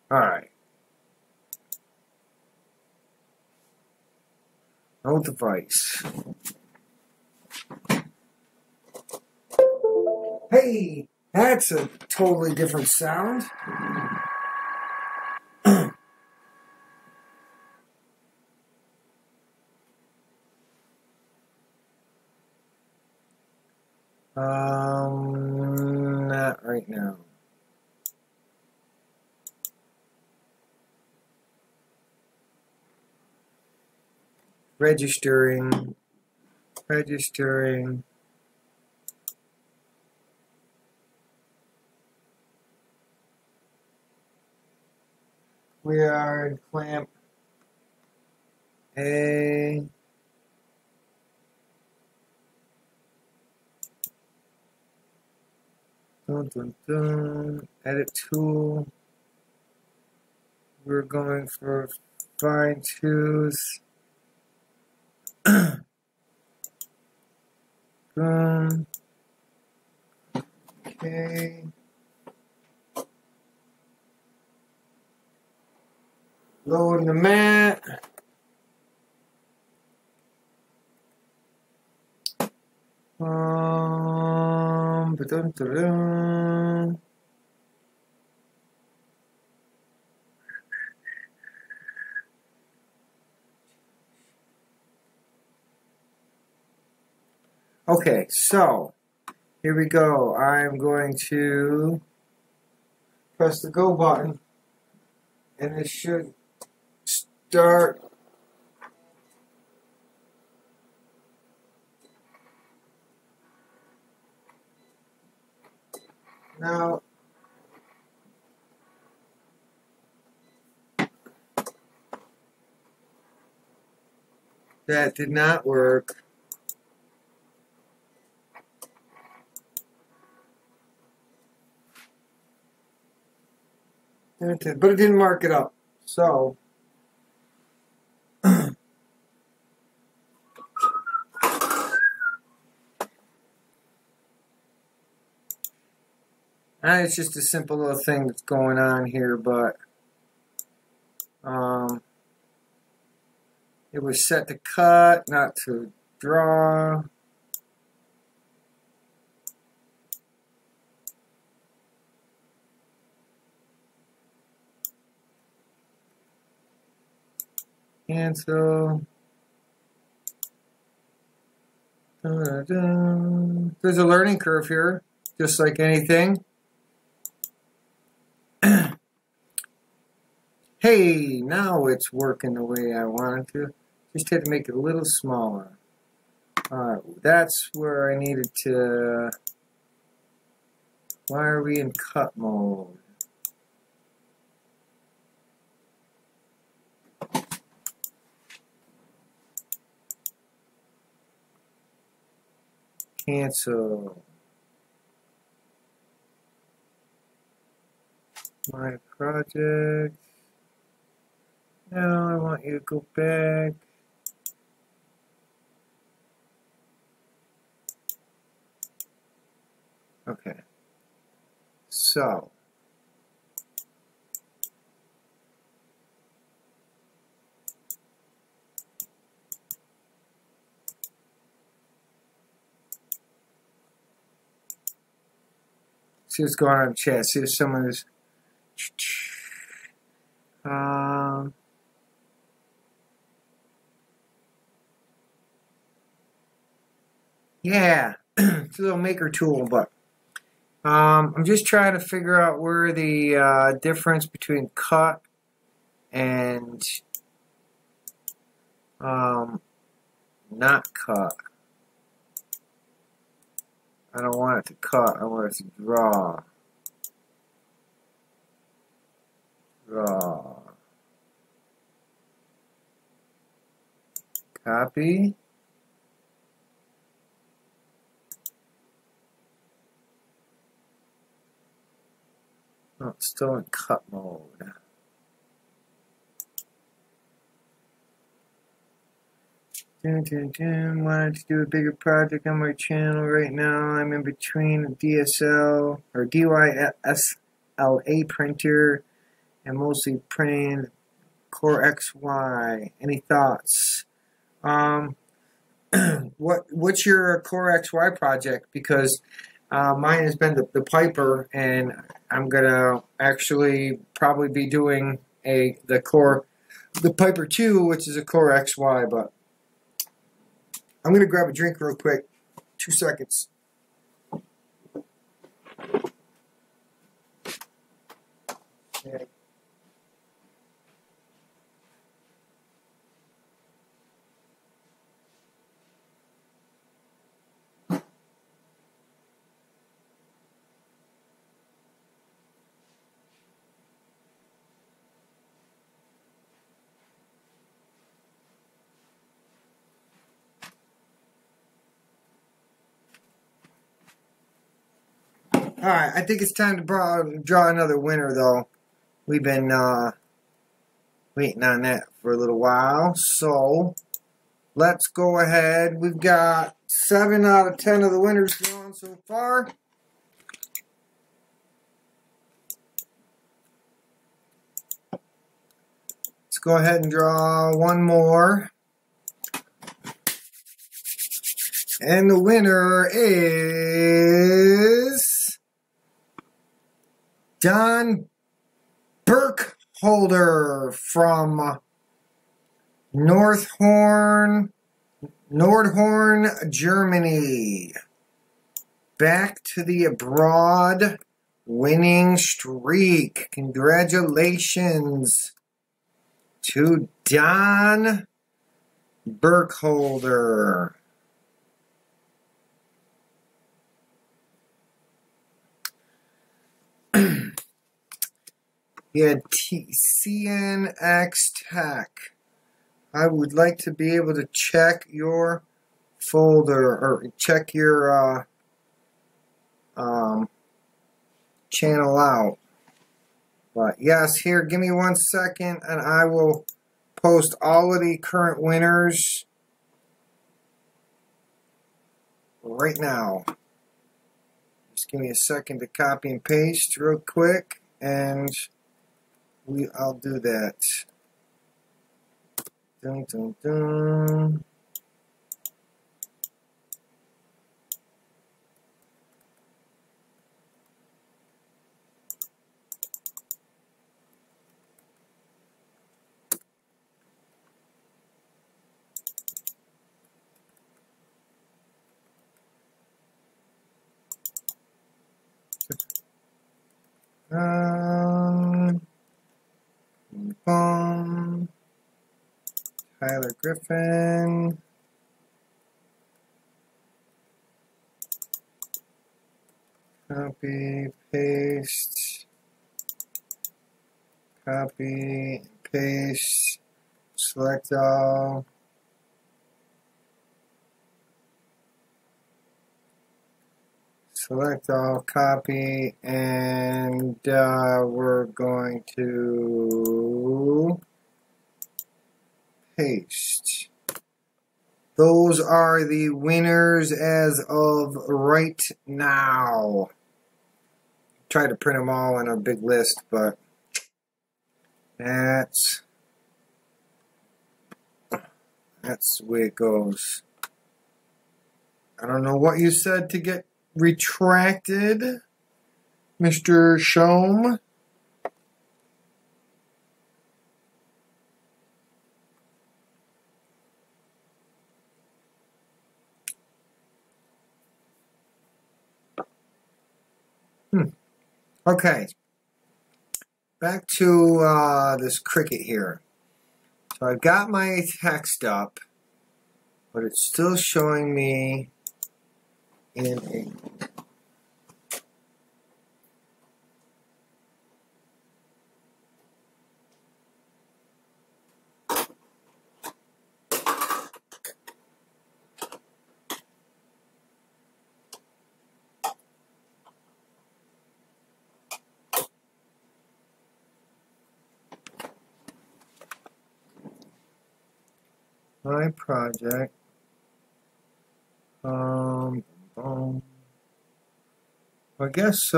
Alright. No device. Hey, that's a totally different sound. Not right now. Registering. We are in clamp A. Dun, dun, dun. Edit tool. We're going for fine tooth. Boom. Okay. Loading the mat. Ba-dum-da-dum. Okay, so here we go. I'm going to press the go button, and it should start. Now, that did not work. But it didn't mark it up. So, it's just a simple little thing that's going on here, but it was set to cut, not to draw. Cancel. Da-da-da. There's a learning curve here, just like anything. Hey, now it's working the way I wanted to. Just had to make it a little smaller. Alright, that's where I needed to. Why are we in cut mode? Cancel. My project. Now I want you to go back. Okay. So. See what's going on in the chat. See if someone is. Yeah, it's a little maker tool, but I'm just trying to figure out where the difference between cut and not cut. I don't want it to cut. I want it to draw. Draw. Copy. Oh, it's still in cut mode. Wanted to do a bigger project on my channel right now. I'm in between a DSL or DYSLA printer and mostly printing Core XY. Any thoughts? What's your Core XY project? Because mine has been the Piper, and I'm gonna actually probably be doing the Piper 2, which is a Core XY. But I'm gonna grab a drink real quick. 2 seconds. Okay. Alright, I think it's time to draw another winner, though. We've been waiting on that for a little while. So, let's go ahead. We've got 7 out of 10 of the winners drawn so far. Let's go ahead and draw one more. And the winner is Don Burkholder from Nordhorn, Germany. Back to the abroad winning streak. Congratulations to Don Burkholder. He had CNX Tech. I would like to be able to check your folder or check your channel out. But yes, here, give me 1 second and I will post all of the current winners right now. Just give me a second to copy and paste real quick, and I'll do that. Dun, dun, dun. Tyler Griffin. Copy, paste. Copy, paste. Select all. Select all, copy, and we're going to paste. Those are the winners as of right now. Try to print them all in a big list, but that's the way it goes. I don't know what you said to get retracted, Mr. Shom. Okay, back to this Cricut here. So I've got my text up, but it's still showing me in a my project. I guess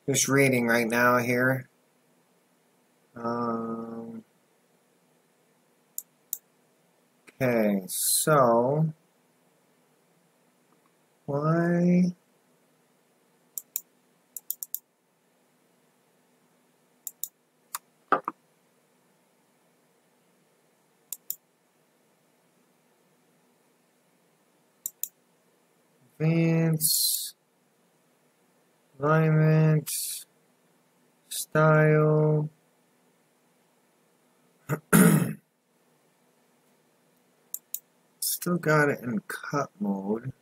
just reading right now here. Okay, so why? Advance, alignment, style. Still got it in cut mode.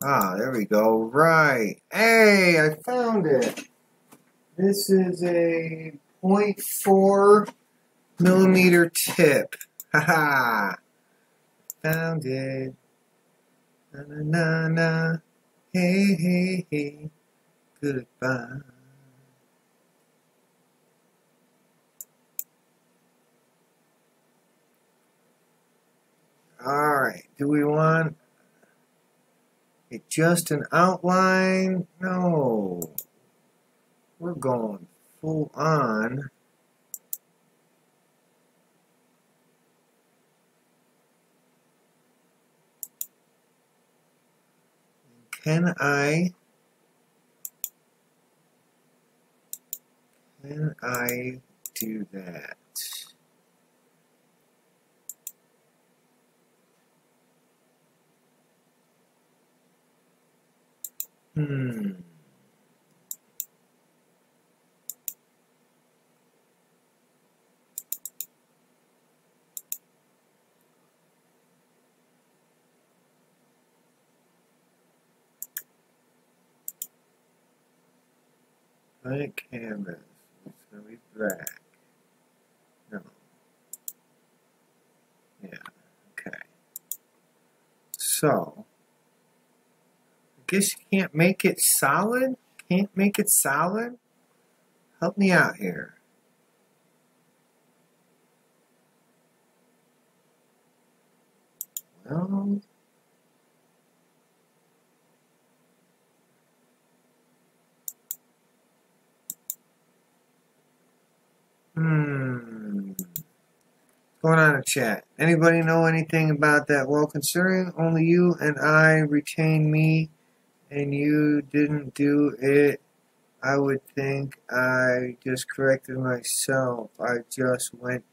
Ah, there we go. Right. Hey, I found it. This is a 0.4 millimeter tip. Haha. Found it. Na na na na. Hey, hey, hey. Goodbye. Alright. Do we want it just an outline? No. We're going full on. Can I do that? Blank canvas. It's going to be black. No. Yeah. Okay. So, I guess you can't make it solid? Can't make it solid? Help me out here. Well, What's going on in chat? Anybody know anything about that? Well, considering only you and I retained me and you didn't do it, I would think I just corrected myself. I just went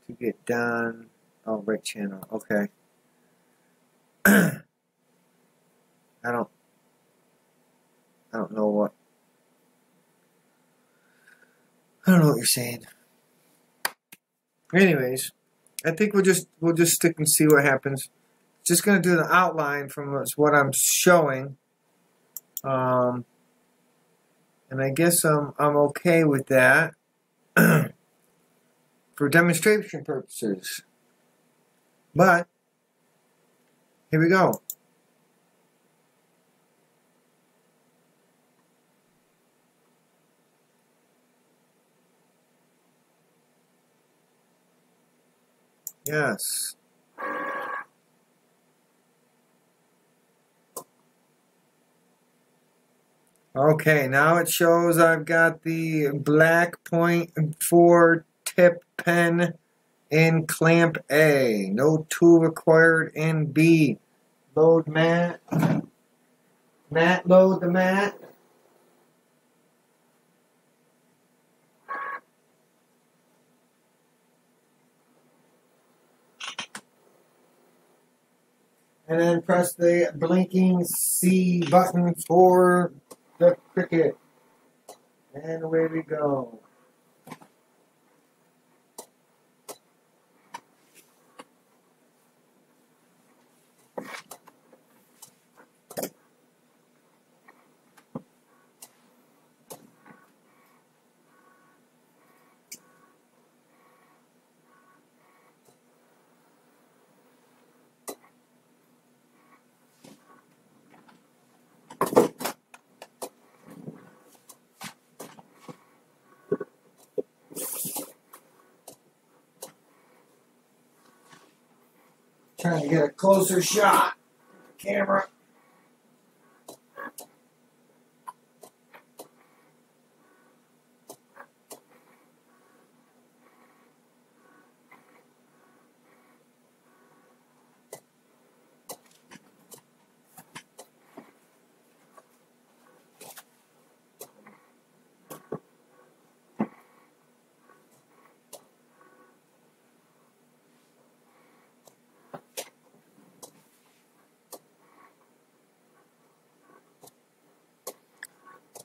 to get done. Oh, right channel. Okay. I don't know what. I don't know what you're saying. Anyways, I think we'll just stick and see what happens. Just gonna do the outline from what I'm showing. And I guess I'm okay with that for demonstration purposes. But here we go. Yes. Okay, now it shows I've got the black 0.4 tip pen in clamp A. No tool required in B. Load mat. Mat, load the mat. And then press the blinking C button for the cricket. And away we go. Trying to get a closer shot. Camera.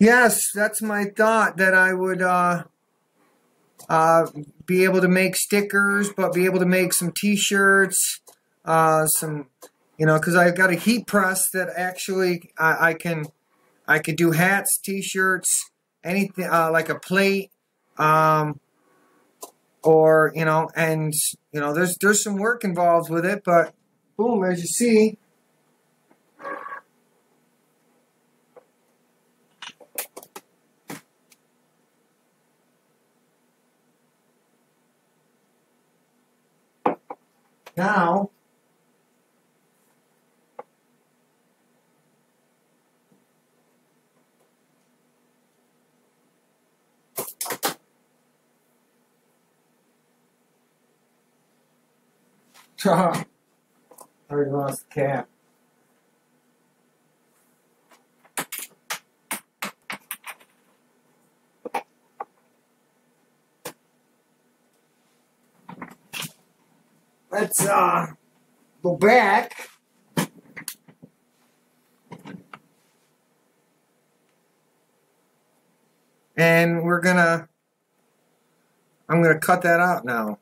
Yes, that's my thought, that I would be able to make stickers, but be able to make some t-shirts, some, because I've got a heat press that actually I could do hats, t-shirts, anything, like a plate, or, there's some work involved with it, but boom, as you see. Now, I already lost the cap. Let's go back. And I'm gonna cut that out now.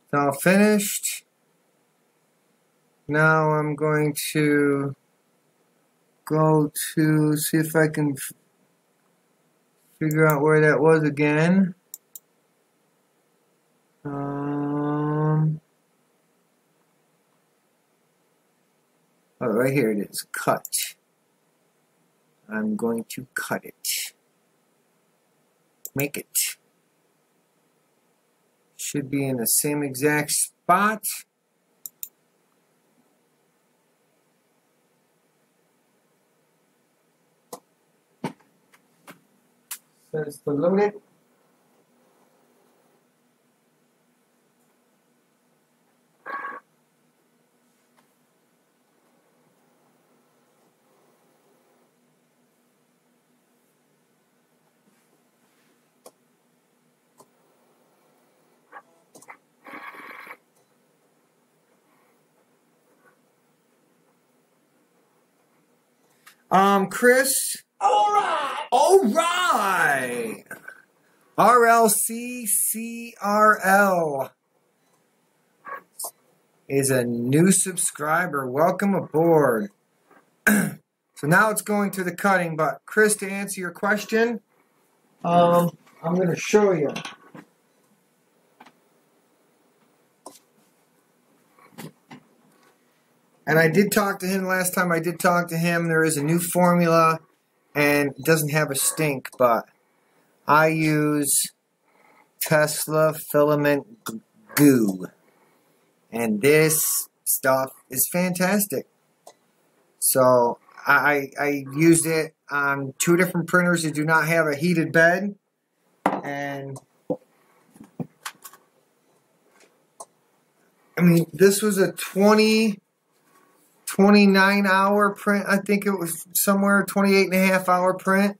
It's all finished. Now I'm going to go to see if I can figure out where that was again. Oh, right here it is. Cut. I'm going to cut it. Make it. Should be in the same exact spot. Says to load it. Chris. All right. All right. RLCCRL is a new subscriber. Welcome aboard. So now it's going to the cutting, but Chris, to answer your question, I'm going to show you. And I did talk to him last time. I did talk to him. There is a new formula, and it doesn't have a stink, but I use Tesla Filament Goo. And this stuff is fantastic. So I used it on 2 different printers that do not have a heated bed. And I mean, this was a 29-hour print. I think it was somewhere 28.5-hour print.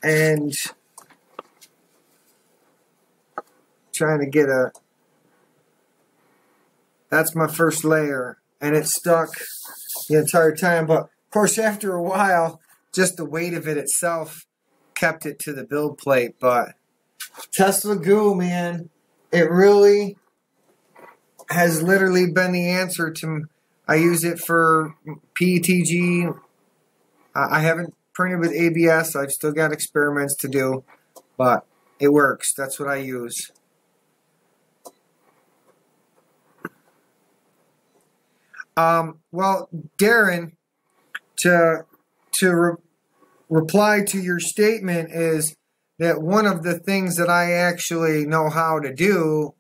And trying to get that's my first layer, and it stuck the entire time. But of course, after a while, just the weight of it itself kept it to the build plate. But Tesla Goo, man, it really has literally been the answer to. I use it for PETG. I haven't printed with ABS. I've still got experiments to do, but it works. That's what I use. Well, Darren, to reply to your statement is that one of the things that I actually know how to do,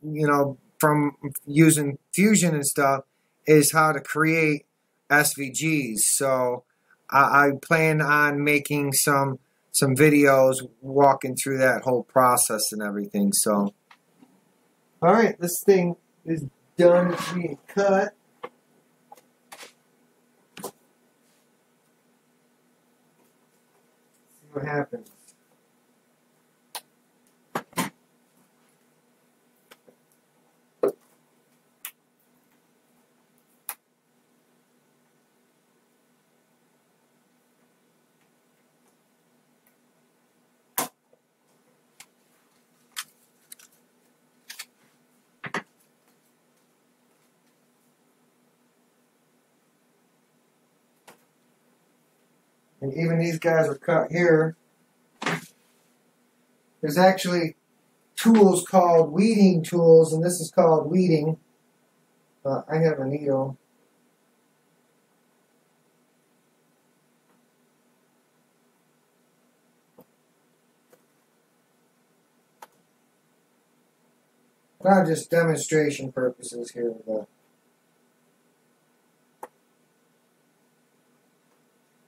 from using Fusion and stuff, is how to create SVGs. So I plan on making some videos walking through that whole process and everything. So, all right, this thing is done being cut. See what happens. And even these guys are cut here. There's actually tools called weeding tools, and this is called weeding. I have a needle. Not just demonstration purposes here, but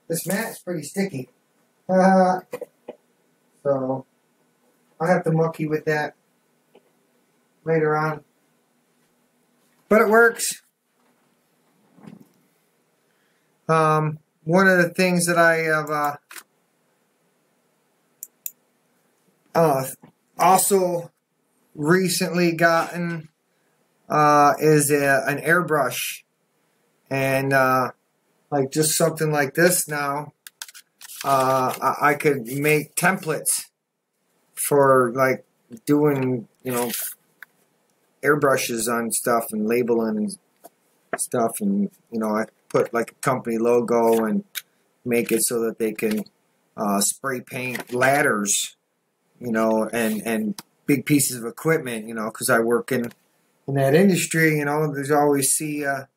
this mat's pretty sticky. So I'll have to mucky with that later on. But it works. One of the things that I have also recently gotten is an airbrush, and like just something like this now. I could make templates for like doing airbrushes on stuff and labeling and stuff, and I put like a company logo and make it so that they can spray paint ladders, and big pieces of equipment, because I work in that industry. There's always see a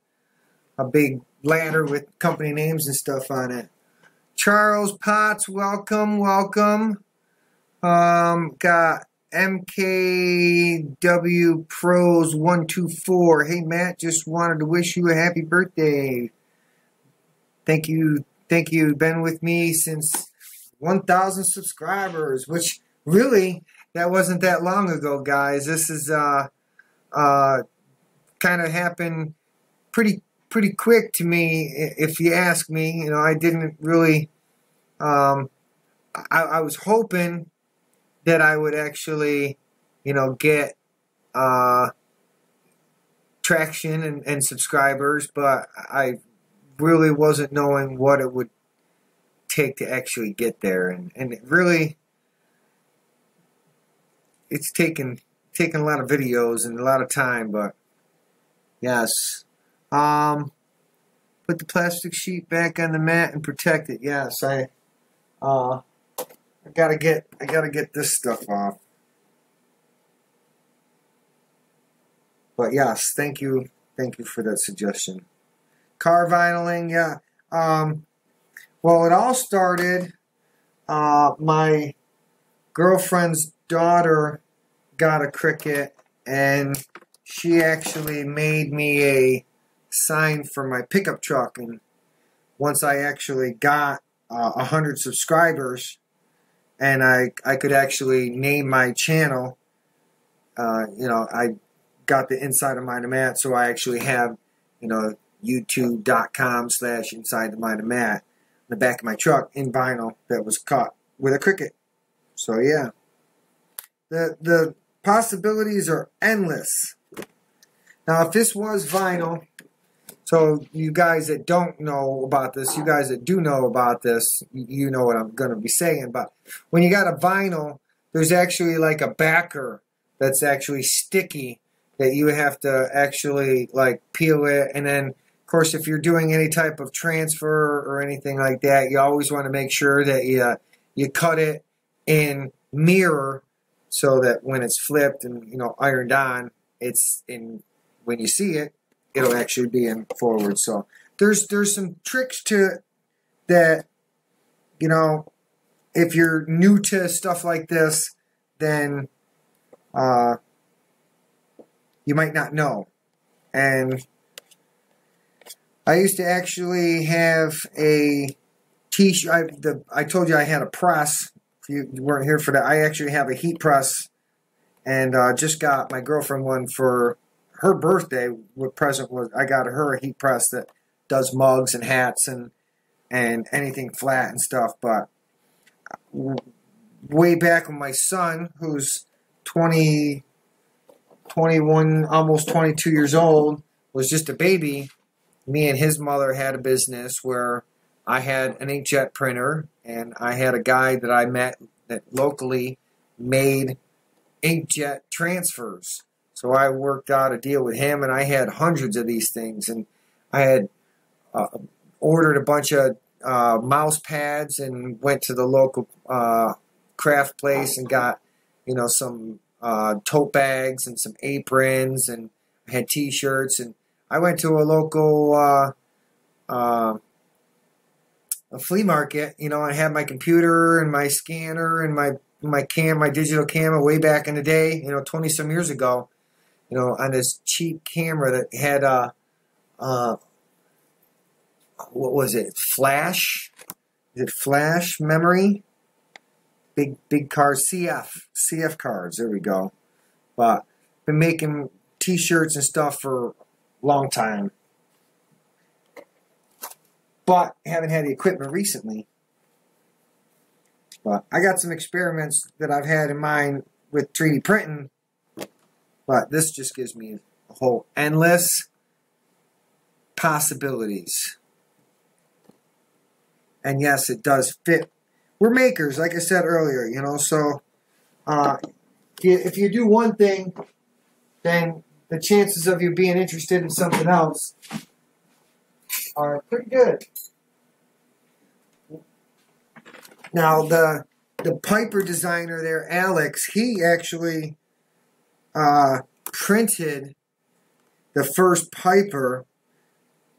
big ladder with company names and stuff on it. Charles Potts, welcome. Got MKW Pros 124. Hey Matt, just wanted to wish you a happy birthday. Thank you. Been with me since 1,000 subscribers, which really that wasn't that long ago, guys. This is kind of happened pretty quick to me, if you ask me. I didn't really. I was hoping that I would actually, get traction and subscribers, but I really wasn't knowing what it would take to actually get there, and it really, it's taken a lot of videos and a lot of time, but yes. Put the plastic sheet back on the mat and protect it. Yes, I gotta get this stuff off. But yes, thank you for that suggestion. Car vinyling, yeah. Well, it all started. My girlfriend's daughter got a Cricut, and she actually made me a sign for my pickup truck. And once I actually got 100 subscribers, and I could actually name my channel, I got the Inside of Mind of Matt, so I actually have, youtube.com/Inside the Mind of Matt in the back of my truck in vinyl that was cut with a Cricut. So yeah, the possibilities are endless. Now, if this was vinyl, so you guys that don't know about this, you guys that do know about this, you know what I'm going to be saying. But when you got a vinyl, there's actually like a backer that's actually sticky that you have to actually like peel it. And then, of course, if you're doing any type of transfer or anything like that, you always want to make sure that you cut it in mirror so that when it's flipped and ironed on, it's in, when you see it, it'll actually be in forward. So there's some tricks to it that if you're new to stuff like this, then you might not know. And I used to actually have a t-shirt. I told you I had a press. If you weren't here for that, I actually have a heat press, and just got my girlfriend one for her birthday. What present was I got her a heat press that does mugs and hats and anything flat and stuff. But way back when my son, who's 20, 21, almost 22 years old, was just a baby, me and his mother had a business where I had an inkjet printer, and I had a guy that I met that locally made inkjet transfers. So I worked out a deal with him, and I had hundreds of these things, and I had ordered a bunch of mouse pads and went to the local craft place and got, some tote bags and some aprons, and I had t-shirts, and I went to a local a flea market, I had my computer and my scanner and my digital camera way back in the day, 20 some years ago, on this cheap camera that had what was it? Flash? Is it flash memory? Big cards, CF cards. There we go. But been making t-shirts and stuff for a long time. But haven't had the equipment recently. But I got some experiments that I've had in mind with 3D printing. But this just gives me a whole endless possibilities. And yes, it does fit. We're makers, like I said earlier, so if you do one thing, then the chances of you being interested in something else are pretty good. Now, the Piper designer there, Alex, he actually printed the first Piper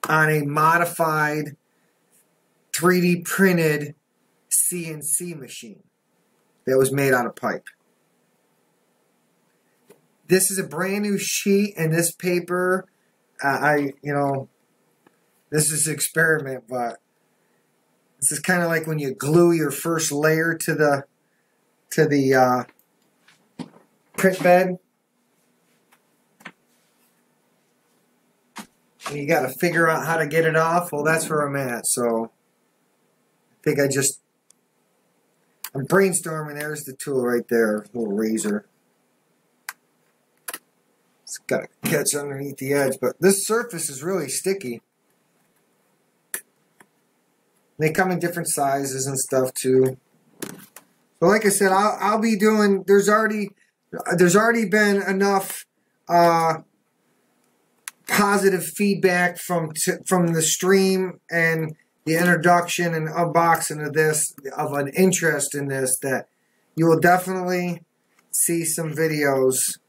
on a modified 3D printed CNC machine that was made out of pipe. This is a brand new sheet, and this paper, this is an experiment, but this is kind of like when you glue your first layer to the print bed. And you got to figure out how to get it off. Well, that's where I'm at. So I think I'm brainstorming. There's the tool right there, little razor. It's got to catch underneath the edge, but this surface is really sticky. They come in different sizes and stuff too. So like I said, I'll be doing. There's already been enough positive feedback from the stream and the introduction and unboxing of this, of an interest in this, that you will definitely see some videos.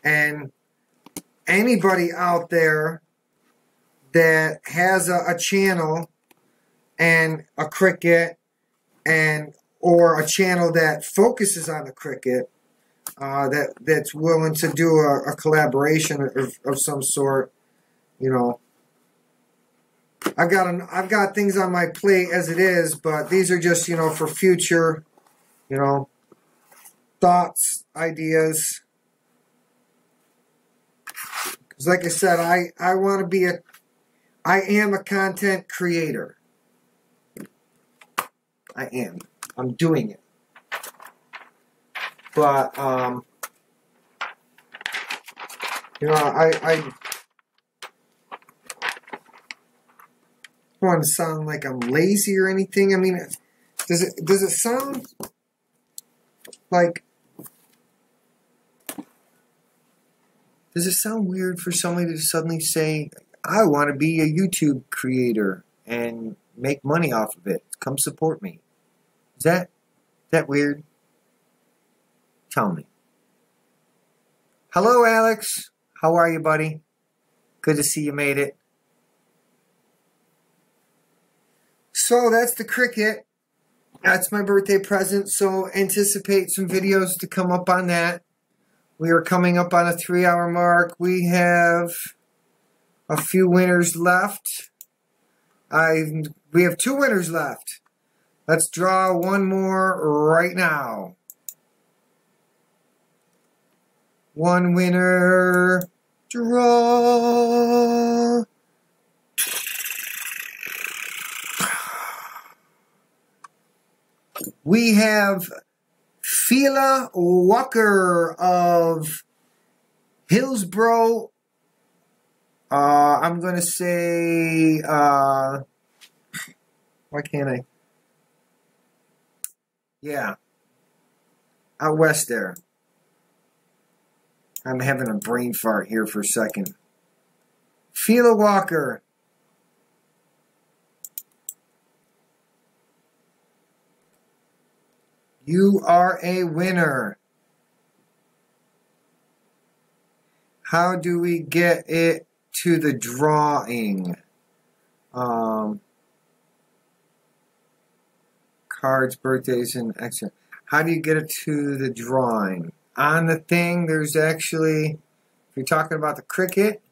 And anybody out there that has a channel and a Cricut, or a channel that focuses on the Cricut, that's willing to do a collaboration of some sort, I've got things on my plate as it is, but these are just for future, thoughts, ideas. Because like I said, I want to be I am a content creator. I am. I'm doing it. But, I don't want to sound like I'm lazy or anything. I mean, does it sound like... Does it sound weird for somebody to suddenly say, I want to be a YouTube creator and make money off of it? Come support me. Is that weird? Tell me. Hello, Alex. How are you, buddy? Good to see you made it. So that's the Cricut. That's my birthday present, so anticipate some videos to come up on that. We are coming up on a 3-hour mark. We have a few winners left. We have 2 winners left. Let's draw one more right now. One winner. Draw. We have Fila Walker of Hillsboro. I'm going to say, why can't I? Yeah, out west there. I'm having a brain fart here for a second. Fila Walker. You are a winner. How do we get it to the drawing? Cards, birthdays, and extra. How do you get it to the drawing? On the thing, there's actually, if you're talking about the cricket,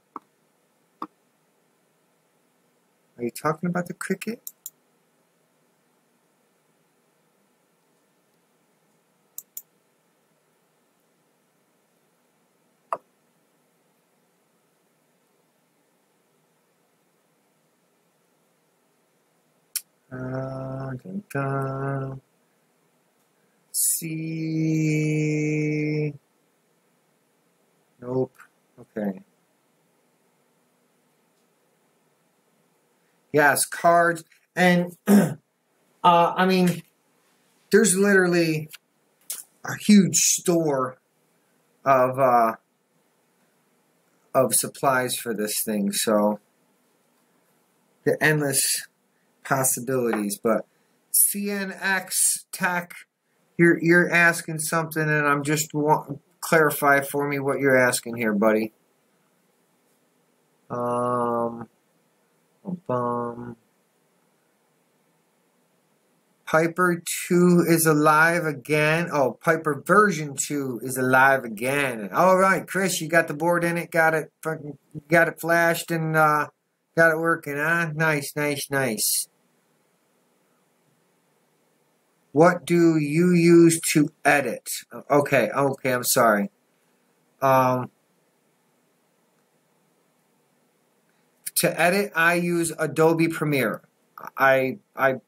are you talking about the cricket? Dun, dun. See. Nope. Okay. Yes, cards. And, I mean, there's literally a huge store of supplies for this thing. So, the endless possibilities. But CNX Tech, you're asking something, and I'm just clarify for me what you're asking here, buddy. Piper 2 is alive again. Oh, Piper version 2 is alive again. All right, Chris, you got the board in it, got it flashed, and got it working, huh? Nice, nice, nice. What do you use to edit? Okay, I'm sorry. To edit, I use Adobe Premiere. I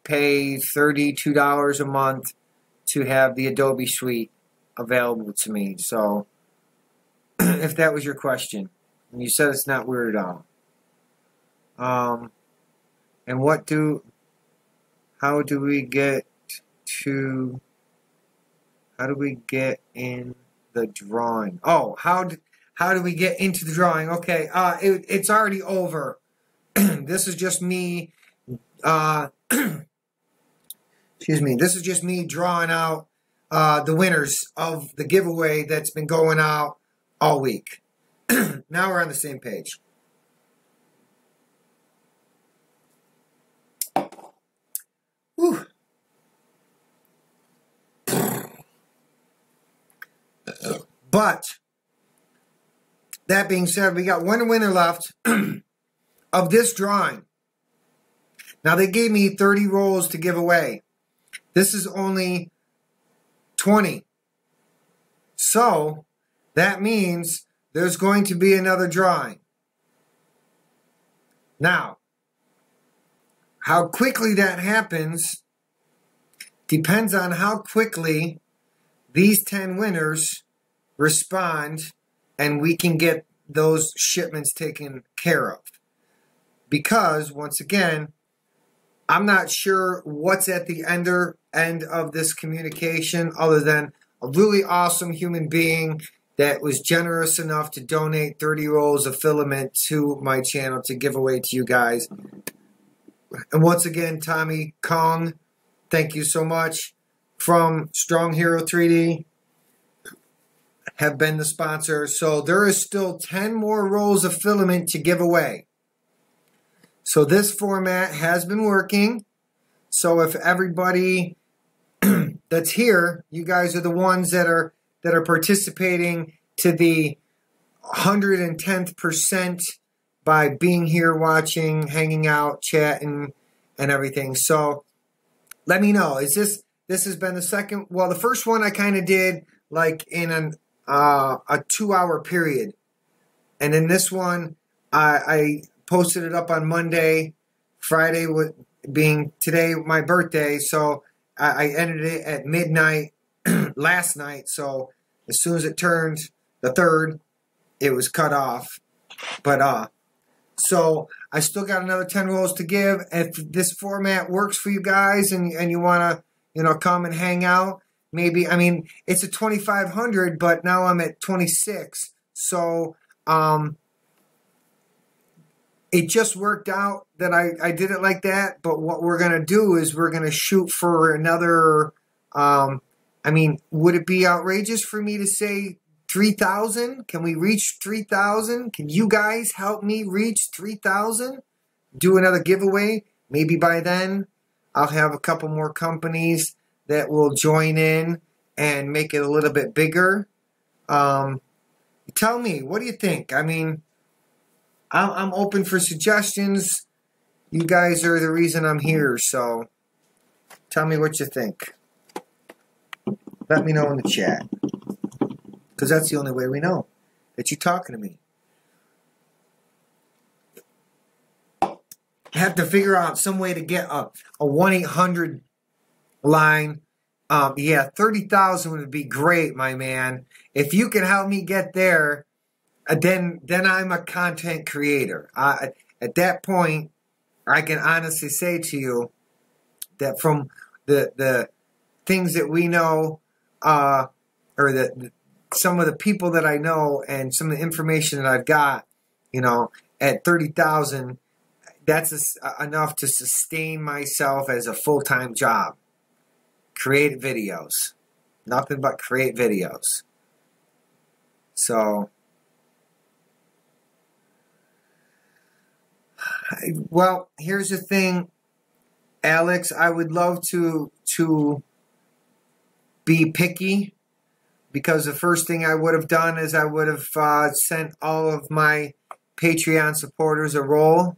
pay $32 a month to have the Adobe Suite available to me. So, if that was your question, and you said it's not weird at all. And how do we get in the drawing? Oh, how do we get into the drawing? Okay, it's already over. This is just me. Excuse me. This is just me drawing out the winners of the giveaway that's been going out all week. Now we're on the same page. Whew. But that being said, we got one winner left of this drawing. Now, they gave me 30 rolls to give away. This is only 20. So, that means there's going to be another drawing. Now, how quickly that happens depends on how quickly these 10 winners respond, and we can get those shipments taken care of. Because, once again, I'm not sure what's at the end of this communication other than a really awesome human being that was generous enough to donate 30 rolls of filament to my channel to give away to you guys. And once again, Tommy Kong, thank you so much, from Stronghear3D, have been the sponsor. So there is still 10 more rolls of filament to give away. So this format has been working. So if everybody that's here. You guys are the ones that are participating to the 110th percent by being here, watching, hanging out, chatting, and everything. So let me know. Is this has been the second? Well, the first one I kind of did like in a 2-hour period, and then this one I posted it up on Monday, Friday being today my birthday. So I ended it at midnight last night. So as soon as it turned the 3rd, it was cut off. But so I still got another 10 rolls to give. If this format works for you guys and you want to, come and hang out, maybe, I mean, it's a 2,500, but now I'm at 26. So it just worked out that I did it like that. But what we're going to do is we're going to shoot for another, I mean, would it be outrageous for me to say 3,000? Can we reach 3,000? Can you guys help me reach 3,000? Do another giveaway. Maybe by then I'll have a couple more companies that will join in and make it a little bit bigger. Tell me, what do you think? I mean, I'm open for suggestions. You guys are the reason I'm here, so tell me what you think. Let me know in the chat. Because that's the only way we know that you're talking to me. I have to figure out some way to get a 1-800 line. Yeah, 30,000 would be great, my man. If you can help me get there, then I'm a content creator. At that point, I can honestly say to you that from the things that we know, or some of the people that I know and some of the information that I've got, at 30,000, that's enough to sustain myself as a full-time job. Create videos. Nothing but create videos. So, well, here's the thing, Alex. I would love to be picky, because the first thing I would have done is I would have sent all of my Patreon supporters a roll.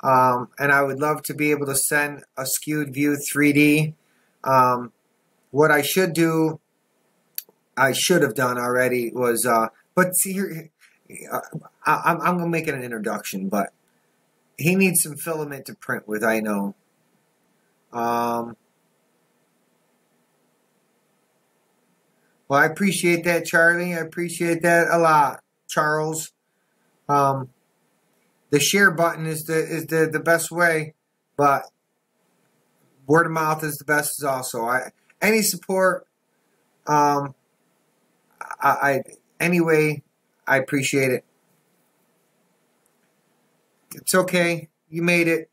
And I would love to be able to send a skewed view 3D. What I should have done already was, but see here, I'm going to make it an introduction, but he needs some filament to print with, I know. Well, I appreciate that, Charlie. I appreciate that a lot, Charles. The share button is the best way, but word of mouth is the best also. Any support, anyway, I appreciate it. It's okay. You made it.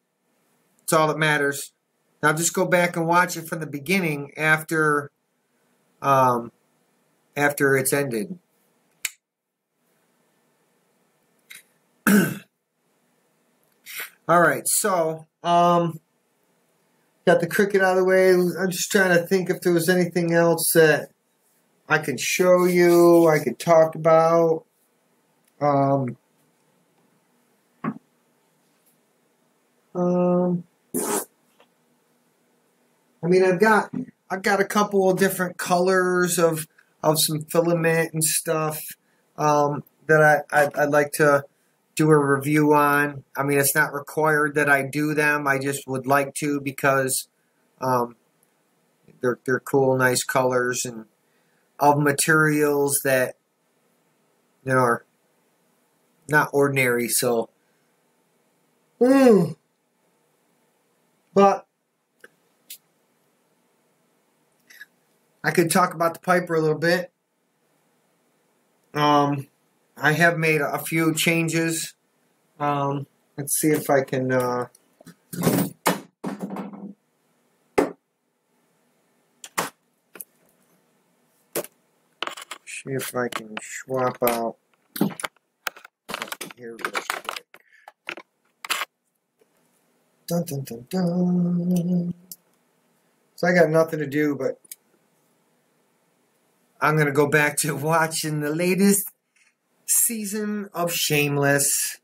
It's all that matters. Now just go back and watch it from the beginning after it's ended. All right, so got the cricket out of the way. I'm just trying to think if there was anything else that I could show you, I could talk about. I mean, I've got a couple of different colors of some filament and stuff that I'd like to do a review on. I mean, it's not required that I do them. I just would like to, because they're cool, nice colors, and of materials that are not ordinary. So, but I could talk about the Piper a little bit. I have made a few changes. Let's see if I can swap out here real quick. Dun, dun, dun, dun. So I got nothing to do but I'm going to go back to watching the latest season of Shameless.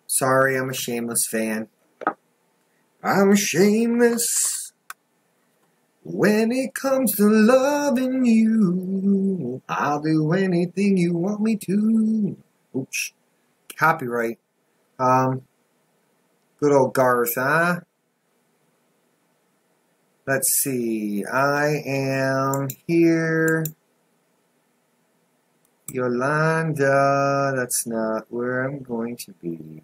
Sorry, I'm a Shameless fan. I'm shameless when it comes to loving you. I'll do anything you want me to. Oops. Copyright. Good old Garth, huh? Let's see. I am here. Yolanda. That's not where I'm going to be.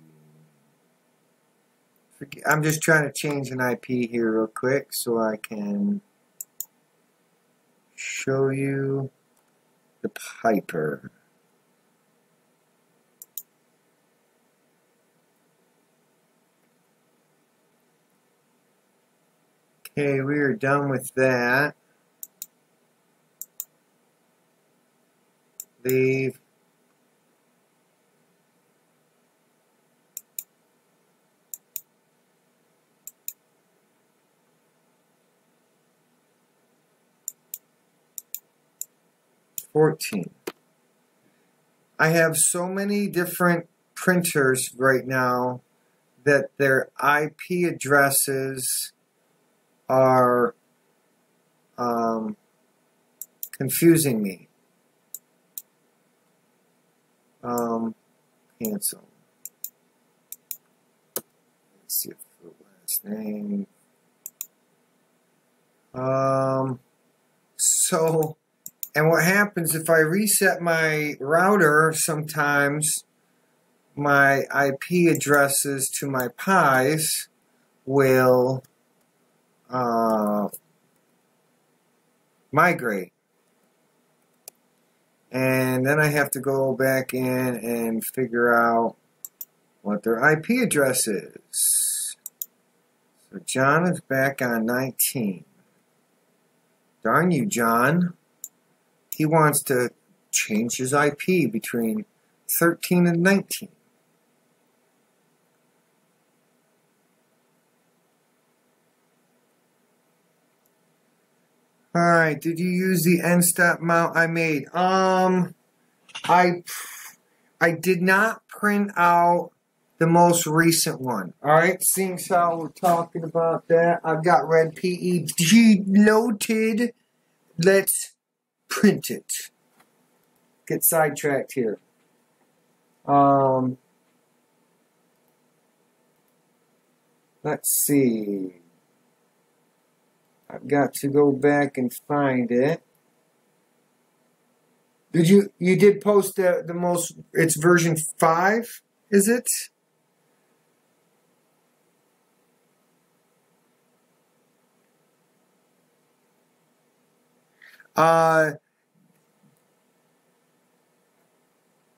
I'm just trying to change an IP here real quick so I can show you the Piper. Okay, we are done with that. Leave. I have so many different printers right now that their IP addresses are confusing me. Cancel. Let's see if the last name. So, and what happens if I reset my router, sometimes my IP addresses to my Pis will migrate. And then I have to go back in and figure out what their IP address is. So John is back on 19. Darn you, John. He wants to change his IP between 13 and 19. Alright, did you use the end stop mount I made? I did not print out the most recent one. Alright, seeing as how we're talking about that, I've got red PEG loaded. Let's print it. Get sidetracked here. Let's see. I've got to go back and find it. You did post the most, it's version 5, is it?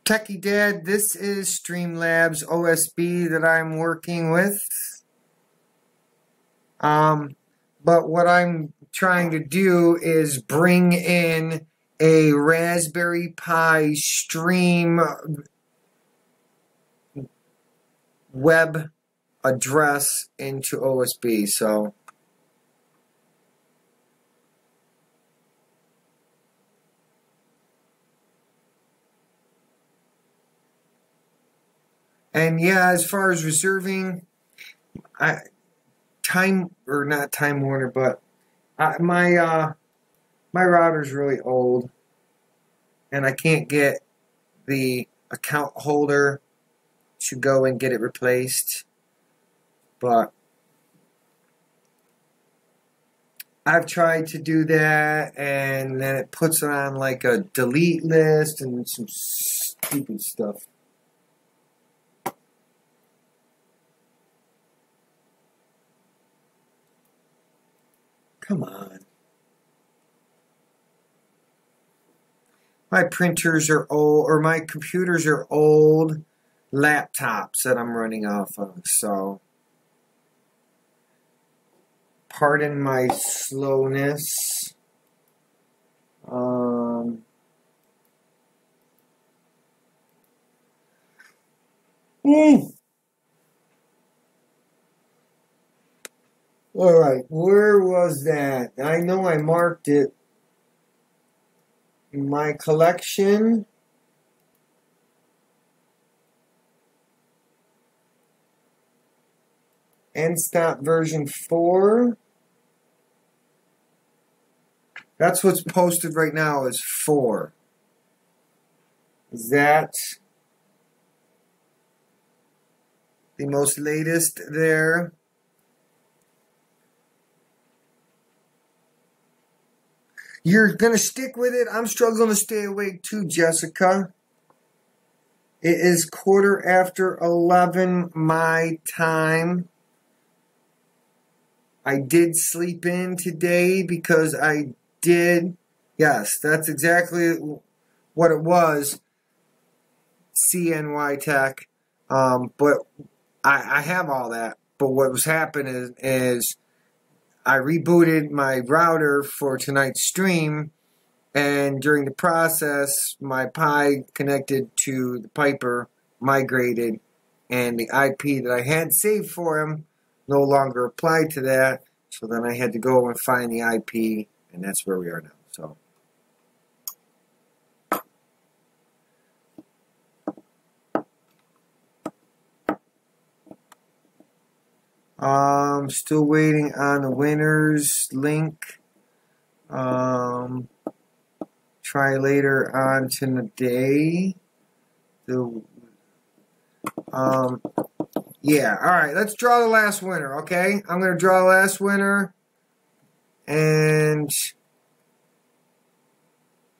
Techie Dad, this is Streamlabs OSB that I'm working with. But what I'm trying to do is bring in a Raspberry Pi stream web address into OSB. So and yeah, as far as reserving, Time Warner, but my router's really old, and I can't get the account holder to go and get it replaced. But I've tried to do that, and then it puts it on like a delete list and some stupid stuff. Come on. My printers are old, or my computers are old laptops that I'm running off of, so pardon my slowness. Alright, where was that? I know I marked it. my collection. End stop version 4. That's what's posted right now is 4. Is that the most latest there? You're going to stick with it? I'm struggling to stay awake too, Jessica. It is 11:15 my time. I did sleep in today because I did. Yes, that's exactly what it was. CNY Tech. But I have all that. But what was happening is I rebooted my router for tonight's stream, and during the process, my Pi connected to the Piper migrated, and the IP that I had saved for him no longer applied to that. So then I had to go and find the IP, and that's where we are now. So. Still waiting on the winners link. Try later on today. Yeah, alright, let's draw the last winner, okay? I'm going to draw the last winner, and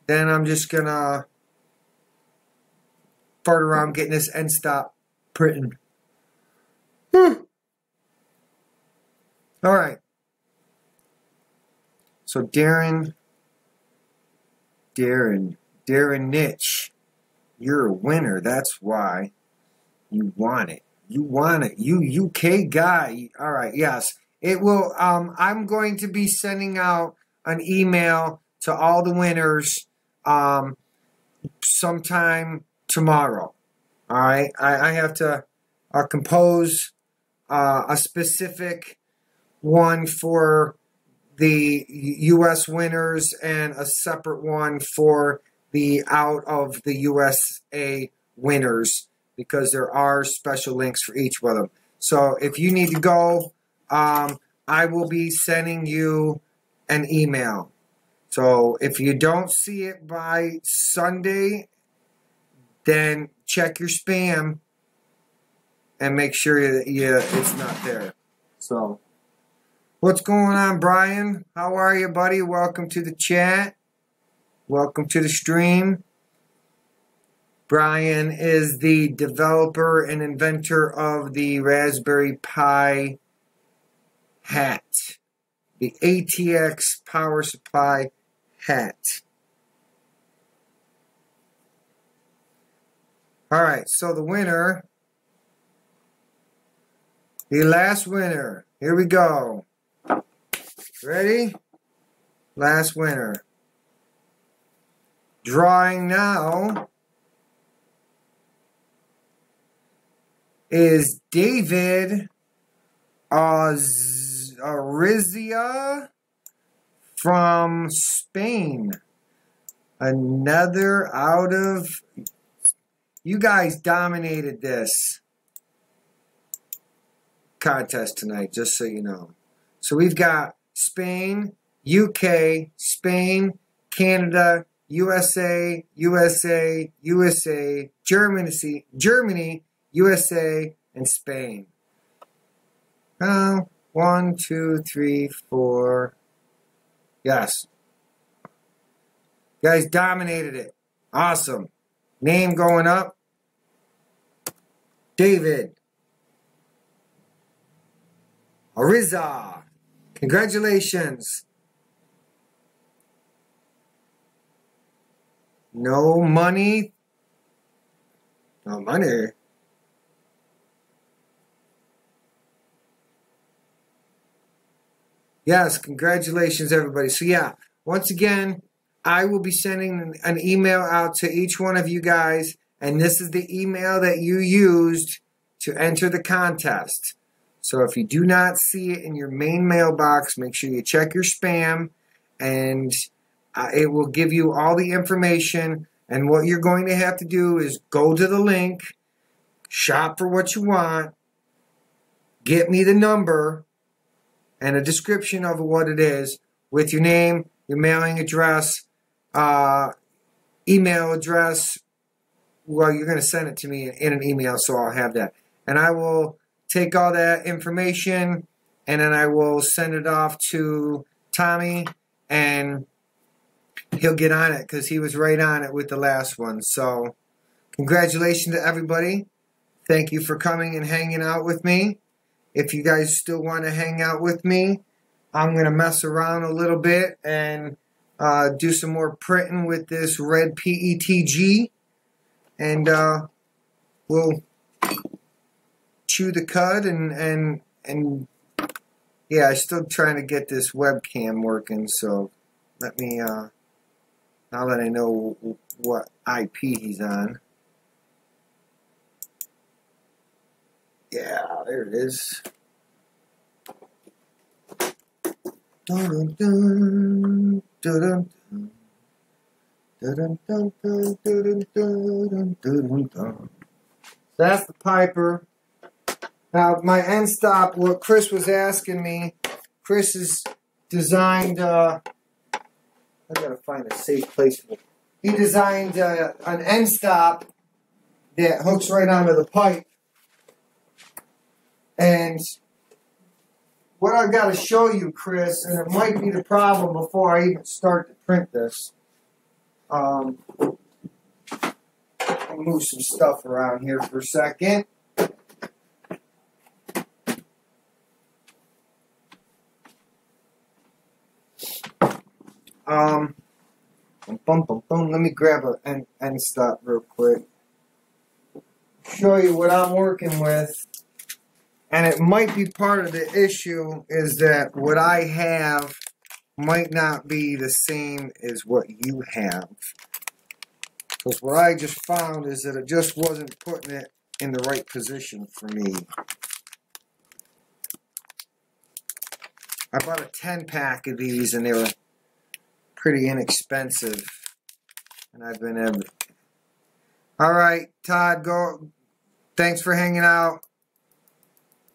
then I'm just going to fart around getting this end stop printing. Alright. So Darren Nitch, you're a winner. That's why you want it. You want it. You UK guy. All right. Yes. It will. I'm going to be sending out an email to all the winners sometime tomorrow. All right. I have to compose a specific one for the U.S. winners and a separate one for the out of the USA winners, because there are special links for each one of them. So if you need to go, I will be sending you an email. So if you don't see it by Sunday, then check your spam and make sure that it's not there. So. What's going on, Brian? How are you, buddy? Welcome to the chat. Welcome to the stream. Brian is the developer and inventor of the Raspberry Pi hat. The ATX power supply hat. Alright, so the winner. The last winner. Here we go. Ready? Last winner. Drawing now is David Arizia from Spain. Another out of... You guys dominated this contest tonight, just so you know. So we've got Spain, UK, Spain, Canada, USA, Germany, USA, and Spain. 1, 2, 3, 4. Yes. You guys dominated it. Awesome. Name going up. David Ariza. Congratulations. No money. No money. Yes, congratulations, everybody. So, yeah, once again, I will be sending an email out to each one of you guys, and this is the email that you used to enter the contest. So if you do not see it in your main mailbox, make sure you check your spam, and it will give you all the information, and what you're going to have to do is go to the link, shop for what you want, get me the number and a description of what it is with your name, your mailing address, email address. Well, you're going to send it to me in an email, so I'll have that. And I will take all that information, and then I will send it off to Tommy, and he'll get on it because he was right on it with the last one. So congratulations to everybody. Thank you for coming and hanging out with me. If you guys still want to hang out with me, I'm going to mess around a little bit and do some more printing with this red PETG. And we'll chew the cud and yeah, I'm still trying to get this webcam working, so let me now that I know what IP he's on. Yeah, there it is. Dun, dun, dun, dun, dun, dun, dun, dun, dun, dun. That's the Piper. Now, my end stop, what Chris was asking me, Chris has designed, I gotta find a safe place for it. He designed an end stop that hooks right onto the pipe. And what I've got to show you, Chris, and it might be the problem before I even start to print this. I'll move some stuff around here for a second. Let me grab an end stop real quick. Show you what I'm working with. And it might be part of the issue is that what I have might not be the same as what you have. Because what I just found is that it just wasn't putting it in the right position for me. I bought a 10-pack of these and they were pretty inexpensive. And I've been able to... Alright, Todd, go. Thanks for hanging out.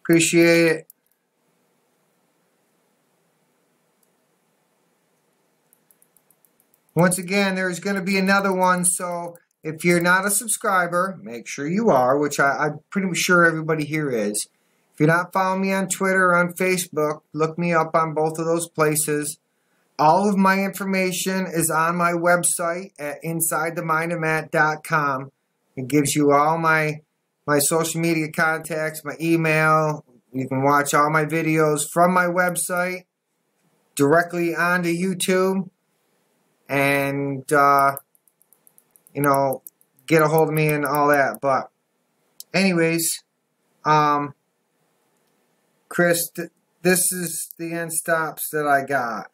Appreciate it. Once again, there's going to be another one, so if you're not a subscriber, make sure you are, which I'm pretty sure everybody here is. If you're not following me on Twitter or on Facebook, look me up on both of those places. All of my information is on my website at InsideTheMindOfMatt.com. It gives you all my social media contacts, my email. You can watch all my videos from my website directly onto YouTube. And, you know, get a hold of me and all that. But, anyways, Chris, this is the end stops that I got.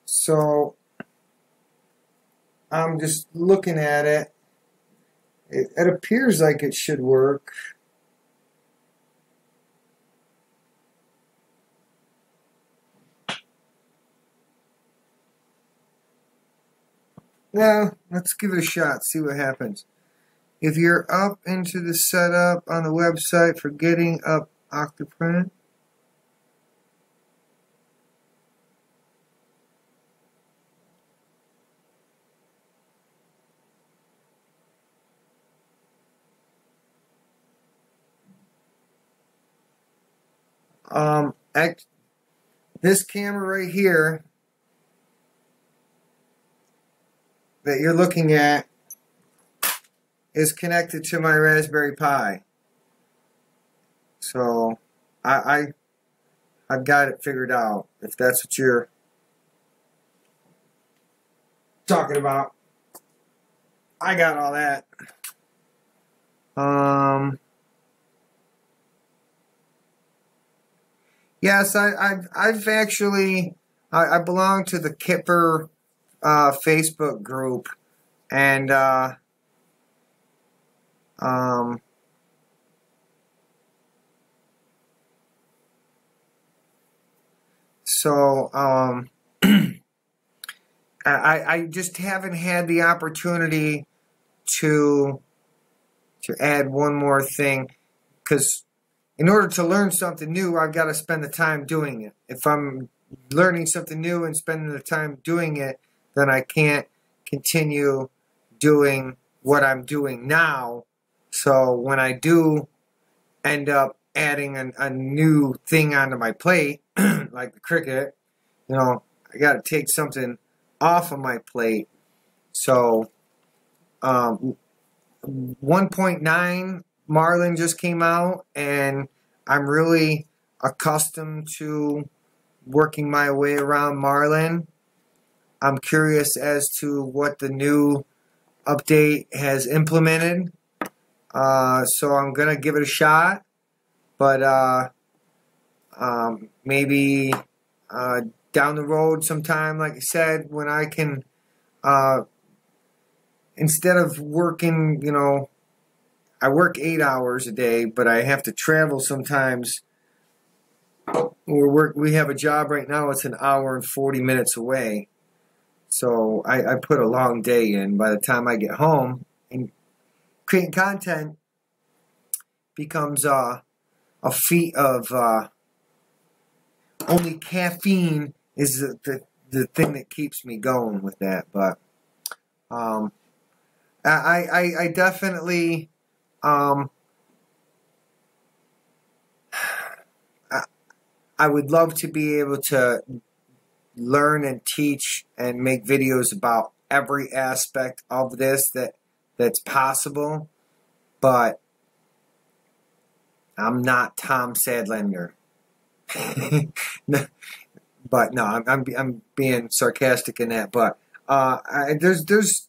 So, I'm just looking at it. It appears like it should work. Now, let's give it a shot, see what happens. If you're up into the setup on the website for getting up Octoprint, this camera right here that you're looking at is connected to my Raspberry Pi. So I've got it figured out, if that's what you're talking about. I got all that. Yes, I've actually I belong to the Kipper Facebook group, and So I just haven't had the opportunity to add one more thing, because in order to learn something new, I've got to spend the time doing it. If I'm learning something new and spending the time doing it, then I can't continue doing what I'm doing now. So when I do end up adding a new thing onto my plate, like the cricket, you know, I got to take something off of my plate. So 1.9 Marlin just came out, and I'm really accustomed to working my way around Marlin. I'm curious as to what the new update has implemented. So I'm going to give it a shot. But maybe down the road sometime, like I said, when I can, instead of working, you know, I work 8 hours a day, but I have to travel sometimes. We have a job right now, it's an hour and 40 minutes away. So I put a long day in. By the time I get home, and creating content becomes a feat of only caffeine is the thing that keeps me going with that. But I definitely I would love to be able to learn and teach and make videos about every aspect of this that's possible, but I'm not Tom Sadlander. But no, I'm being sarcastic in that. But there's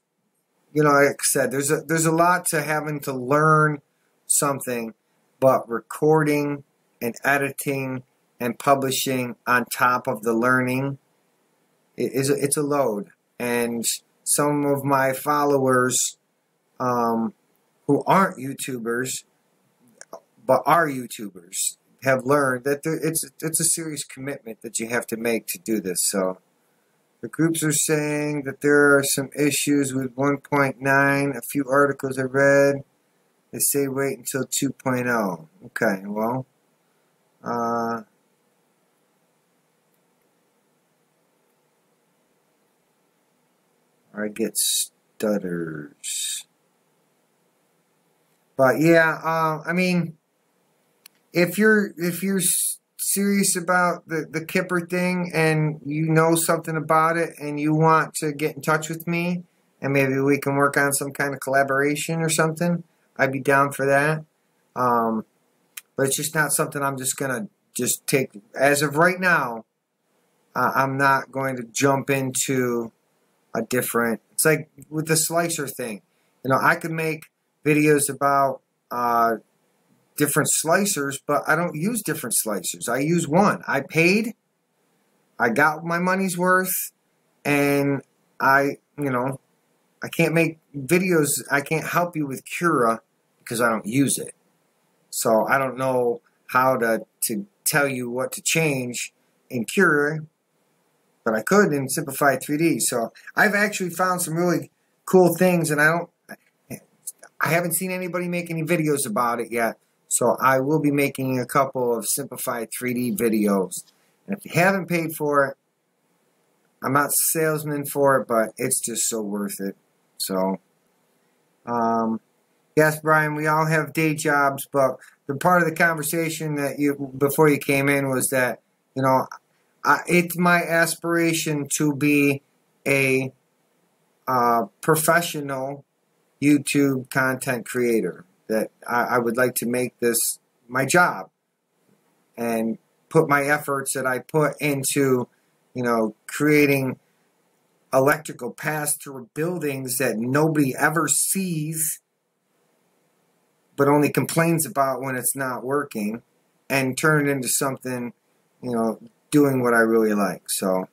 you know, like I said, there's a lot to having to learn something, but recording and editing and publishing on top of the learning, it's a load. And some of my followers who aren't YouTubers but are YouTubers have learned that it's a serious commitment that you have to make to do this. So the groups are saying that there are some issues with 1.9. A few articles I read, they say wait until 2.0. Okay, well, I get stutters. But yeah, I mean, if you're serious about the Kipper thing and you know something about it and you want to get in touch with me and maybe we can work on some kind of collaboration or something, I'd be down for that. But it's just not something I'm just gonna just take as of right now. I'm not going to jump into a different. It's like with the slicer thing. You know, I could make videos about different slicers, but I don't use different slicers. I use one. I paid, I got my money's worth, and I can't make videos, I can't help you with Cura because I don't use it. So I don't know how to tell you what to change in Cura, but I could in Simplified3D. So I've actually found some really cool things, and I haven't seen anybody make any videos about it yet. So I will be making a couple of Simplified3D videos. And if you haven't paid for it, I'm not a salesman for it, but it's just so worth it. So, yes, Brian, we all have day jobs, but the part of the conversation that before you came in was that, you know, it's my aspiration to be a professional YouTube content creator. That I would like to make this my job and put my efforts that I put into, you know, creating electrical pass-through buildings that nobody ever sees but only complains about when it's not working, and turn it into something, you know, doing what I really like. So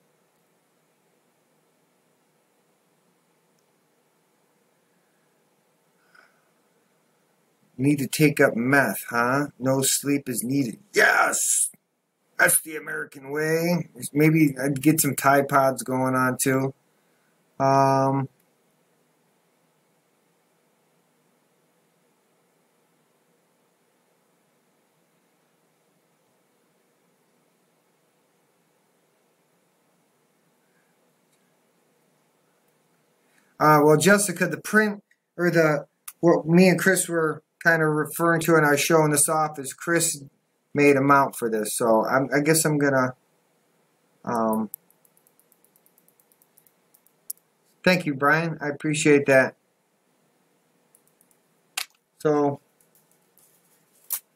Need to take up meth, huh? No sleep is needed. Yes! That's the American way. Maybe I'd get some Tide Pods going on too. Well, Jessica, the print, or what me and Chris were kind of referring to, and I was showing this off, is Chris made a mount for this. So I guess I'm gonna, thank you, Brian. I appreciate that. So,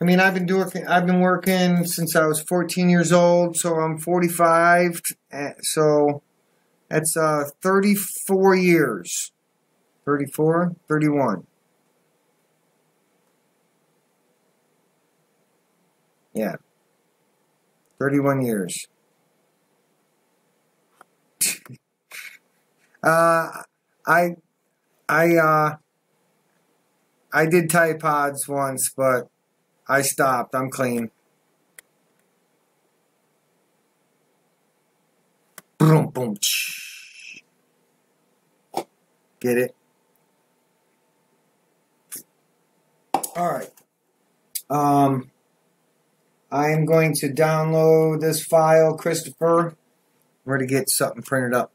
I mean, I've been working since I was 14 years old, so I'm 45. So that's 34 years. 34, 31. Yeah. 31 years. I did Tide Pods once, but I stopped. I'm clean. Boom, boom. Get it? All right. I am going to download this file, Christopher. We're to get something printed up.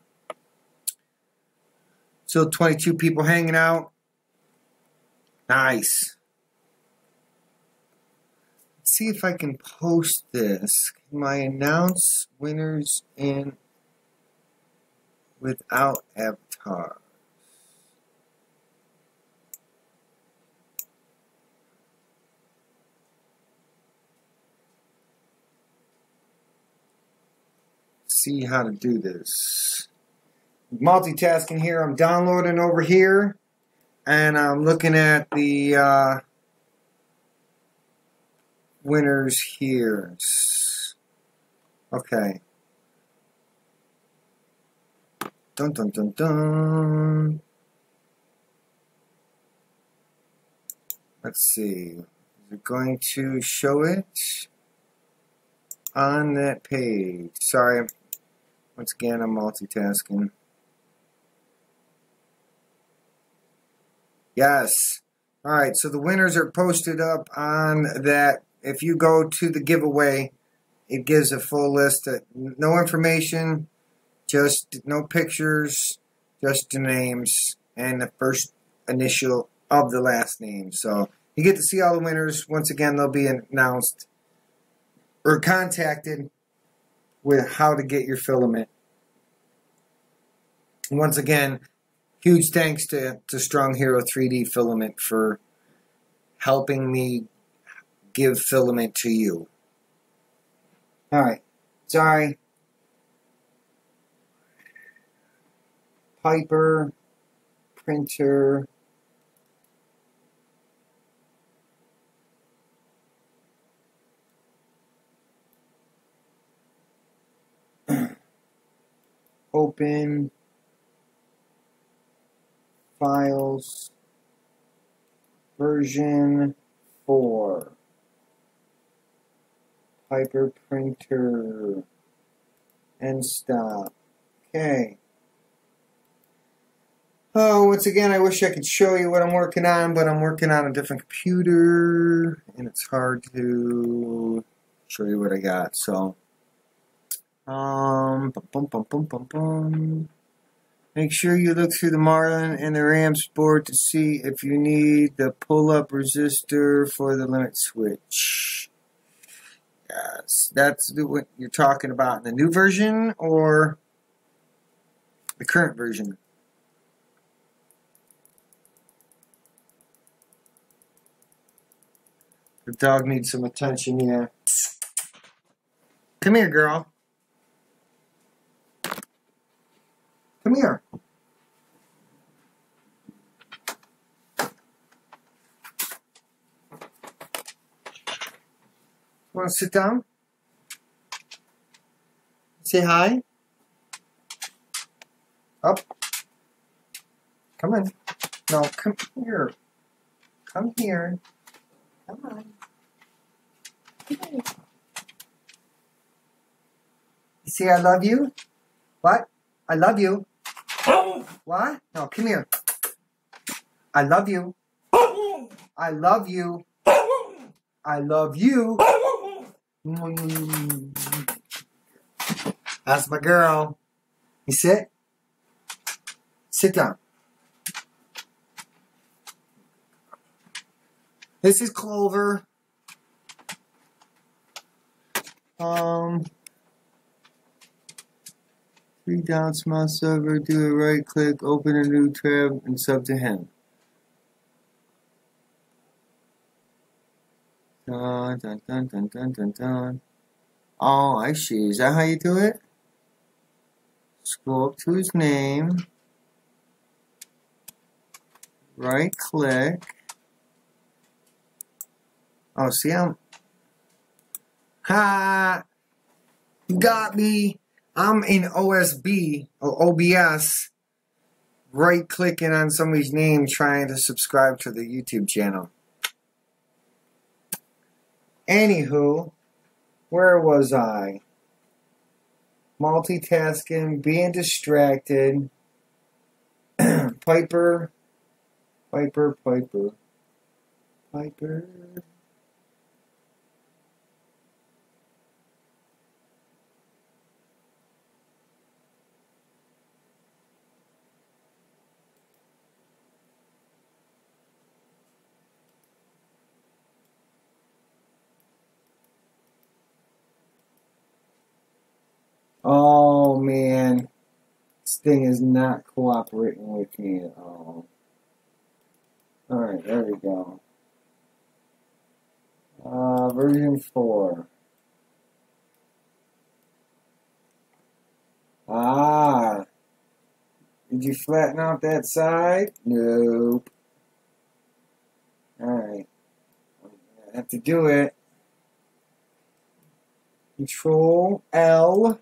Still 22 people hanging out. Nice. Let's see if I can post this. Can I announce winners in without avatar? See how to do this. Multitasking here. I'm downloading over here, and I'm looking at the winners here. Okay. Dun dun dun dun. Let's see. Is it going to show it on that page? Sorry. Once again, I'm multitasking. Yes. All right, so the winners are posted up on that. If you go to the giveaway, it gives a full list. No information, just no pictures, just the names and the first initial of the last name. So you get to see all the winners. Once again, they'll be announced or contacted with how to get your filament. And once again, huge thanks to Stronghear3D Filament for helping me give filament to you. Alright, sorry. Piper, printer. Open. Files. Version 4. Piper printer. And stop. Okay. Oh, once again, I wish I could show you what I'm working on, but I'm working on a different computer, and it's hard to show you what I got. So, make sure you look through the Marlin and the Rams board to see if you need the pull-up resistor for the limit switch. Yes, that's what you're talking about in the new version or the current version. The dog needs some attention, yeah. Come here, girl. Come here. Want to sit down? Say hi. Up. Come in. No, come here. Come here. Come on. You see, I love you. What? I love you. What? No, come here. I love you. I love you. I love you. That's my girl. You sit? Sit down. This is Clover. 3 dots, mouse over, do a right click, open a new tab, and sub to him. Dun, dun, dun, dun, dun, dun, dun. Oh, I see. Is that how you do it? Scroll up to his name. Right click. Oh, see, ha! You got me. I'm in OSB or OBS, right clicking on somebody's name trying to subscribe to the YouTube channel. Anywho, where was I? Multitasking, being distracted. Piper. Oh man, this thing is not cooperating with me at all. Alright, there we go. Version 4. Ah, did you flatten out that side? Nope. Alright, I'm gonna have to do it. Control L.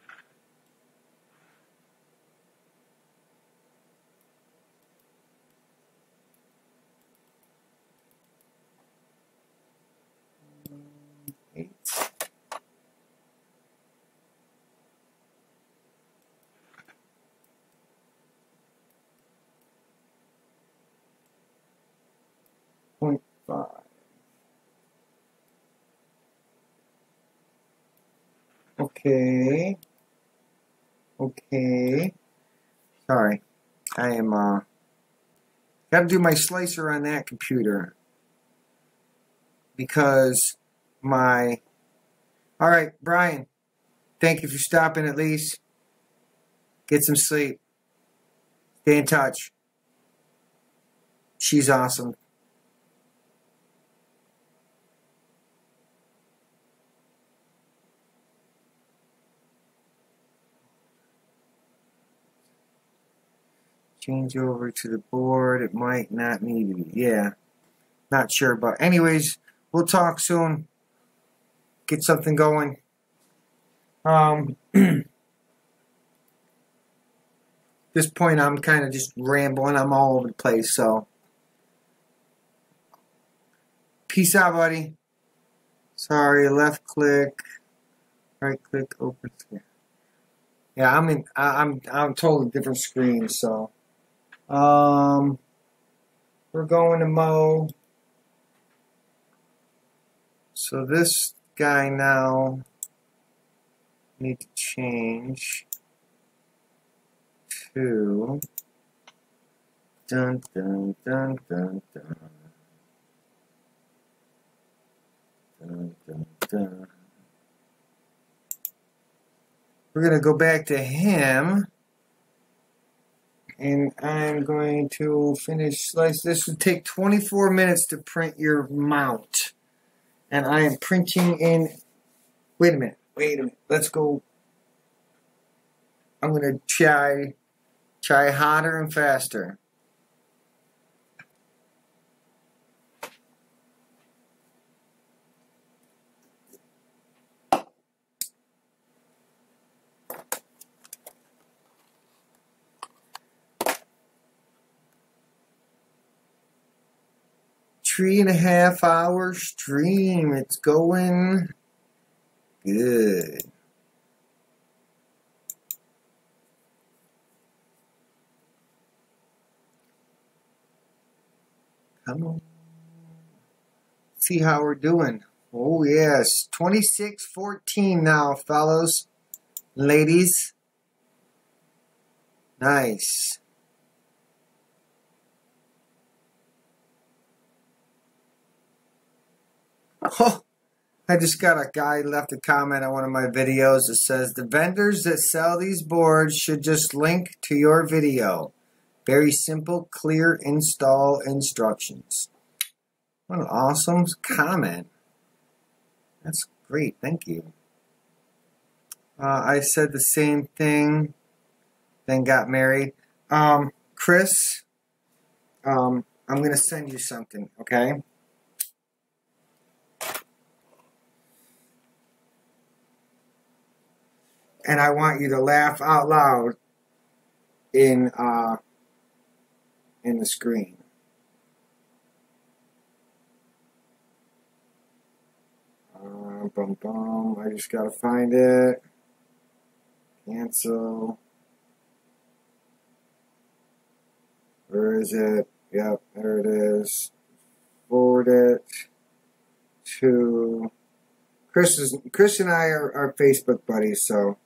Point 5. Okay. Sorry. I am, gotta do my slicer on that computer. Because my... Alright, Brian. Thank you for stopping at least. Get some sleep. Stay in touch. She's awesome. Change over to the board. It might not need to be. Yeah. Not sure. But anyways, we'll talk soon. Get something going. This point, I'm kind of just rambling. I'm all over the place. So, peace out, buddy. Sorry, left click, right click, open. Yeah, I'm totally different screen. So, we're going to Mo. So this guy now need to change to dun dun dun dun dun dun dun dun. We're gonna go back to him, and I'm going to finish slice. This would take 24 minutes to print your mount, and I am printing in. Wait a minute. Let's go. I'm gonna try hotter and faster. 3.5 hour stream. It's going good. Come on. See how we're doing. Oh yes, 26:14 now, fellows, ladies. Nice. Oh, I just got a guy left a comment on one of my videos that says the vendors that sell these boards should just link to your video. Very simple, clear install instructions. What an awesome comment. That's great. Thank you. I said the same thing, then got married. Chris, I'm going to send you something, okay? And I want you to laugh out loud in the screen. I just gotta find it. Cancel. Where is it? Yep, there it is. Forward it to Chris. Chris and I are Facebook buddies, so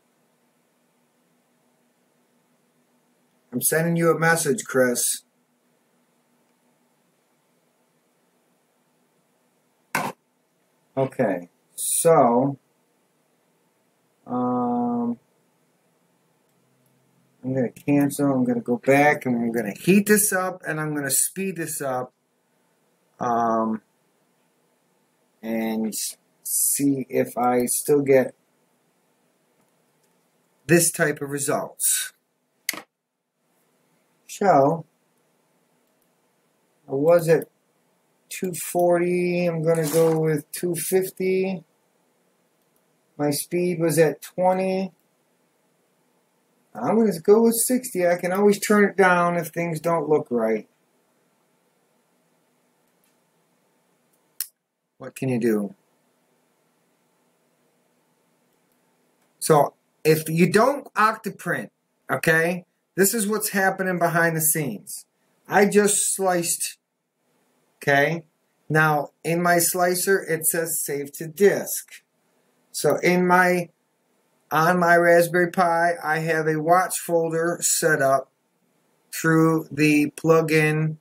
I'm sending you a message, Chris. Okay, so I'm going to cancel. I'm going to go back and I'm going to heat this up and I'm going to speed this up and see if I still get this type of results. So, I was at 240. I'm going to go with 250. My speed was at 20. I'm going to go with 60. I can always turn it down if things don't look right. What can you do? So, if you don't octoprint, okay, this is what's happening behind the scenes. I just sliced, okay? Now, in my slicer, it says save to disk. So, on my Raspberry Pi, I have a watch folder set up through the plugin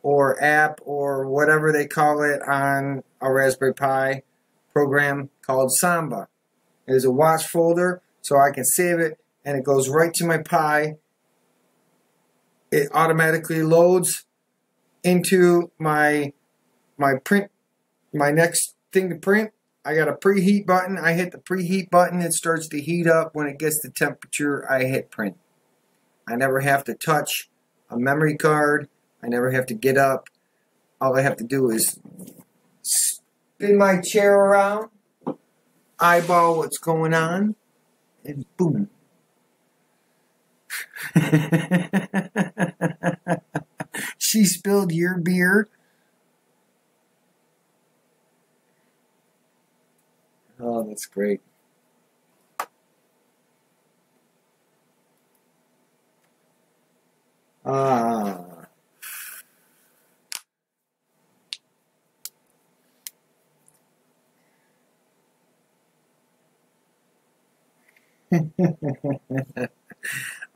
or app or whatever they call it on a Raspberry Pi program called Samba. There's a watch folder, so I can save it, and it goes right to my Pi. It automatically loads into my print, my next thing to print. I got a preheat button. I hit the preheat button. It starts to heat up. When it gets to temperature, I hit print. I never have to touch a memory card. I never have to get up. All I have to do is spin my chair around, eyeball what's going on, and boom. She spilled your beer. Oh, that's great.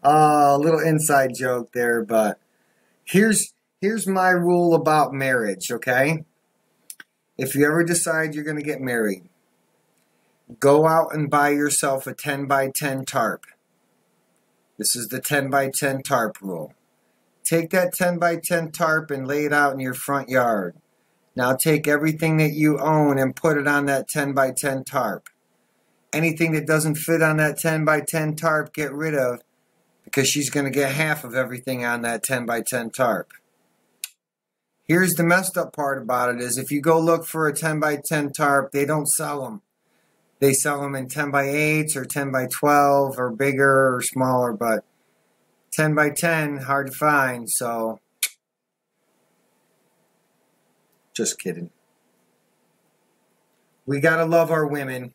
A little inside joke there, but here's my rule about marriage, okay? If you ever decide you're going to get married, go out and buy yourself a 10 by 10 tarp. This is the 10 by 10 tarp rule. Take that 10 by 10 tarp and lay it out in your front yard. Now take everything that you own and put it on that 10 by 10 tarp. Anything that doesn't fit on that 10 by 10 tarp, get rid of, because she's going to get half of everything on that 10 by 10 tarp. Here's the messed up part about it is if you go look for a 10 by 10 tarp, they don't sell them. They sell them in 10 by 8s or 10 by 12 or bigger or smaller, but 10 by 10, hard to find, so Just kidding. We gotta love our women.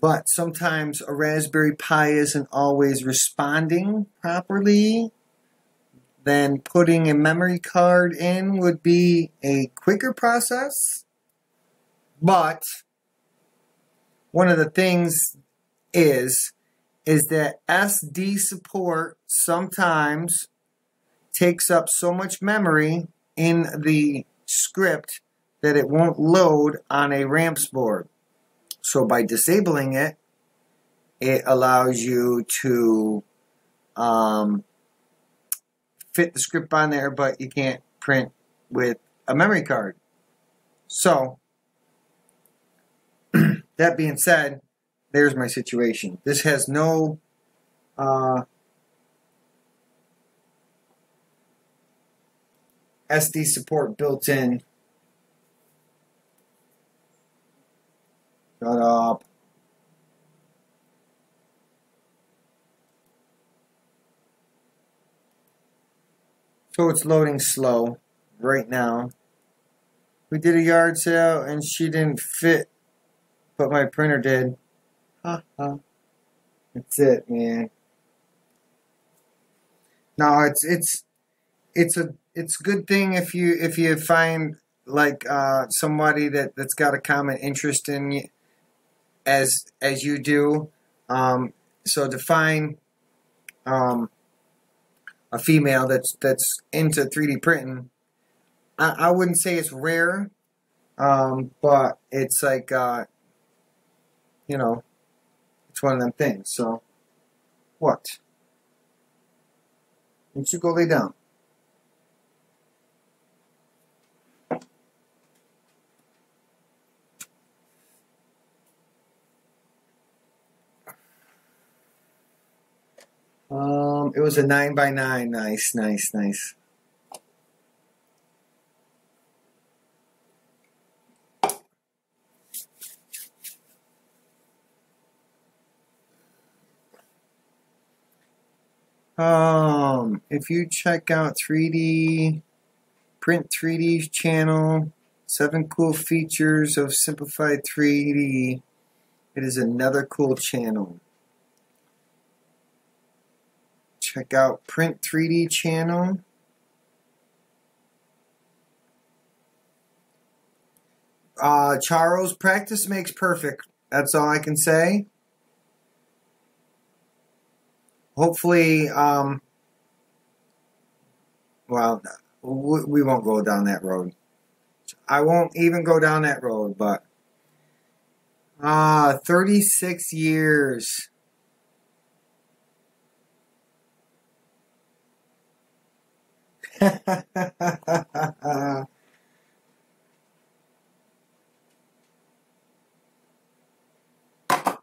But sometimes a Raspberry Pi isn't always responding properly. Then putting a memory card in would be a quicker process. But one of the things is that SD support sometimes takes up so much memory in the script that it won't load on a ramps board. So by disabling it, it allows you to fit the script on there, but you can't print with a memory card. So, that being said, there's my situation. This has no SD support built in. Shut up. So it's loading slow right now. We did a yard sale and she didn't fit, but my printer did. Ha ha. That's it, man. No, it's a good thing if you find like somebody that's got a common interest in you, as you do. So to find a female that's into 3D printing, I wouldn't say it's rare, but it's like you know, it's one of them things. So what? Why don't you go lay down? It was a 9x9. Nice, nice, nice. If you check out 3D Print 3D channel, 7 cool features of simplified 3D, it is another cool channel. Check out Print 3D channel. Charles, practice makes perfect. That's all I can say. Hopefully, well, we won't go down that road. I won't even go down that road, but 36 years.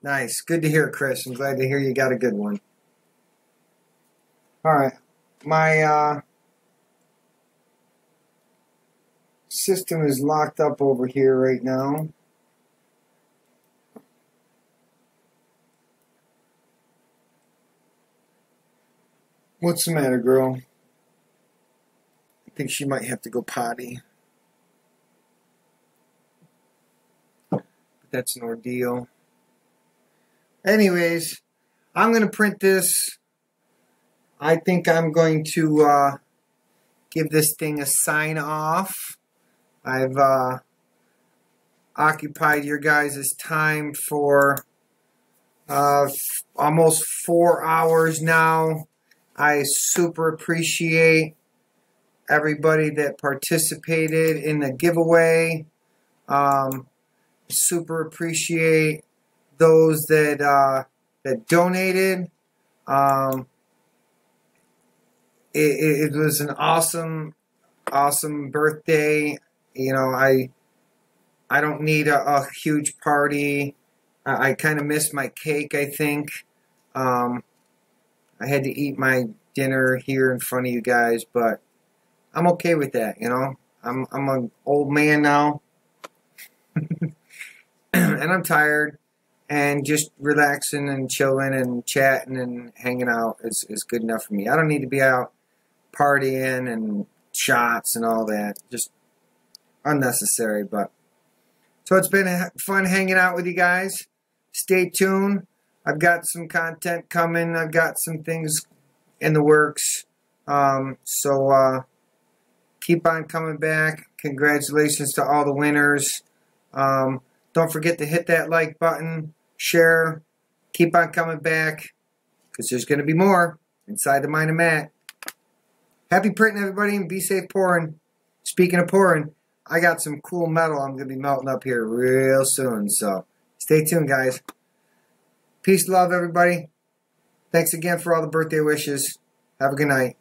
Nice. Good to hear, Chris. I'm glad to hear you got a good one. All right. My system is locked up over here right now. What's the matter, girl? I think she might have to go potty. But that's an ordeal. Anyways, I'm going to print this. I think I'm going to give this thing a sign off. I've occupied your guys' time for almost 4 hours now. I super appreciate everybody that participated in the giveaway. Super appreciate those that donated. It was an awesome birthday. You know, I don't need a huge party. I kind of missed my cake, I think. I had to eat my dinner here in front of you guys, but I'm okay with that, you know. I'm an old man now. And I'm tired. And just relaxing and chilling and chatting and hanging out is good enough for me. I don't need to be out partying and shots and all that. Just unnecessary. But so it's been fun hanging out with you guys. Stay tuned. I've got some content coming. I've got some things in the works. So keep on coming back. Congratulations to all the winners. Don't forget to hit that like button, share, keep on coming back, because there's going to be more inside the mind of Matt. Happy printing, everybody, and be safe pouring. Speaking of pouring, I got some cool metal I'm going to be melting up here real soon, so stay tuned, guys. Peace, love, everybody. Thanks again for all the birthday wishes. Have a good night.